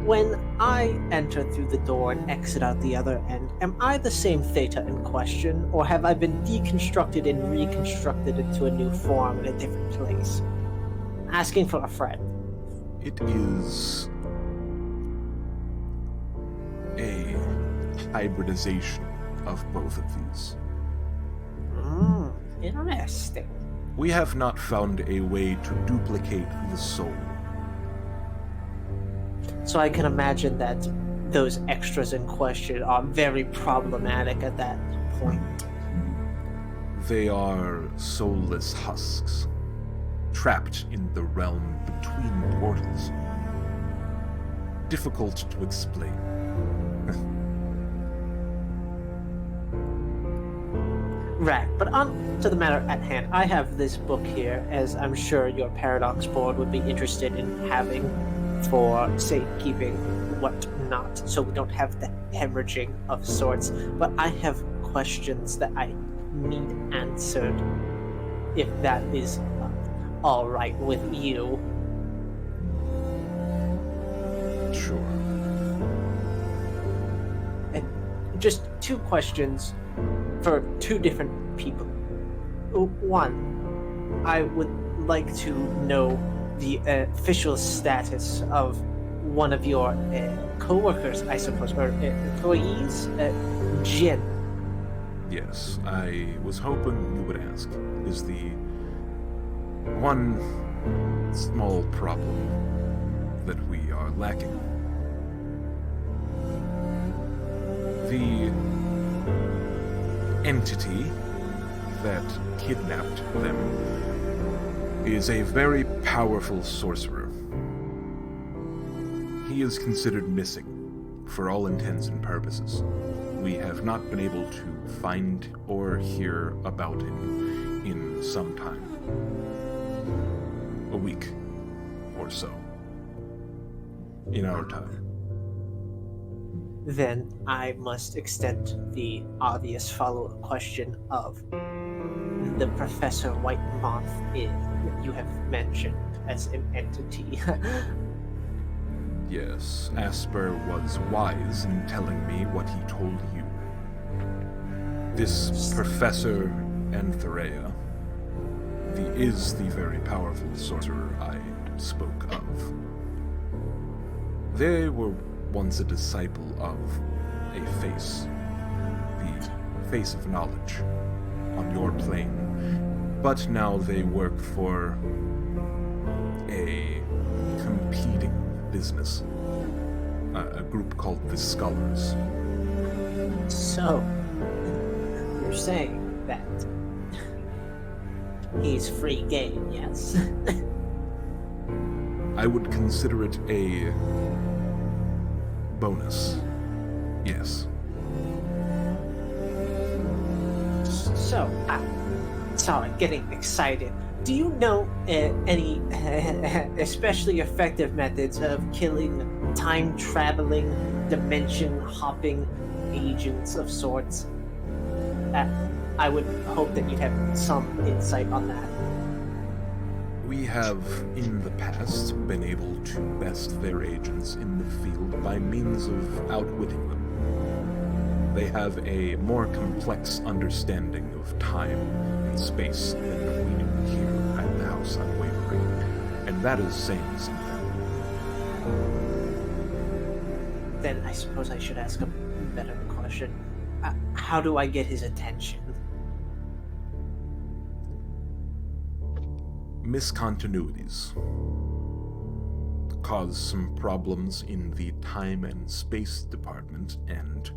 When I enter through the door and exit out the other end, am I the same Theta in question, or have I been deconstructed and reconstructed into a new form in a different place? Asking for a friend. It is a hybridization of both of these. Interesting. We have not found a way to duplicate the soul. So I can imagine that those extras in question are very problematic at that point. They are soulless husks, trapped in the realm between portals. Difficult to explain. Right, but on to the matter at hand. I have this book here, as I'm sure your Paradox board would be interested in having for safekeeping, whatnot, so we don't have the hemorrhaging of sorts. But I have questions that I need answered, if that is all right with you. Sure. And just two questions for two different people. One, I would like to know the official status of one of your co-workers, I suppose, or employees? Jin. Yes, I was hoping you would ask. Is the one small problem that we are lacking. The entity that kidnapped them is a very powerful sorcerer. He is considered missing for all intents and purposes. We have not been able to find or hear about him in some time. A week or so. In our time. Then I must extend the obvious follow-up question of the Professor White Moth you have mentioned as an entity. Yes, Asper was wise in telling me what he told you. This Professor Antherea is the very powerful sorcerer I spoke of. They were once a disciple of a face, the face of knowledge, on your plane, but now they work for a competing business, a group called the Scholars. So, you're saying that he's free game, yes? I would consider it a bonus. Yes. So, sorry, getting excited. Do you know any especially effective methods of killing time-traveling, dimension-hopping agents of sorts? I would hope that you'd have some insight on that. We have, in the past, been able to best their agents in the field by means of outwitting them. They have a more complex understanding of time and space than we do here at the House Unwavering, and that is saying something. Then I suppose I should ask a better question. How do I get his attention? Miscontinuities cause some problems in the time and space department, and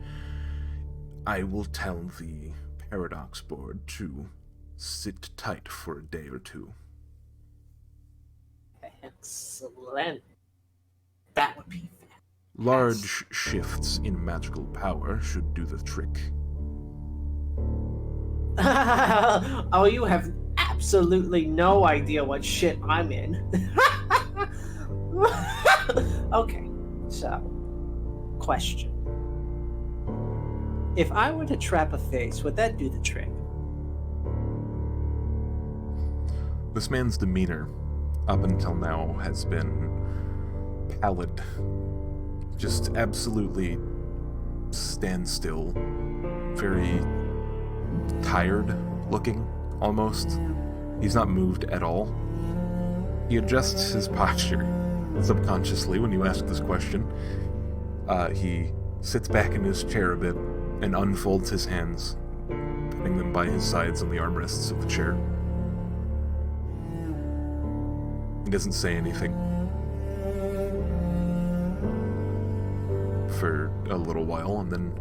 I will tell the Paradox Board to sit tight for a day or two. Excellent. That would be Large shifts in magical power should do the trick. Oh, you have absolutely no idea what shit I'm in. Okay, so, question. If I were to trap a face, would that do the trick? This man's demeanor, up until now, has been pallid. Just absolutely standstill. Very tired looking, almost. He's not moved at all. He adjusts his posture subconsciously when you ask this question. He sits back in his chair a bit and unfolds his hands, putting them by his sides on the armrests of the chair. He doesn't say anything for a little while, and then...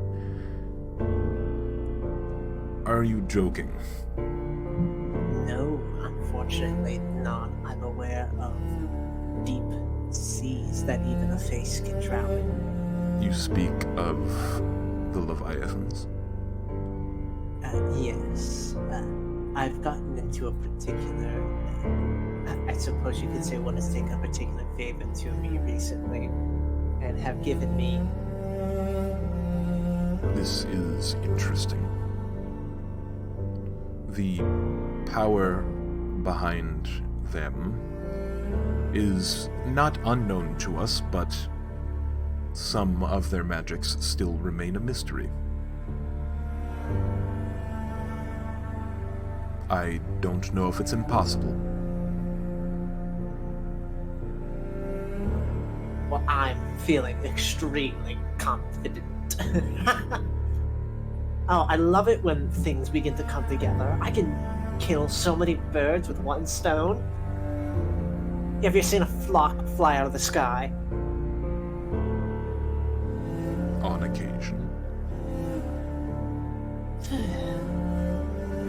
Are you joking? No, unfortunately not. I'm aware of deep seas that even a face can drown in. You speak of the Leviathans? Yes. I've gotten into a particular... I suppose you could say one has taken a particular favor to me recently, and have given me... This is interesting. The power behind them is not unknown to us, but some of their magics still remain a mystery. I don't know if it's impossible. Well, I'm feeling extremely confident. Oh, I love it when things begin to come together. I can kill so many birds with one stone. Have you seen a flock fly out of the sky? On occasion.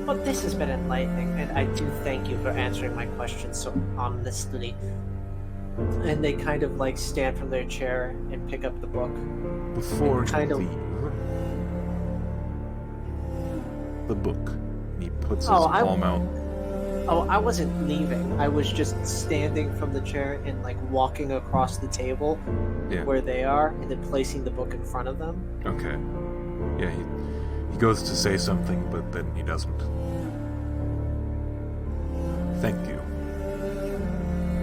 Well, this has been enlightening, and I do thank you for answering my questions so honestly. And they kind of like stand from their chair and pick up the book. Before kind you of- leave, the book. He puts his Oh, palm out. Oh, I wasn't leaving. I was just standing from the chair and like walking across the table Yeah. where they are, and then placing the book in front of them. Okay. Yeah, he goes to say something, but then he doesn't. Thank you.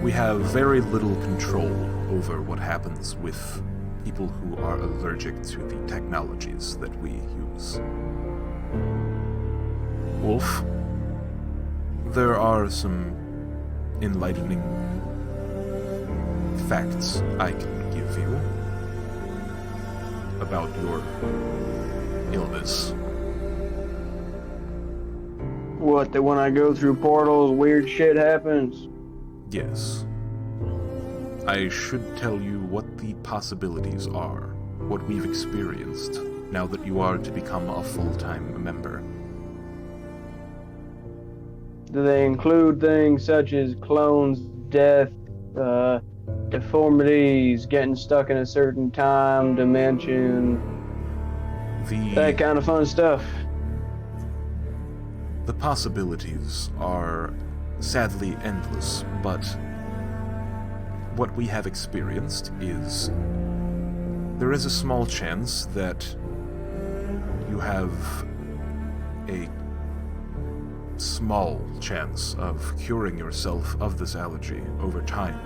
We have very little control over what happens with people who are allergic to the technologies that we use. Wolf, there are some enlightening facts I can give you about your illness. What, that when I go through portals, weird shit happens? Yes. I should tell you what the possibilities are, what we've experienced, now that you are to become a full-time member. Do they include things such as clones, death, deformities, getting stuck in a certain time, dimension, that kind of fun stuff? The possibilities are sadly endless, but what we have experienced is there is a small chance that you have a small chance of curing yourself of this allergy over time,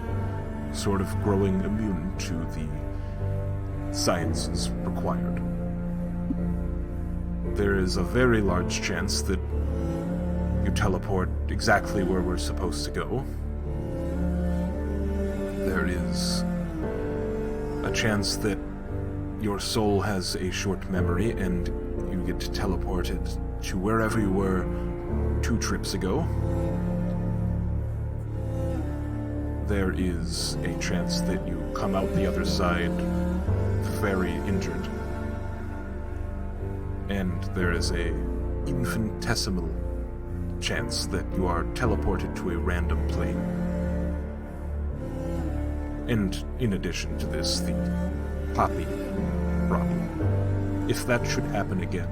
sort of growing immune to the sciences required. There is a very large chance that you teleport exactly where we're supposed to go. There is a chance that your soul has a short memory and you get teleported to wherever you were 2 trips ago. There is a chance that you come out the other side very injured. And there is a infinitesimal chance that you are teleported to a random plane. And in addition to this, the poppy problem. If that should happen again,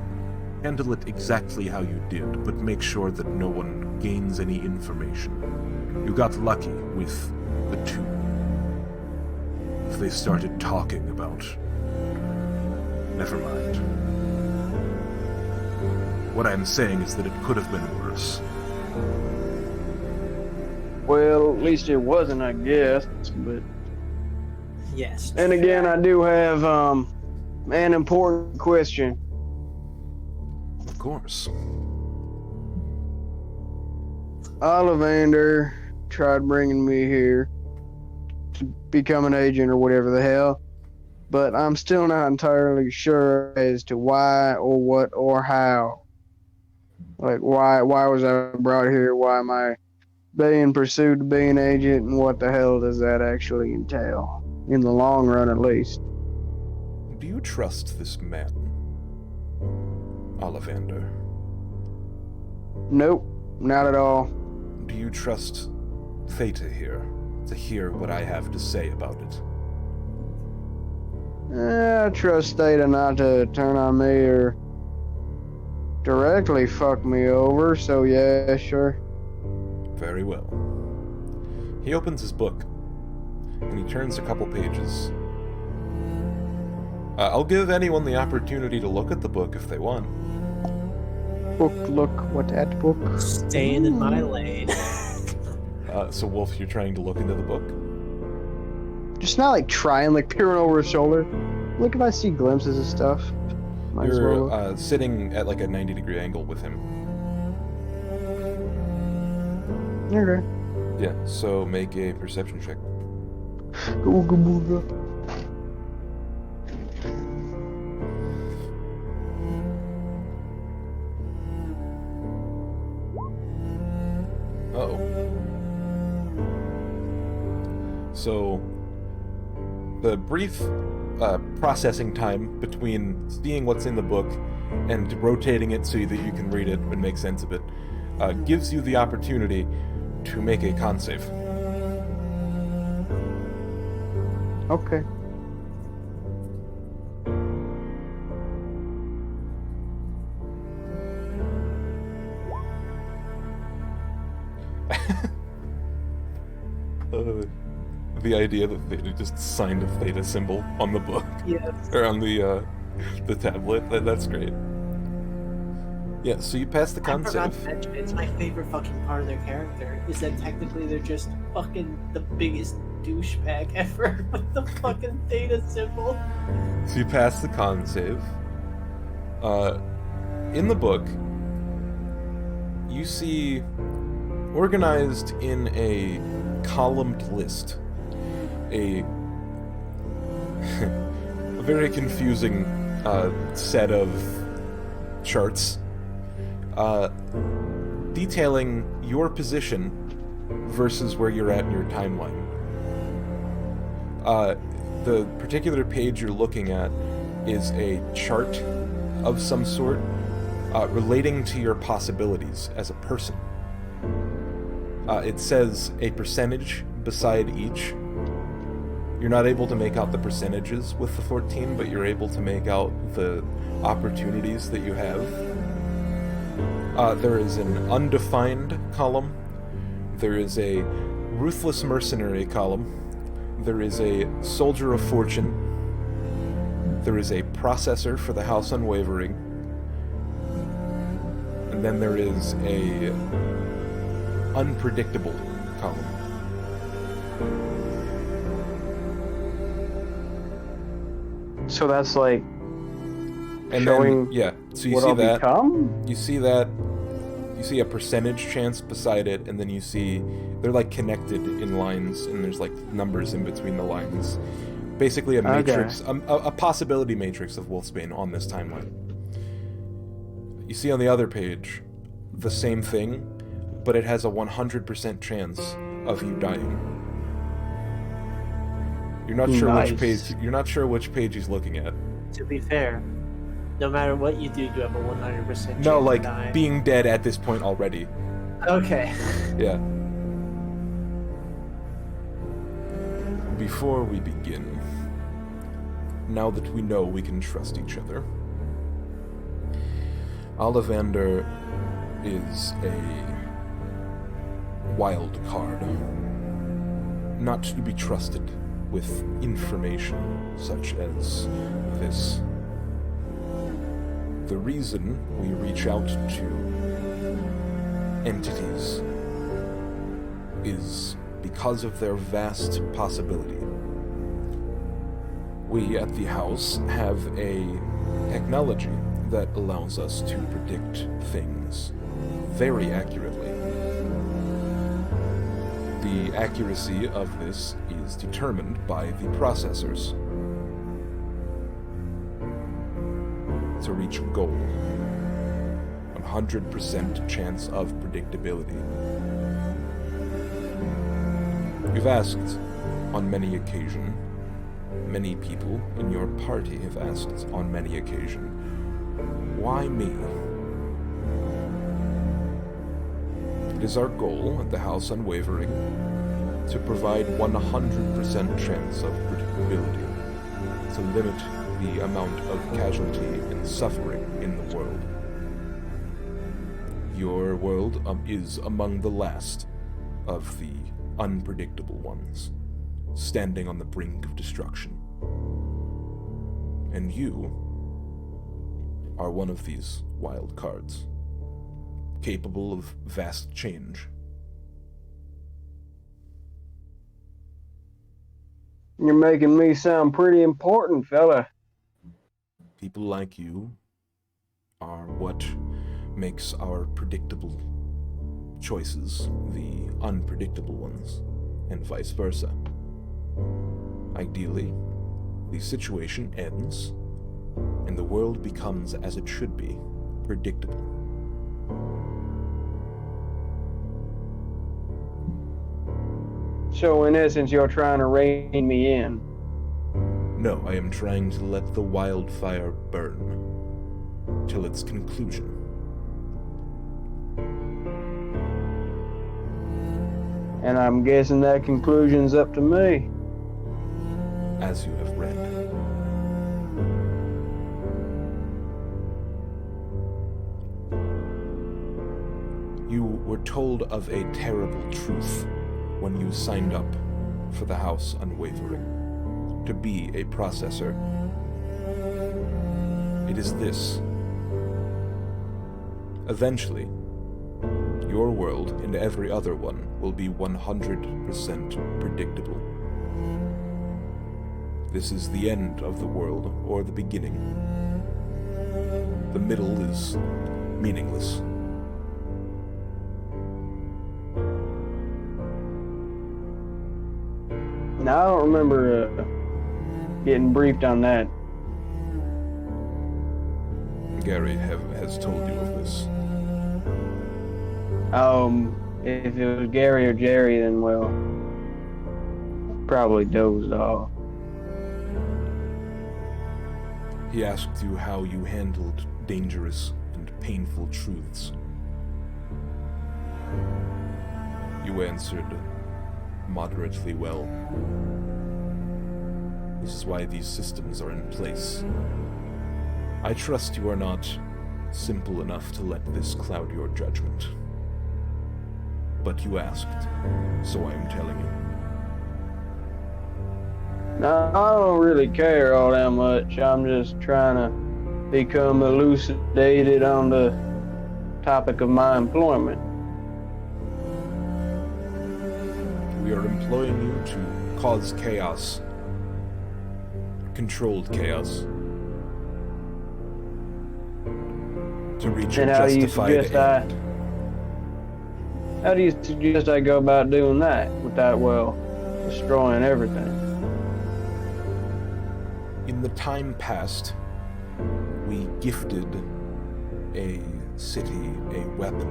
handle it exactly how you did, but make sure that no one gains any information. You got lucky with the 2. If they started talking about... Never mind. What I'm saying is that it could have been worse. Well, at least it wasn't, I guess, but... Yes. And again, I do have, an important question. Of course. Ollivander tried bringing me here to become an agent or whatever the hell, but I'm still not entirely sure as to why or what or how. Like, why was I brought here? Why am I being pursued to be an agent, and what the hell does that actually entail? In the long run, at least. Do you trust this man, Ollivander? Nope, not at all. Do you trust Theta here to hear what I have to say about it? I trust Theta not to turn on me or directly fuck me over, so yeah, sure. Very well. He opens his book, and he turns a couple pages. I'll give anyone the opportunity to look at the book if they want. Book, look, what at book? Staying in my lane. So Wolf, you're trying to look into the book? Just not like trying, like peering over his shoulder. Look, if I see glimpses of stuff. Might as well look. You're sitting at like a 90-degree angle with him. Okay. Yeah, so make a perception check. Ooga booga. So, the brief processing time between seeing what's in the book and rotating it so that you can read it and make sense of it gives you the opportunity to make a con save. Okay. The idea that they just signed a theta symbol on the book. Yes. Or on the tablet. That's great. Yeah, so you pass the I con forgot save. to mention, it's my favorite fucking part of their character, is that technically they're just fucking the biggest douchebag ever with the fucking theta symbol. So you pass the con save. In the book, you see organized in a columned list a very confusing set of charts detailing your position versus where you're at in your timeline. The particular page you're looking at is a chart of some sort relating to your possibilities as a person. It says a percentage beside each. You're not able to make out the percentages with the 14, but you're able to make out the opportunities that you have. There is an undefined column. There is a ruthless mercenary column. There is a soldier of fortune. There is a processor for the House Unwavering. And then there is a unpredictable column. So that's like And showing then, yeah, so you what see I'll that. become? You see that. You see a percentage chance beside it, and then you see they're like connected in lines, and there's like numbers in between the lines. Basically, a matrix, a possibility matrix of Wolfsbane on this timeline. You see on the other page the same thing, but it has a 100% chance of you dying. You're not sure which page. You're not sure which page he's looking at. To be fair, no matter what you do, you have a 100% chance No, of like dying. being dead at this point already. Okay. Yeah. Before we begin, now that we know we can trust each other, Ollivander is a wild card, not to be trusted with information such as this. The reason we reach out to entities is because of their vast possibility. We at the house have a technology that allows us to predict things very accurately. The accuracy of this is determined by the processors. To reach a goal, 100% chance of predictability. You've asked on many occasions, many people in your party have asked on many occasions, why me? It is our goal at the House Unwavering to provide 100% chance of predictability, to limit the amount of casualty and suffering in the world. Your world is among the last of the unpredictable ones, standing on the brink of destruction. And you are one of these wild cards, capable of vast change. You're making me sound pretty important, fella. People like you are what makes our predictable choices the unpredictable ones, and vice versa. Ideally, the situation ends, and the world becomes as it should be, predictable. So in essence, you're trying to rein me in. No, I am trying to let the wildfire burn till its conclusion. And I'm guessing that conclusion's up to me. As you have read. You were told of a terrible truth when you signed up for the House Unwavering, to be a processor. It is this. Eventually, your world and every other one will be 100% predictable. This is the end of the world or the beginning. The middle is meaningless. Now, I don't remember getting briefed on that. Gary has told you of this. If it was Gary or Jerry, then, well, probably dozed off. He asked you how you handled dangerous and painful truths. You answered moderately well. This is why these systems are in place. I trust you are not simple enough to let this cloud your judgment. But you asked, so I am telling you. No, I don't really care all that much. I'm just trying to become elucidated on the topic of my employment. We are employing you to cause chaos. Controlled chaos. To reach a And how do you justified suggest end. How do you suggest I go about doing that without, well, destroying everything? In the time past, we gifted a city a weapon.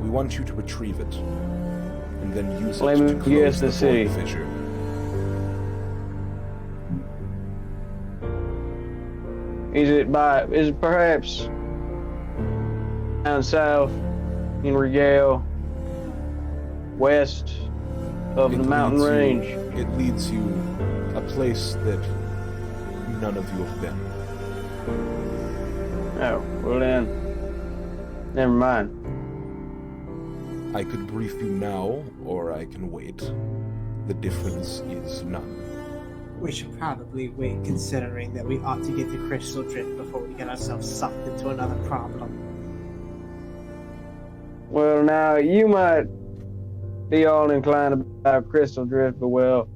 We want you to retrieve it, and then use it Let me to guess close the the city. void fissure. Is it perhaps down south in Regale, west of the mountain range? It leads you a place that none of you have been. Oh, well then, never mind. I could brief you now, or I can wait. The difference is none. We should probably wait, considering that we ought to get the crystal drift before we get ourselves sucked into another problem. Well, now, you might be all inclined about Crystal Drift, but, well,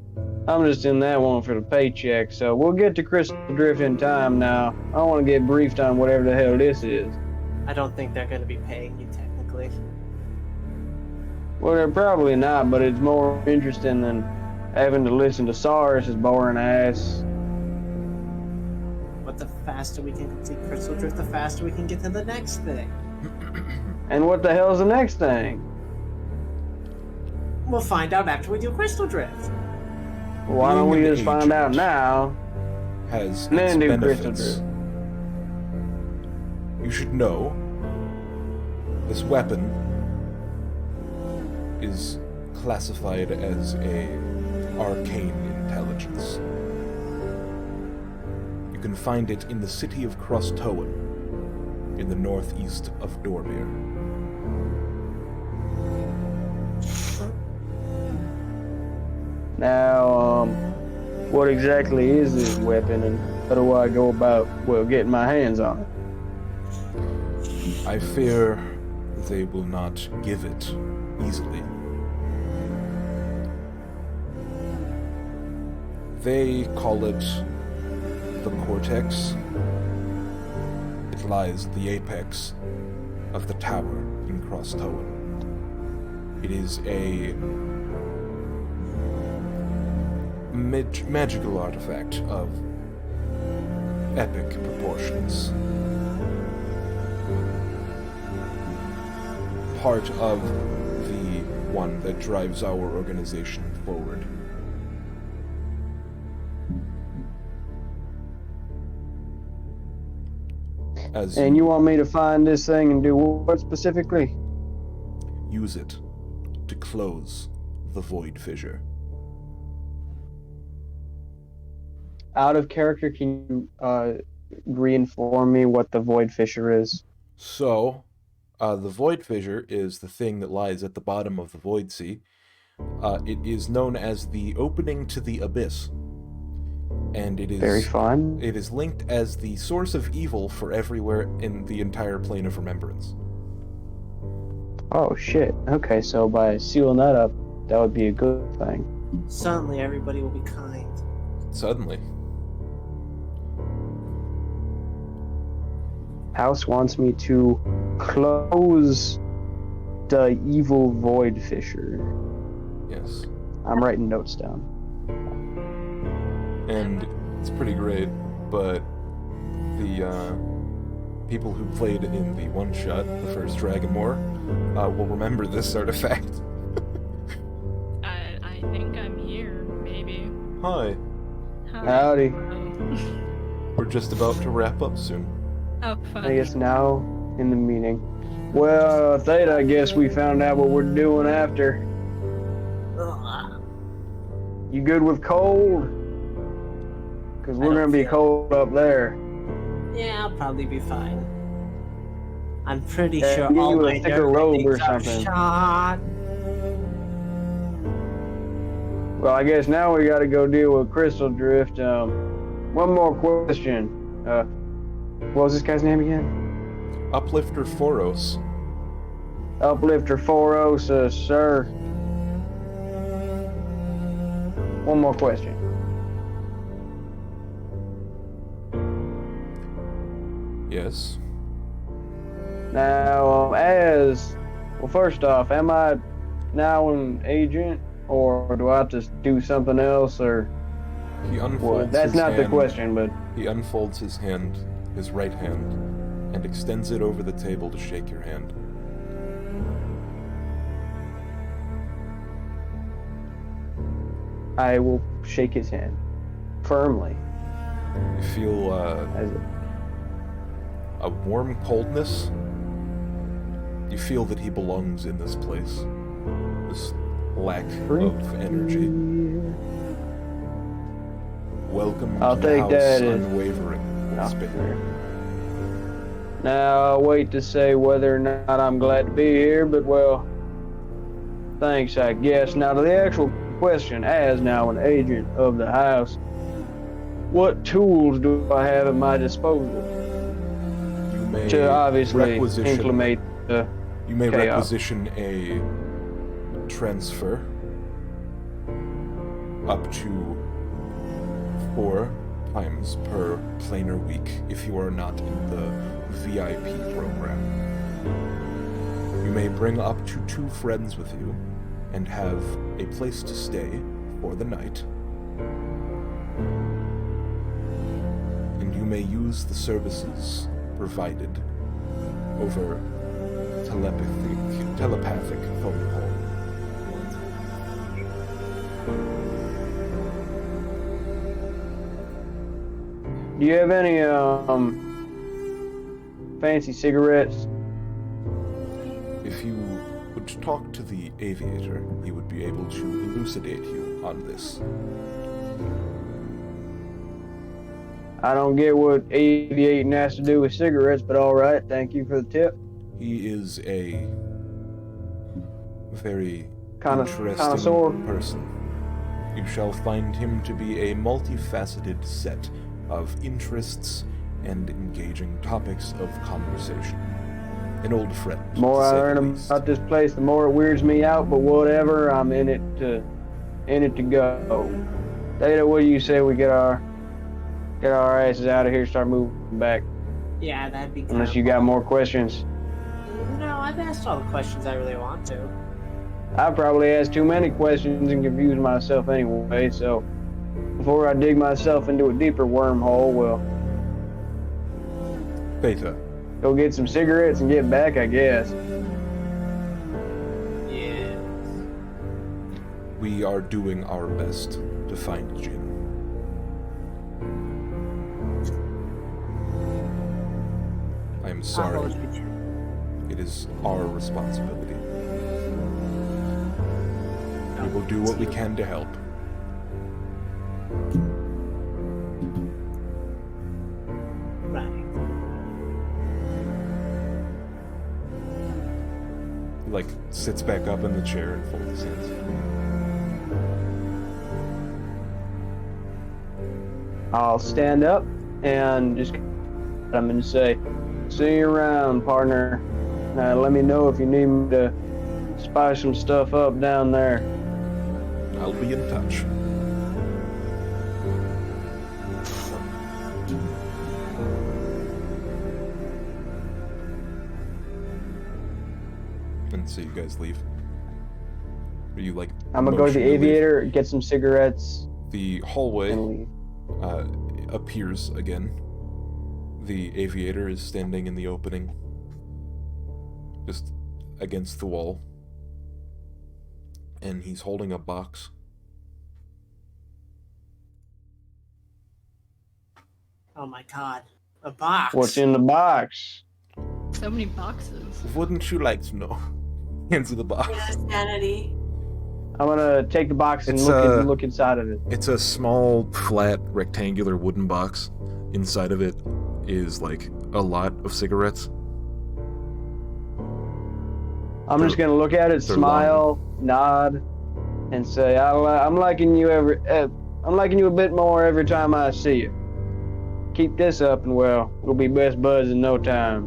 I'm just in that one for the paycheck, so we'll get to Crystal Drift in time now. I want to get briefed on whatever the hell this is. I don't think they're going to be paying you technically. Well, they're probably not, but it's more interesting than having to listen to Saurus' boring ass. But the faster we can complete Crystal Drift, the faster we can get to the next thing. And what the hell's the next thing? We'll find out after we do Crystal Drift. Why don't we Being an just find out agent now Has and then its do Crystal benefits. Drift? You should know this weapon is classified as a arcane intelligence. You can find it in the city of Crostowen, in the northeast of Dormir. Now, what exactly is this weapon, and how do I go about, well, getting my hands on it? I fear they will not give it easily. They call it the Cortex. It lies at the apex of the tower in Crostowen. It is a magical artifact of epic proportions. part of the one that drives our organization forward. And you want me to find this thing and do what specifically? Use it to close the void fissure. Out of character, can you re-inform me what the void fissure is? So, the void fissure is the thing that lies at the bottom of the void sea. It is known as the opening to the abyss. And it is very fun. It is linked as the source of evil for everywhere in the entire plane of remembrance. Oh shit. Okay, so by sealing that up, that would be a good thing. Suddenly, everybody will be kind. Suddenly. House wants me to close the evil void fissure. Yes. I'm writing notes down. And it's pretty great, but the people who played in the one-shot, the first Dragon War, will remember this artifact. I think I'm here, maybe. Hi. Howdy. We're just about to wrap up soon. Oh, fun. I guess now in the meeting. Well, Theta, I guess we found out what we're doing after. Ugh. You good with cold? Because we're going to be cold up there. Yeah, I'll probably be fine. I'm pretty Yeah, sure get all you a my thicker nerve robe or endings are something. shot. Well, I guess now we got to go deal with Crystal Drift. One more question. What was this guy's name again? Uplifter Foros. Uplifter Foros, sir. One more question. Yes. Now, first off, am I now an agent, or do I have to do something else, or He unfolds what? That's his not the hand. question, but He unfolds his hand, his right hand, and extends it over the table to shake your hand. I will shake his hand firmly. You feel As a warm coldness. You feel that he belongs in this place. This lack of energy. Welcome I'll to the take house that as- unwavering. Wolfsbane. Now, I'll wait to say whether or not I'm glad to be here, but well, thanks, I guess. Now, to the actual question, as now an agent of the house, what tools do I have at my disposal You may to obviously requisition- implement the You may chaos? requisition a transfer up to 4 times per planar week if you are not in the VIP program. You may bring up to 2 friends with you and have a place to stay for the night. And you may use the services provided over telepathic phone call. Do you have any fancy cigarettes? If you would talk to the aviator, he would be able to elucidate you on this. I don't get what aviating has to do with cigarettes, but all right. Thank you for the tip. He is a very interesting Connoisseur. person. You shall find him to be a multifaceted set of interests and engaging topics of conversation. An old friend. The more to I say learn the least. about this place, the more it weirds me out. But whatever, I'm in it to go. Theta, what do you say we get our asses out of here, start moving back? Yeah, that'd be good. Unless you got more questions. No, I've asked all the questions I really want to. I probably asked too many questions and confused myself anyway. So before I dig myself into a deeper wormhole, well, Theta, go get some cigarettes and get back, I guess. We are doing our best to find Jin. I am sorry. It is our responsibility. We will do what we can to help. Right. He, like, sits back up in the chair and folds his hands. I'll stand up and just I'm going to say, see you around, partner. Let me know if you need me to spice some stuff up down there. I'll be in touch. And so you guys leave. Are you like? I'm gonna go to the aviator, get some cigarettes. The hallway And leave. appears again. The aviator is standing in the opening, just against the wall, and he's holding a box. Oh my god. A box. What's in the box? So many boxes. Wouldn't you like to know? Hands of the box. Sanity. I'm gonna take the box and It's, look inside of it. It's a small, flat, rectangular wooden box. Inside of it is like a lot of cigarettes. I'm just gonna look at it, smile, nod, and say, "I'm liking you I'm liking you a bit more every time I see you. Keep this up, and well, we'll be best buds in no time."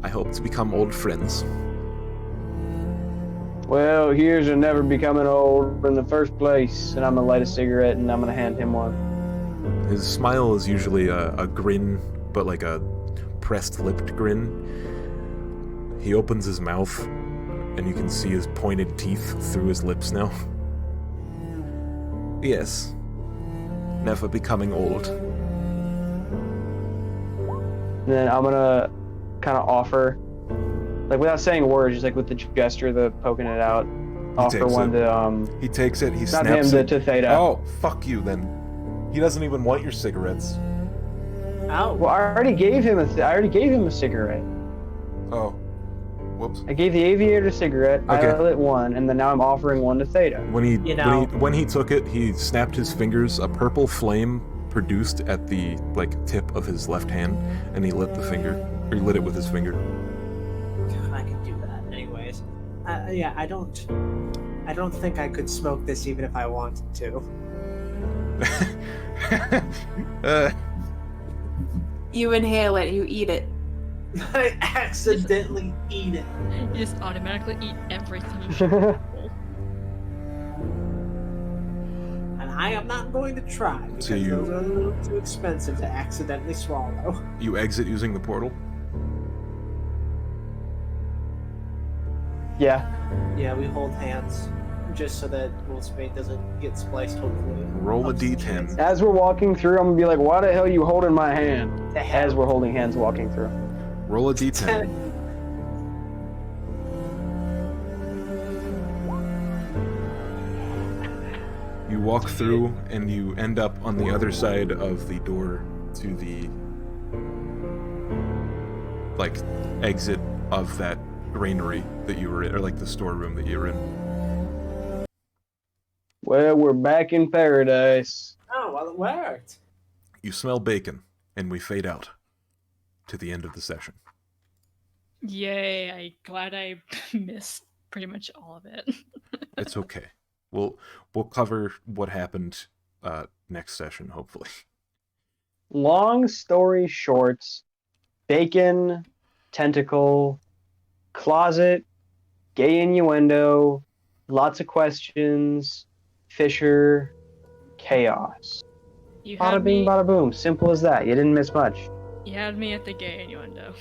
I hope to become old friends. Well, here's to never becoming old in the first place. And I'm gonna light a cigarette, and I'm gonna hand him one. His smile is usually a grin, but like a pressed-lipped grin. He opens his mouth, and you can see his pointed teeth through his lips now. Yes. Never becoming old. And then I'm gonna kind of offer, like without saying words, just like with the gesture, the poking it out, offer one to He takes it, he not him, snaps it. to Theta. Oh, fuck you then. He doesn't even want your cigarettes. Oh. Well, I already gave him a cigarette. Oh. Whoops. I gave the aviator a cigarette. Okay. I lit one, and then now I'm offering one to Theta. When he You know- when he took it, he snapped his fingers. A purple flame produced at the tip of his left hand, and he lit the finger. Or he lit it with his finger. I could do that anyways. Yeah, I don't think I could smoke this even if I wanted to. You inhale it, you eat it. I accidentally eat it. You just automatically eat everything. And I am not going to try because So you- those are a little too expensive to accidentally swallow. You exit using the portal. Yeah. Yeah, we hold hands just so that Wolfsbane doesn't get spliced, hopefully. Roll a Ups the d10. chance. As we're walking through, I'm gonna be like, "Why the hell you holding my hand?" The hell? As we're holding hands walking through. Roll a d10. You walk through, and you end up on the other side of the door to the exit of that granary that you were in, or the storeroom that you were in. Well, we're back in paradise. Oh, well, it worked. You smell bacon, and we fade out to the end of the session. Yay, I'm glad I missed pretty much all of it. It's okay. We'll cover what happened next session, hopefully. Long story short, bacon, tentacle, closet, gay innuendo, lots of questions, Fisher, chaos. You Bada had bing, me. bada boom. Simple as that. You didn't miss much. You had me at the gay innuendo.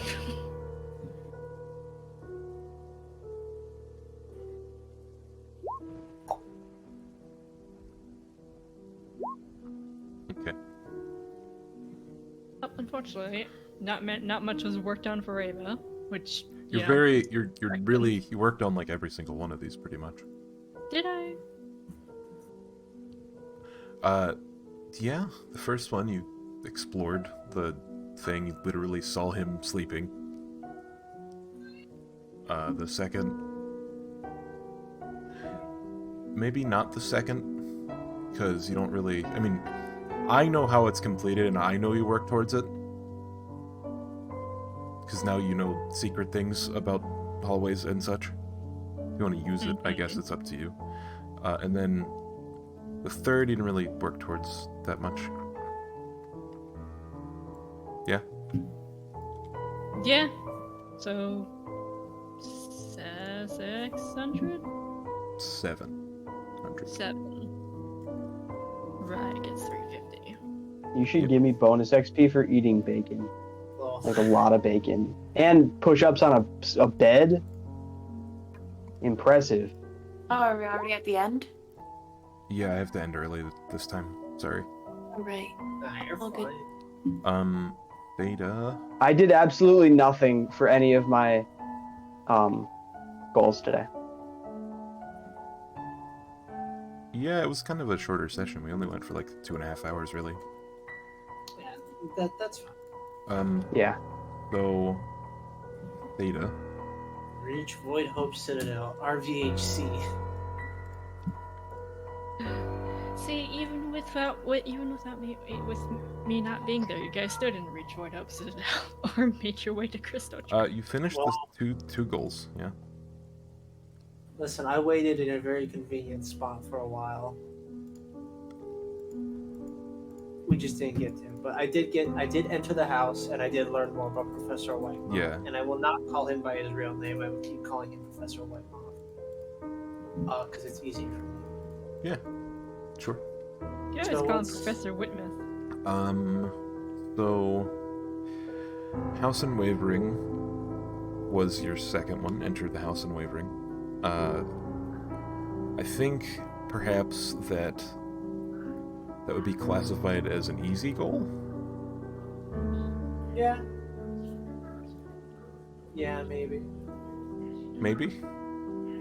Okay. Unfortunately, not much was worked on for Ava, which You worked on every single one of these pretty much. Did I? Yeah, the first one you explored the thing, you literally saw him sleeping. The second... Maybe not the second, because you don't really... I mean, I know how it's completed, and I know you work towards it. Because now you know secret things about hallways and such. If you want to use it, I guess it's up to you. And then the third you didn't really work towards that much. Yeah? Yeah. So 600? 700. 7. Right, it's 350. You should give me bonus XP for eating bacon. Well, Like a lot of bacon. And push-ups on a bed? Impressive. Oh, are we already at the end? Yeah, I have to end early this time. Sorry. All right. nah, you're all good. fine. Beta... I did absolutely nothing for any of my goals today. Yeah, it was kind of a shorter session. We only went for like 2.5 hours, really. Yeah, that's fine. Yeah. So... Beta... Reach Void Hope Citadel, RVHC. See, even without me, with me not being there, you guys still didn't reach Void Hope Citadel or make your way to Crystal Tree. you finished Well- the two goals, yeah. Listen, I waited in a very convenient spot for a while. We just didn't get to. But I did enter the house, and I did learn more about Professor Whitemouth. Yeah. And I will not call him by his real name. I will keep calling him Professor Whitemouth. Because it's easier for me. Yeah. Sure. You always So call him what's- Professor Whitmouth. So... House and Wavering was your second one. Entered the House and Wavering. I think perhaps that would be classified as an easy goal. Yeah. Yeah, maybe. Maybe?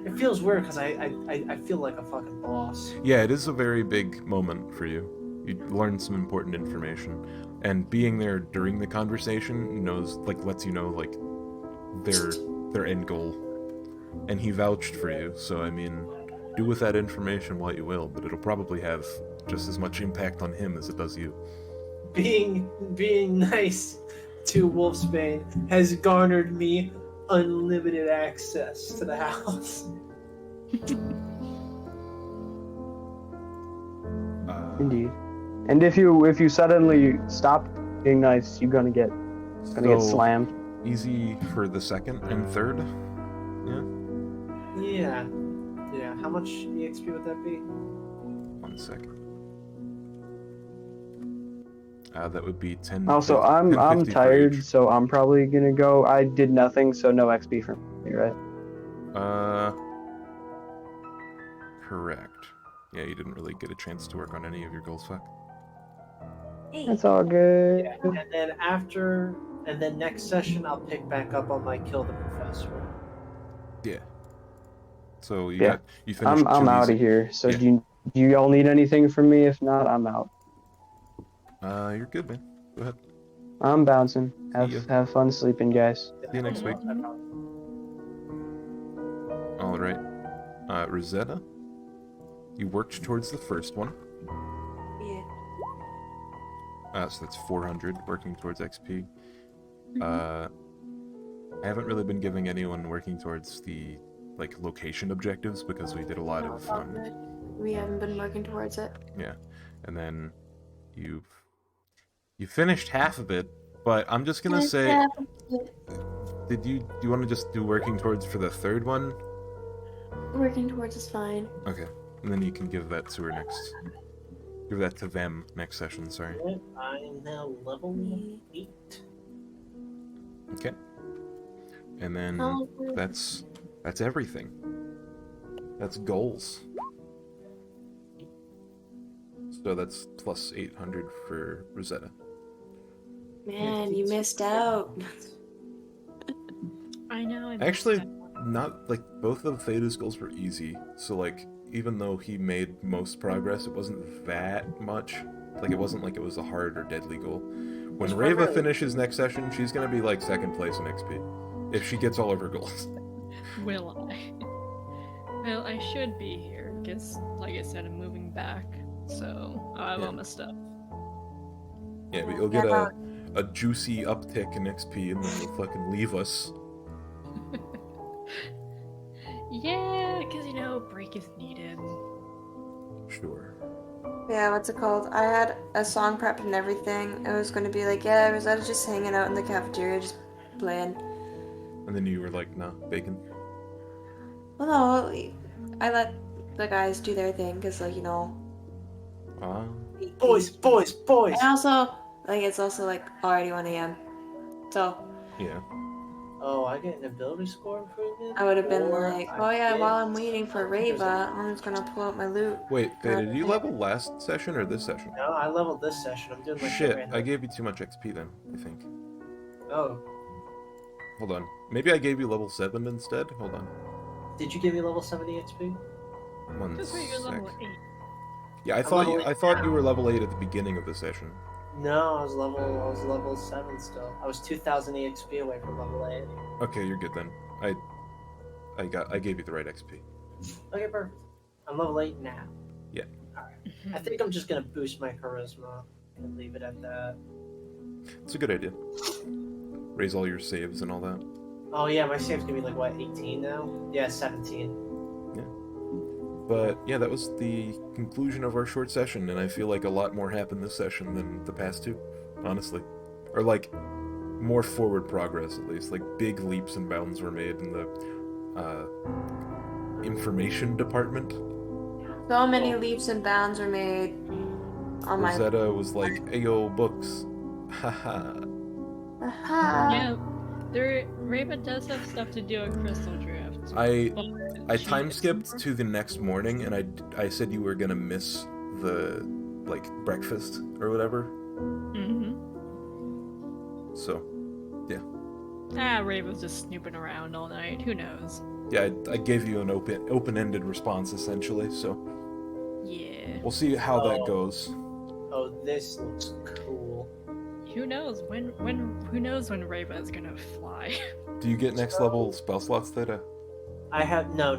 It feels weird because I feel like a fucking boss. Yeah, it is a very big moment for you. You learned some important information. And being there during the conversation lets you know, like, their end goal. And he vouched for you, so I mean, do with that information what you will, but it'll probably have just as much impact on him as it does you. Being nice to Wolfsbane has garnered me unlimited access to the house. Indeed. And if you suddenly stop being nice, you're gonna get slammed. Easy for the second and third? Yeah? Yeah. Yeah. How much EXP would that be? 1 second. That would be 10. Also, 10, I'm 10.50 for tired, each. so I'm probably gonna go. I did nothing, so no XP for me, right? Correct. Yeah, you didn't really get a chance to work on any of your goals, fuck. That's all good. Yeah. And then next session I'll pick back up on my kill the professor. Yeah. So you Yeah. finished I'm two out easy- of here. So Yeah. do you all need anything from me? If not, I'm out. You're good, man. Go ahead. I'm bouncing. See ya. Have fun sleeping, guys. See you next week. Alright. Rosetta? You worked towards the first one. Yeah. So that's 400, working towards XP. I haven't really been giving anyone working towards the, like, location objectives because we did a lot of, We haven't been working towards it. yeah. And then you finished half of it, but I'm just gonna say, do you want to just do working towards for the third one? Working towards is fine. Okay. And then you can give that to her next. Give that to them next session, sorry. I am now level 8. Okay. And then Oh, that's everything. That's goals. So that's plus 800 for Rosetta. man, you missed out. I know. I missed Actually, that one. not like both of Theta's goals were easy. So like even though he made most progress, it wasn't that much. Like, it wasn't like it was a hard or deadly goal. When It's Reva primarily- finishes next session, she's gonna be like second place in XP. If she gets all of her goals. Will I? Well, I should be here, because, like I said, I'm moving back, so I have all my stuff. Yeah, but you'll get a juicy uptick in XP and then you'll fucking leave us. Yeah, because, you know, break is needed. Sure. Yeah, what's it called? I had a song prepped and everything. It was going to be like, yeah, Rosetta's just hanging out in the cafeteria, just playing. And then you were like, nah, bacon. Well, no, I let the guys do their thing, because, like, you know. Ah. Boys. And also, like, it's also, like, already 1 a.m. So, Yeah. Oh, I get an ability score improvement? I would have been Or like, I oh yeah, get- while I'm waiting for Reva, I'm just gonna pull out my loot. Wait, Theta, did you level last session or this session? No, I leveled this session. I'm doing like Shit, random- I gave you too much XP then, I think. Oh, Hold on. Maybe I gave you level 7 instead? Hold on. did you give me level 70 XP? One Just wait, you're sec. level 8. Yeah, I I'm thought level I eight thought now. you were level 8 at the beginning of the session. No, I was level 7 still. I was 2,000 EXP away from level 8. Okay, you're good then. I gave you the right XP. Okay, perfect. I'm level 8 now. Yeah. Alright. I think I'm just gonna boost my charisma and leave it at that. It's a good idea. Raise all your saves and all that. Oh yeah, my save's gonna be like what, 18 now? Yeah, 17. But yeah, that was the conclusion of our short session, and I feel like a lot more happened this session than the past two, honestly. Or like, more forward progress at least. Like, big leaps and bounds were made in the information department. So many leaps and bounds were made on my. Rosetta was like, Ayo, books. Haha. Aha. Yeah, Raven does have stuff to do at Crystal Drift. I She time is- skipped to the next morning, and I said you were gonna miss the, like, breakfast or whatever. Mhm. So, Raven's just snooping around all night. Who knows? yeah, I gave you an open-ended response, essentially, so Yeah. we'll see how that Oh. goes. Oh, this looks cool. Who knows who knows when Reva is gonna fly? Do you get next level spell slots, Theta? I have no.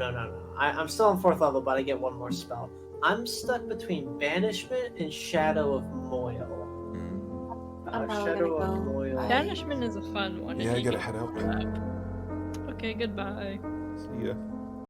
I'm still on 4th level, but I get one more spell. I'm stuck between Banishment and Shadow of Moil. I'm probably Shadow gonna of go. Moil. Banishment is a fun one. Yeah, if I you gotta get head out, it man. up. Okay, goodbye. See ya.